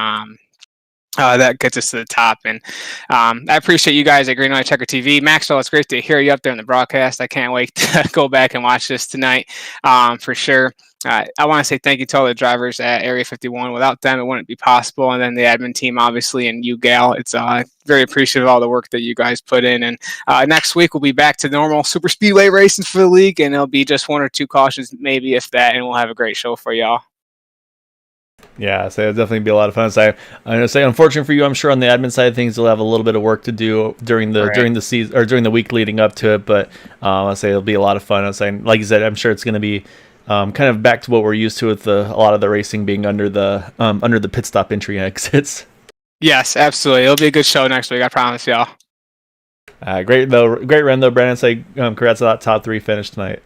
that gets us to the top. And I appreciate you guys at Green White Checker TV. Maxwell, it's great to hear you up there in the broadcast. I can't wait to go back and watch this tonight for sure. I want to say thank you to all the drivers at Area 51. Without them, it wouldn't be possible. And then the admin team, obviously, and you, Gal. It's very appreciative of all the work that you guys put in. And next week, we'll be back to normal Superspeedway racing for the league, and it'll be just 1 or 2 cautions, maybe if that, and we'll have a great show for y'all. Yeah, so it'll definitely be a lot of fun. So I'm going to say, unfortunately for you, I'm sure on the admin side of things, you'll have a little bit of work to do during the season or during the week leading up to it. But I'll say it'll be a lot of fun. I'm saying, like you said, I'm sure it's going to be kind of back to what we're used to with a lot of the racing being under the pit stop entry exits. Yes, absolutely. It'll be a good show next week. I promise y'all. Great run though, Brandon. Say congrats on that top 3 finish tonight.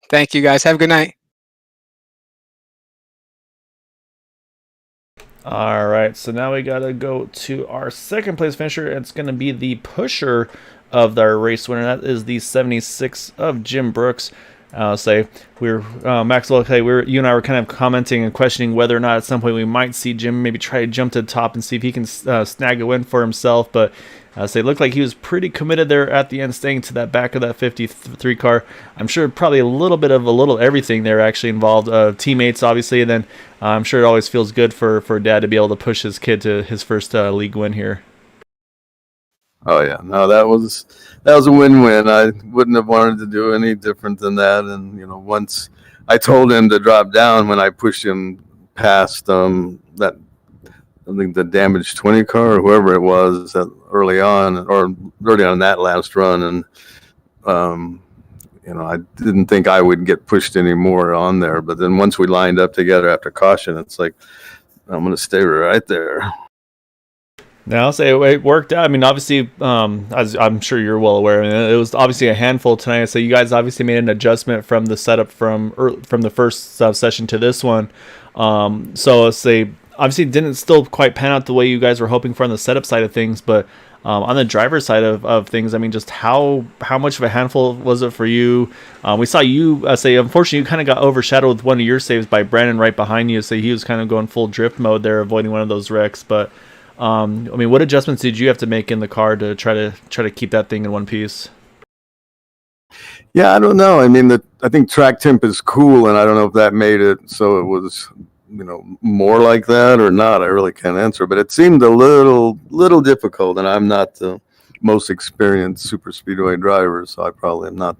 Thank you guys. Have a good night. All right, so now we gotta go to our second place finisher. It's gonna be the pusher of our race winner. That is the 76 of Jim Brooks. Say we're Maxwell. Okay, you and I were kind of commenting and questioning whether or not at some point we might see Jim maybe try to jump to the top and see if he can snag a win for himself. But it looked like he was pretty committed there at the end, staying to that back of that 53 car. I'm sure probably a little bit of everything there actually involved. Teammates, obviously, and then I'm sure it always feels good for Dad to be able to push his kid to his first league win here. Oh yeah, no, that was a win-win. I wouldn't have wanted to do any different than that. And once I told him to drop down when I pushed him past that, I think the damaged 20 car or whoever it was early on that last run, and I didn't think I would get pushed anymore on there. But then once we lined up together after caution, it's like I'm going to stay right there. Now, I'll say it worked out. I mean, obviously, as I'm sure you're well aware, it was obviously a handful tonight. So you guys obviously made an adjustment from the setup from the first session to this one. So let's say obviously it didn't still quite pan out the way you guys were hoping for on the setup side of things, but On the driver's side of things, I mean, just how much of a handful was it for you? We saw you say, unfortunately, you kind of got overshadowed with one of your saves by Brandon right behind you. So he was kind of going full drift mode there, avoiding one of those wrecks. But I mean, what adjustments did you have to make in the car to try to keep that thing in one piece? Yeah, I don't know. I mean, I think track temp is cool, and I don't know if that made it so it was, more like that or not. I really can't answer, but it seemed a little difficult, and I'm not the most experienced super speedway driver, so I probably am not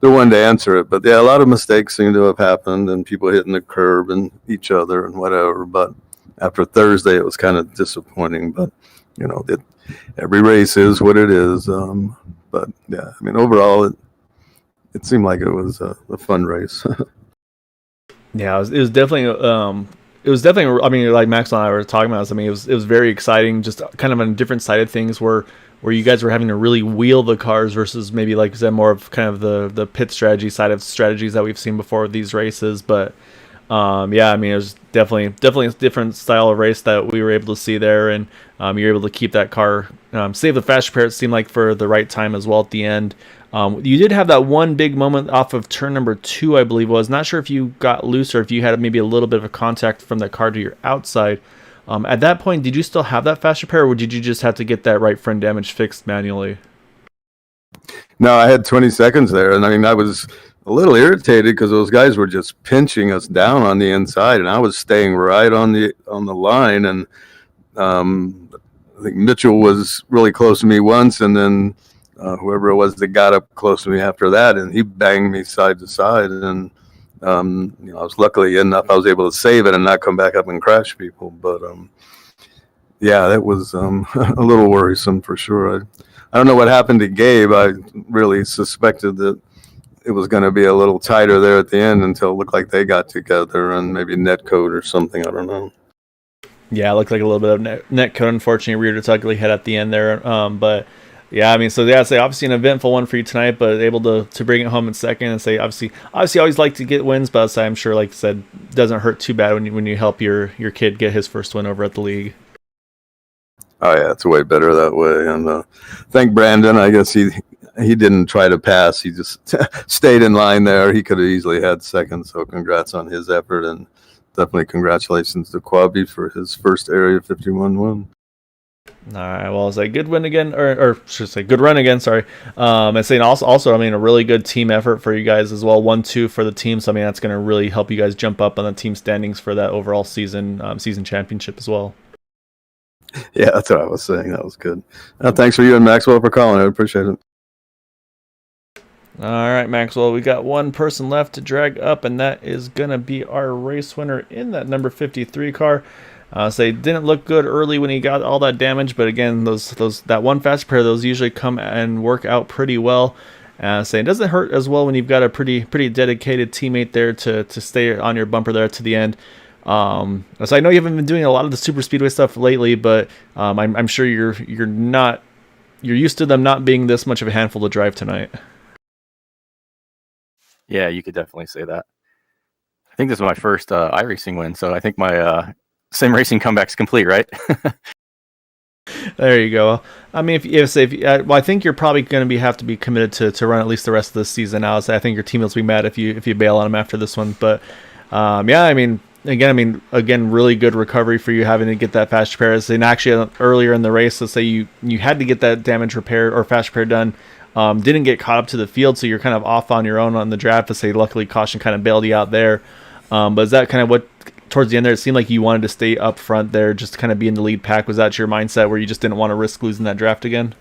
the one to answer it. But yeah, a lot of mistakes seem to have happened, and people hitting the curb and each other and whatever. But after Thursday, it was kind of disappointing. But every race is what it is. But yeah, I mean, overall, it seemed like it was a fun race. Yeah, it was definitely. I mean, like Max and I were talking about this. I mean, it was very exciting. Just kind of on a different side of things, where you guys were having to really wheel the cars versus maybe like is that more of kind of the pit strategy side of strategies that we've seen before with these races. But yeah, I mean, it was definitely a different style of race that we were able to see there, and you were able to keep that car, save the fast repair. It seemed like for the right time as well at the end. You did have that one big moment off of turn number 2, I believe was. Not sure if you got loose or if you had maybe a little bit of a contact from the car to your outside. At that point, did you still have that fast repair, or did you just have to get that right front damage fixed manually? No, I had 20 seconds there, and I mean, I was a little irritated because those guys were just pinching us down on the inside, and I was staying right on the line, and I think Mitchell was really close to me once, and then whoever it was that got up close to me after that, and he banged me side to side, and I was luckily enough I was able to save it and not come back up and crash people. But yeah, that was a little worrisome for sure. I don't know what happened to Gabe. I really suspected that it was going to be a little tighter there at the end until it looked like they got together and maybe net code or something. I don't know. Yeah, it looked like a little bit of net code. Unfortunately, reared its ugly head at the end there. But yeah, I mean, so yeah, say obviously an eventful one for you tonight, but able to bring it home in second and say obviously always like to get wins, but I'm sure, like I said, doesn't hurt too bad when you help your kid get his first win over at the league. Oh yeah, it's way better that way. And thank Brandon. I guess he didn't try to pass. He just stayed in line there. He could have easily had second. So congrats on his effort, and definitely congratulations to Quabi for his first Area 51 win. All right, well, it's a good win again, or should I say good run again, sorry. And saying also, I mean, a really good team effort for you guys as well, 1-2 for the team, so I mean, that's going to really help you guys jump up on the team standings for that overall season championship as well. Yeah, that's what I was saying. That was good. Thanks for you and Maxwell for calling. I appreciate it. All right, Maxwell, we got one person left to drag up, and that is going to be our race winner in that number 53 car. Say didn't look good early when he got all that damage, but again, that one fast repair, those usually come and work out pretty well. Say it doesn't hurt as well when you've got a pretty dedicated teammate there to stay on your bumper there to the end. So I know you haven't been doing a lot of the super speedway stuff lately, but I'm sure you're used to them not being this much of a handful to drive tonight. Yeah, you could definitely say that. I think this is my first iRacing win, so I think my sim racing comeback's complete, right? There you go. I mean, well, I think you're probably going to have to be committed to run at least the rest of the season out. So I think your teammates will be mad if you bail on them after this one. But yeah, I mean, again, really good recovery for you having to get that fast repair. And actually, earlier in the race, let's say you had to get that damage repair or fast repair done. Didn't get caught up to the field, so you're kind of off on your own on the draft. To say, luckily, caution kind of bailed you out there. But is that kind of what towards the end there? It seemed like you wanted to stay up front there, just to kind of be in the lead pack. Was that your mindset where you just didn't want to risk losing that draft again?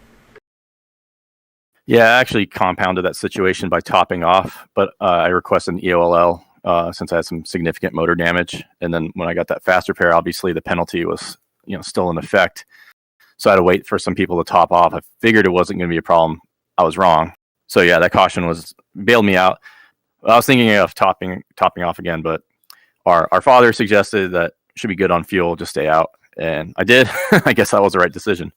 Yeah, I actually compounded that situation by topping off, but I requested an EOLL since I had some significant motor damage. And then when I got that fast repair, obviously the penalty was still in effect, so I had to wait for some people to top off. I figured it wasn't going to be a problem. I was wrong. So yeah, that caution bailed me out. I was thinking of topping off again, but our father suggested that should be good on fuel, just stay out, and I did. I guess that was the right decision.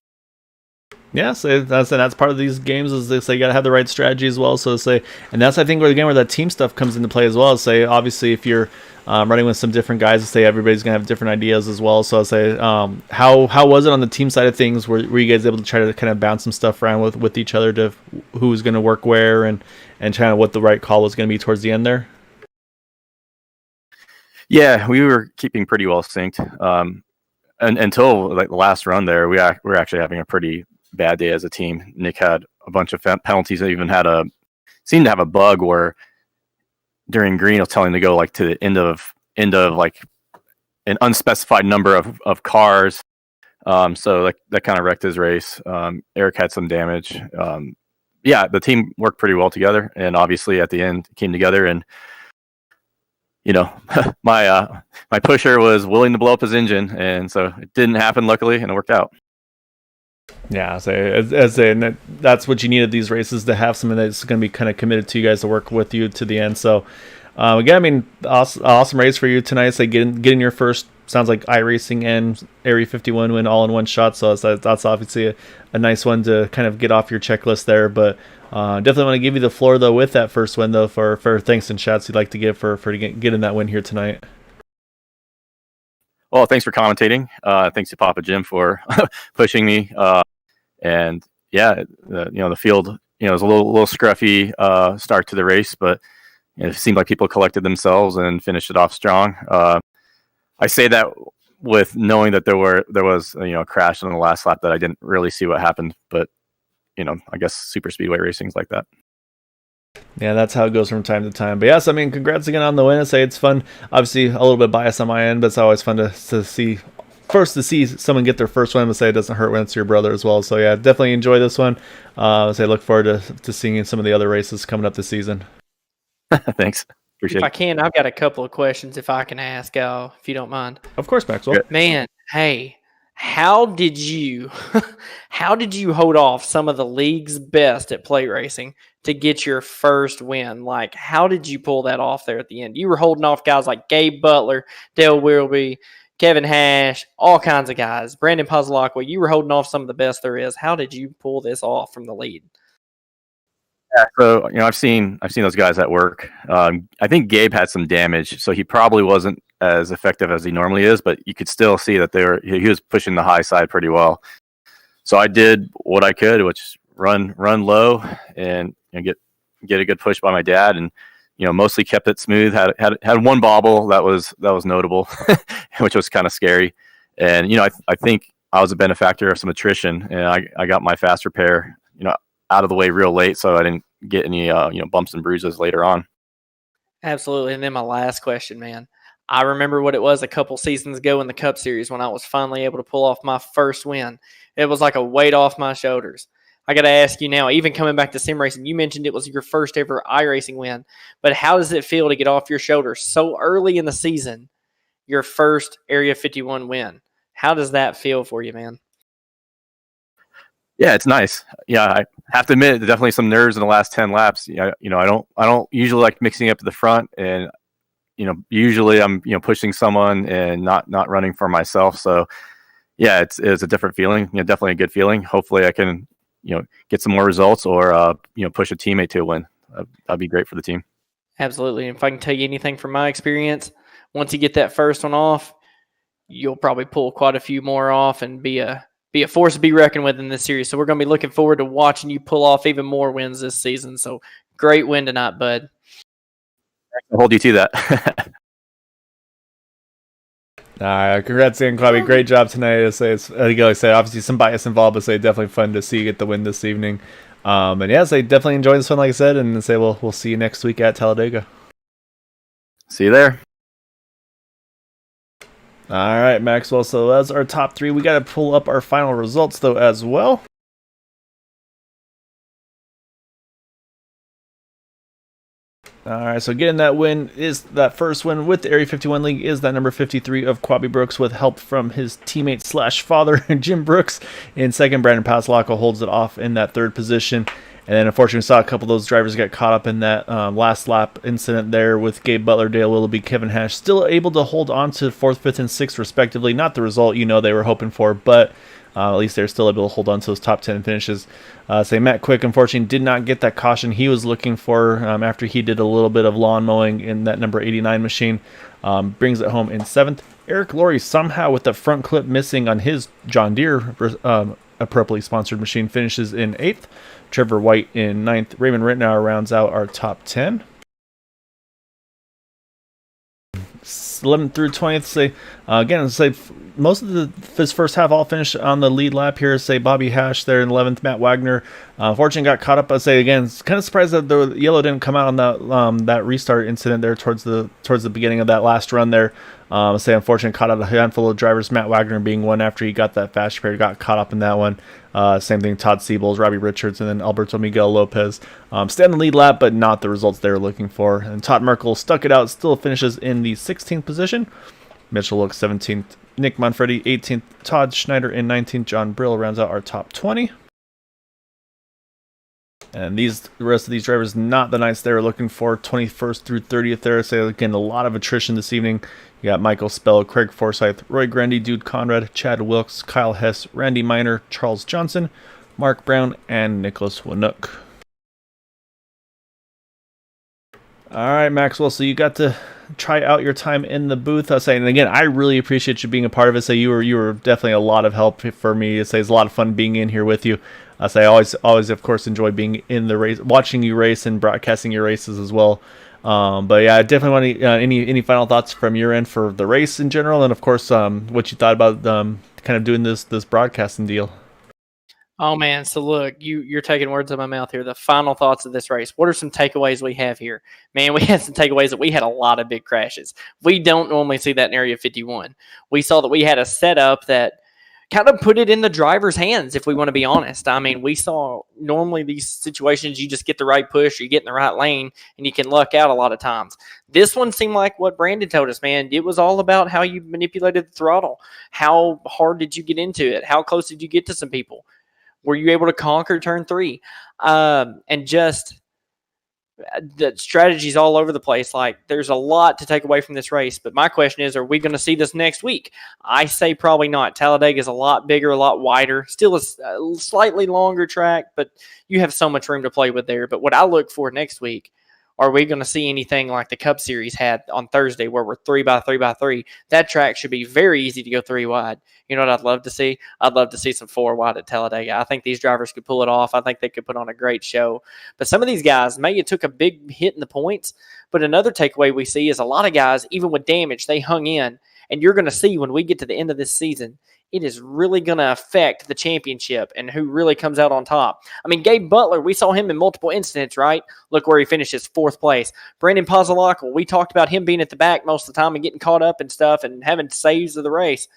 Yeah, so that's part of these games is they say you gotta have the right strategy as well. So say, and that's I think where again where that team stuff comes into play as well. Say obviously if you're running with some different guys, say everybody's gonna have different ideas as well. So I say, how was it on the team side of things? Were you guys able to try to kind of bounce some stuff around with each other to who was gonna work where and kind of what the right call was gonna be towards the end there? Yeah, we were keeping pretty well synced. And until like the last run there, we were actually having a pretty bad day as a team. Nick had a bunch of penalties. I even seemed to have a bug where during green, I was telling him to go like to the end of like an unspecified number of cars. So like that kind of wrecked his race. Eric had some damage. Yeah, the team worked pretty well together, and obviously at the end it came together. And my pusher was willing to blow up his engine, and so it didn't happen luckily, and it worked out. Yeah, so and that's what you needed these races to have something that's going to be kind of committed to you guys to work with you to the end. So again, I mean, awesome race for you tonight. So getting your first sounds like iRacing and Area 51 win all in one shot. So that's obviously a nice one to kind of get off your checklist there. But definitely want to give you the floor though with that first win though for thanks and shots you'd like to give for getting that win here tonight. Well, thanks for commentating. Thanks to Papa Jim for pushing me. And yeah, the field, it was a little scruffy start to the race, but it seemed like people collected themselves and finished it off strong. I say that with knowing that there was a crash on the last lap that I didn't really see what happened, but I guess super speedway racing's like that. Yeah, that's how it goes from time to time. But yes, I mean, congrats again on the win. I say it's fun. Obviously, a little bit biased on my end, but it's always fun to see someone get their first one. But say it doesn't hurt when it's your brother as well. So yeah, definitely enjoy this one. Say look forward to seeing some of the other races coming up this season. Thanks. Appreciate If it. I can, I've got a couple of questions if I can ask, if you don't mind. Of course, Maxwell. Man, hey, how did you hold off some of the league's best at plate racing to get your first win? Like, how did you pull that off there at the end? You were holding off guys like Gabe Butler, Dale Wilby, Kevin Hash, all kinds of guys. Brandon Puzzlacqua, you were holding off some of the best there is. How did you pull this off from the lead? Yeah, so I've seen those guys at work. I think Gabe had some damage, so he probably wasn't as effective as he normally is, but you could still see that he was pushing the high side pretty well. So I did what I could, which run low and get a good push by my dad, and mostly kept it smooth. Had one bobble that was notable, which was kind of scary. And I think I was a benefactor of some attrition, and I got my fast repair out of the way real late, so I didn't get any bumps and bruises later on. Absolutely. And then my last question, man. I remember what it was a couple seasons ago in the Cup Series when I was finally able to pull off my first win. It was like a weight off my shoulders. I got to ask you now, even coming back to sim racing, you mentioned it was your first ever iRacing win, but how does it feel to get off your shoulders so early in the season, your first Area 51 win? How does that feel for you, man? Yeah, it's nice. Yeah, I have to admit, definitely some nerves in the last 10 laps. I don't usually like mixing up to the front, and usually I'm pushing someone and not running for myself. So yeah, it's a different feeling. Definitely a good feeling. Hopefully, I can get some more results or push a teammate to a win. That'd be great for the team. Absolutely. And if I can tell you anything from my experience, once you get that first one off, you'll probably pull quite a few more off and be a force to be reckoned with in this series. So we're going to be looking forward to watching you pull off even more wins this season. So great win tonight, bud. I'll hold you to that. All right, congrats again, Claudia. Great job tonight. Like I said, obviously some bias involved, but definitely fun to see you get the win this evening. And yeah, definitely enjoy this one, like I said, and we'll see you next week at Talladega. See you there. All right, Maxwell. So that's our top three. We got to pull up our final results, though, as well. All right, so getting that win is that first win with the Area 51 League is that number 53 of Quabi Brooks with help from his teammate / father, Jim Brooks. In second, Brandon Puzzlacqua holds it off in that third position. And then, unfortunately, we saw a couple of those drivers get caught up in that last lap incident there with Gabe Butler, Dale Willoughby, Kevin Hash, still able to hold on to 4th, 5th, and 6th, respectively. Not the result they were hoping for, but At least they're still able to hold on to those top 10 finishes. Matt Quick, unfortunately, did not get that caution he was looking for after he did a little bit of lawn mowing in that number 89 machine. Brings it home in 7th. Eric Laurie, somehow with the front clip missing on his John Deere appropriately sponsored machine, finishes in 8th. Trevor White in 9th. Raymond Rittenauer rounds out our top 10. 11th through 20th, most of his first half all finished on the lead lap here. Bobby Hash there in 11th, Matt Wagner. Unfortunately got caught up. Again, kind of surprised that the yellow didn't come out on that restart incident there towards the beginning of that last run there. Unfortunately caught out a handful of drivers, Matt Wagner being one after he got that fast repair, got caught up in that one. Same thing, Todd Siebels, Robbie Richards, and then Alberto Miguel Lopez. Stay on the lead lap, but not the results they were looking for. And Todd Merkel stuck it out, still finishes in the 16th position. Mitchell Wilkes 17th. Nick Manfredi 18th. Todd Schneider in 19th. John Brill rounds out our top 20. And the rest of these drivers, not the nights they were looking for. 21st through 30th there. Again, a lot of attrition this evening. You got Michael Spell, Craig Forsyth, Roy Grandy, Dude Conrad, Chad Wilkes, Kyle Hess, Randy Miner, Charles Johnson, Mark Brown, and Nicholas Winook. All right, Maxwell, so you got to try out your time in the booth. And again, I really appreciate you being a part of it. You were definitely a lot of help for me. It's a lot of fun being in here with you. I always of course enjoy being in the race, watching you race and broadcasting your races as well. But yeah, I definitely want any final thoughts from your end for the race in general, and of course what you thought about kind of doing this broadcasting deal. Oh man, so look, you're taking words out of my mouth here. The final thoughts of this race. What are some takeaways we have here? Man, we had some takeaways that we had a lot of big crashes. We don't normally see that in Area 51. We saw that we had a setup that kind of put it in the driver's hands, if we want to be honest. I mean, we saw normally these situations, you just get the right push, you get in the right lane, and you can luck out a lot of times. This one seemed like what Brandon told us, man. It was all about how you manipulated the throttle. How hard did you get into it? How close did you get to some people? Were you able to conquer turn 3? And just the strategies all over the place. Like, there's a lot to take away from this race. But my question is, are we going to see this next week? I say probably not. Talladega is a lot bigger, a lot wider. Still a slightly longer track, but you have so much room to play with there. But what I look for next week, are we going to see anything like the Cup Series had on Thursday where we're 3x3x3? That track should be very easy to go 3 wide. You know what I'd love to see? I'd love to see some 4 wide at Talladega. I think these drivers could pull it off. I think they could put on a great show. But some of these guys, maybe it took a big hit in the points, but another takeaway we see is a lot of guys, even with damage, they hung in. And you're going to see when we get to the end of this season, it is really going to affect the championship and who really comes out on top. I mean, Gabe Butler, we saw him in multiple incidents, right? Look where he finishes, 4th place. Brandon Pozolak, we talked about him being at the back most of the time and getting caught up and stuff and having saves of the race.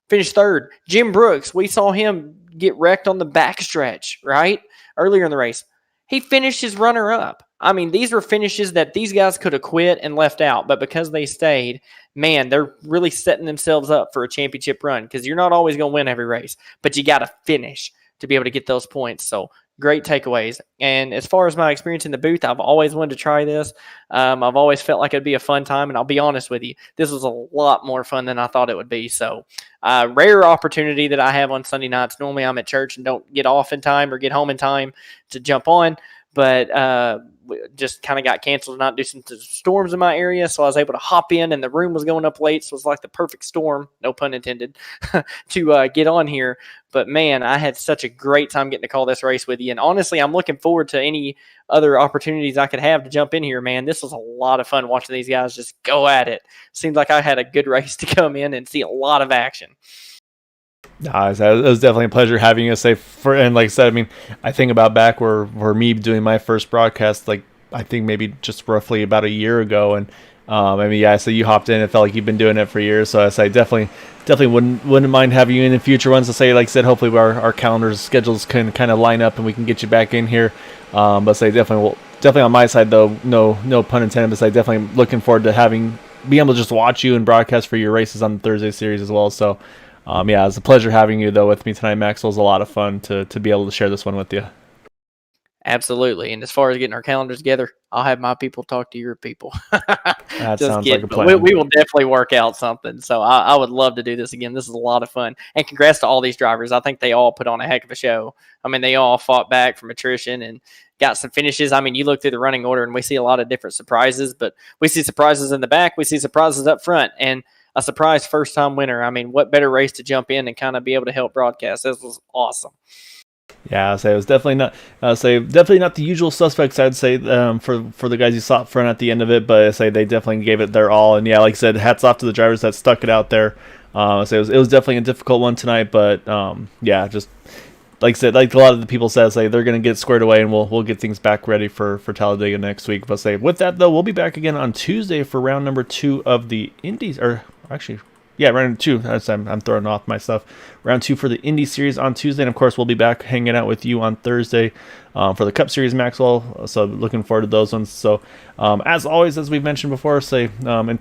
Finished 3rd. Jim Brooks, we saw him get wrecked on the backstretch, right? Earlier in the race. He finished his runner-up. I mean, these were finishes that these guys could have quit and left out, but because they stayed, man, they're really setting themselves up for a championship run because you're not always going to win every race, but you got to finish to be able to get those points. So great takeaways. And as far as my experience in the booth, I've always wanted to try this. I've always felt like it'd be a fun time, and I'll be honest with you, this was a lot more fun than I thought it would be. So rare opportunity that I have on Sunday nights. Normally I'm at church and don't get off in time or get home in time to jump on, but just kind of got canceled and not do some storms in my area. So I was able to hop in, and the room was going up late. So it was like the perfect storm, no pun intended, to get on here. But man, I had such a great time getting to call this race with you. And honestly, I'm looking forward to any other opportunities I could have to jump in here, man. This was a lot of fun watching these guys just go at it. Seemed like I had a good race to come in and see a lot of action. It was definitely a pleasure having you. And like I said, I mean, I think about back where me doing my first broadcast, like I think maybe just roughly about a year ago, and so you hopped in. It felt like you've been doing it for years. So I definitely wouldn't mind having you in the future ones. Like I said, hopefully our calendars schedules can kind of line up and we can get you back in here. Definitely on my side though, no pun intended. But definitely looking forward to being able to just watch you and broadcast for your races on the Thursday series as well. So. It was a pleasure having you, though, with me tonight, Maxwell. It was a lot of fun to be able to share this one with you. Absolutely. And as far as getting our calendars together, I'll have my people talk to your people. That Just sounds kidding. like a But plan. we will definitely work out something. So I would love to do this again. This is a lot of fun. And congrats to all these drivers. I think they all put on a heck of a show. I mean, they all fought back from attrition and got some finishes. I mean, you look through the running order and we see a lot of different surprises, but we see surprises in the back. We see surprises up front. And a surprise first-time winner. I mean, what better race to jump in and kind of be able to help broadcast? This was awesome. Yeah, I'd say it was definitely not. Definitely not the usual suspects. I'd say for the guys you saw up front at the end of it, but I say they definitely gave it their all. And yeah, like I said, hats off to the drivers that stuck it out there. So it was definitely a difficult one tonight, but yeah, just like I said, like a lot of the people said, say they're gonna get squared away, and we'll get things back ready for Talladega next week. But say with that though, we'll be back again on Tuesday for round number 2 of the Indies, or actually. Yeah, round 2. I'm throwing off my stuff. Round 2 for the Indy Series on Tuesday, and of course we'll be back hanging out with you on Thursday for the Cup Series, Maxwell. So looking forward to those ones. So as always, as we've mentioned before, say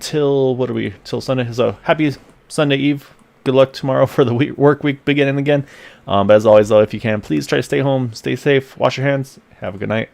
till Sunday. So happy Sunday Eve. Good luck tomorrow for the work week beginning again. But as always, though, if you can, please try to stay home, stay safe, wash your hands. Have a good night.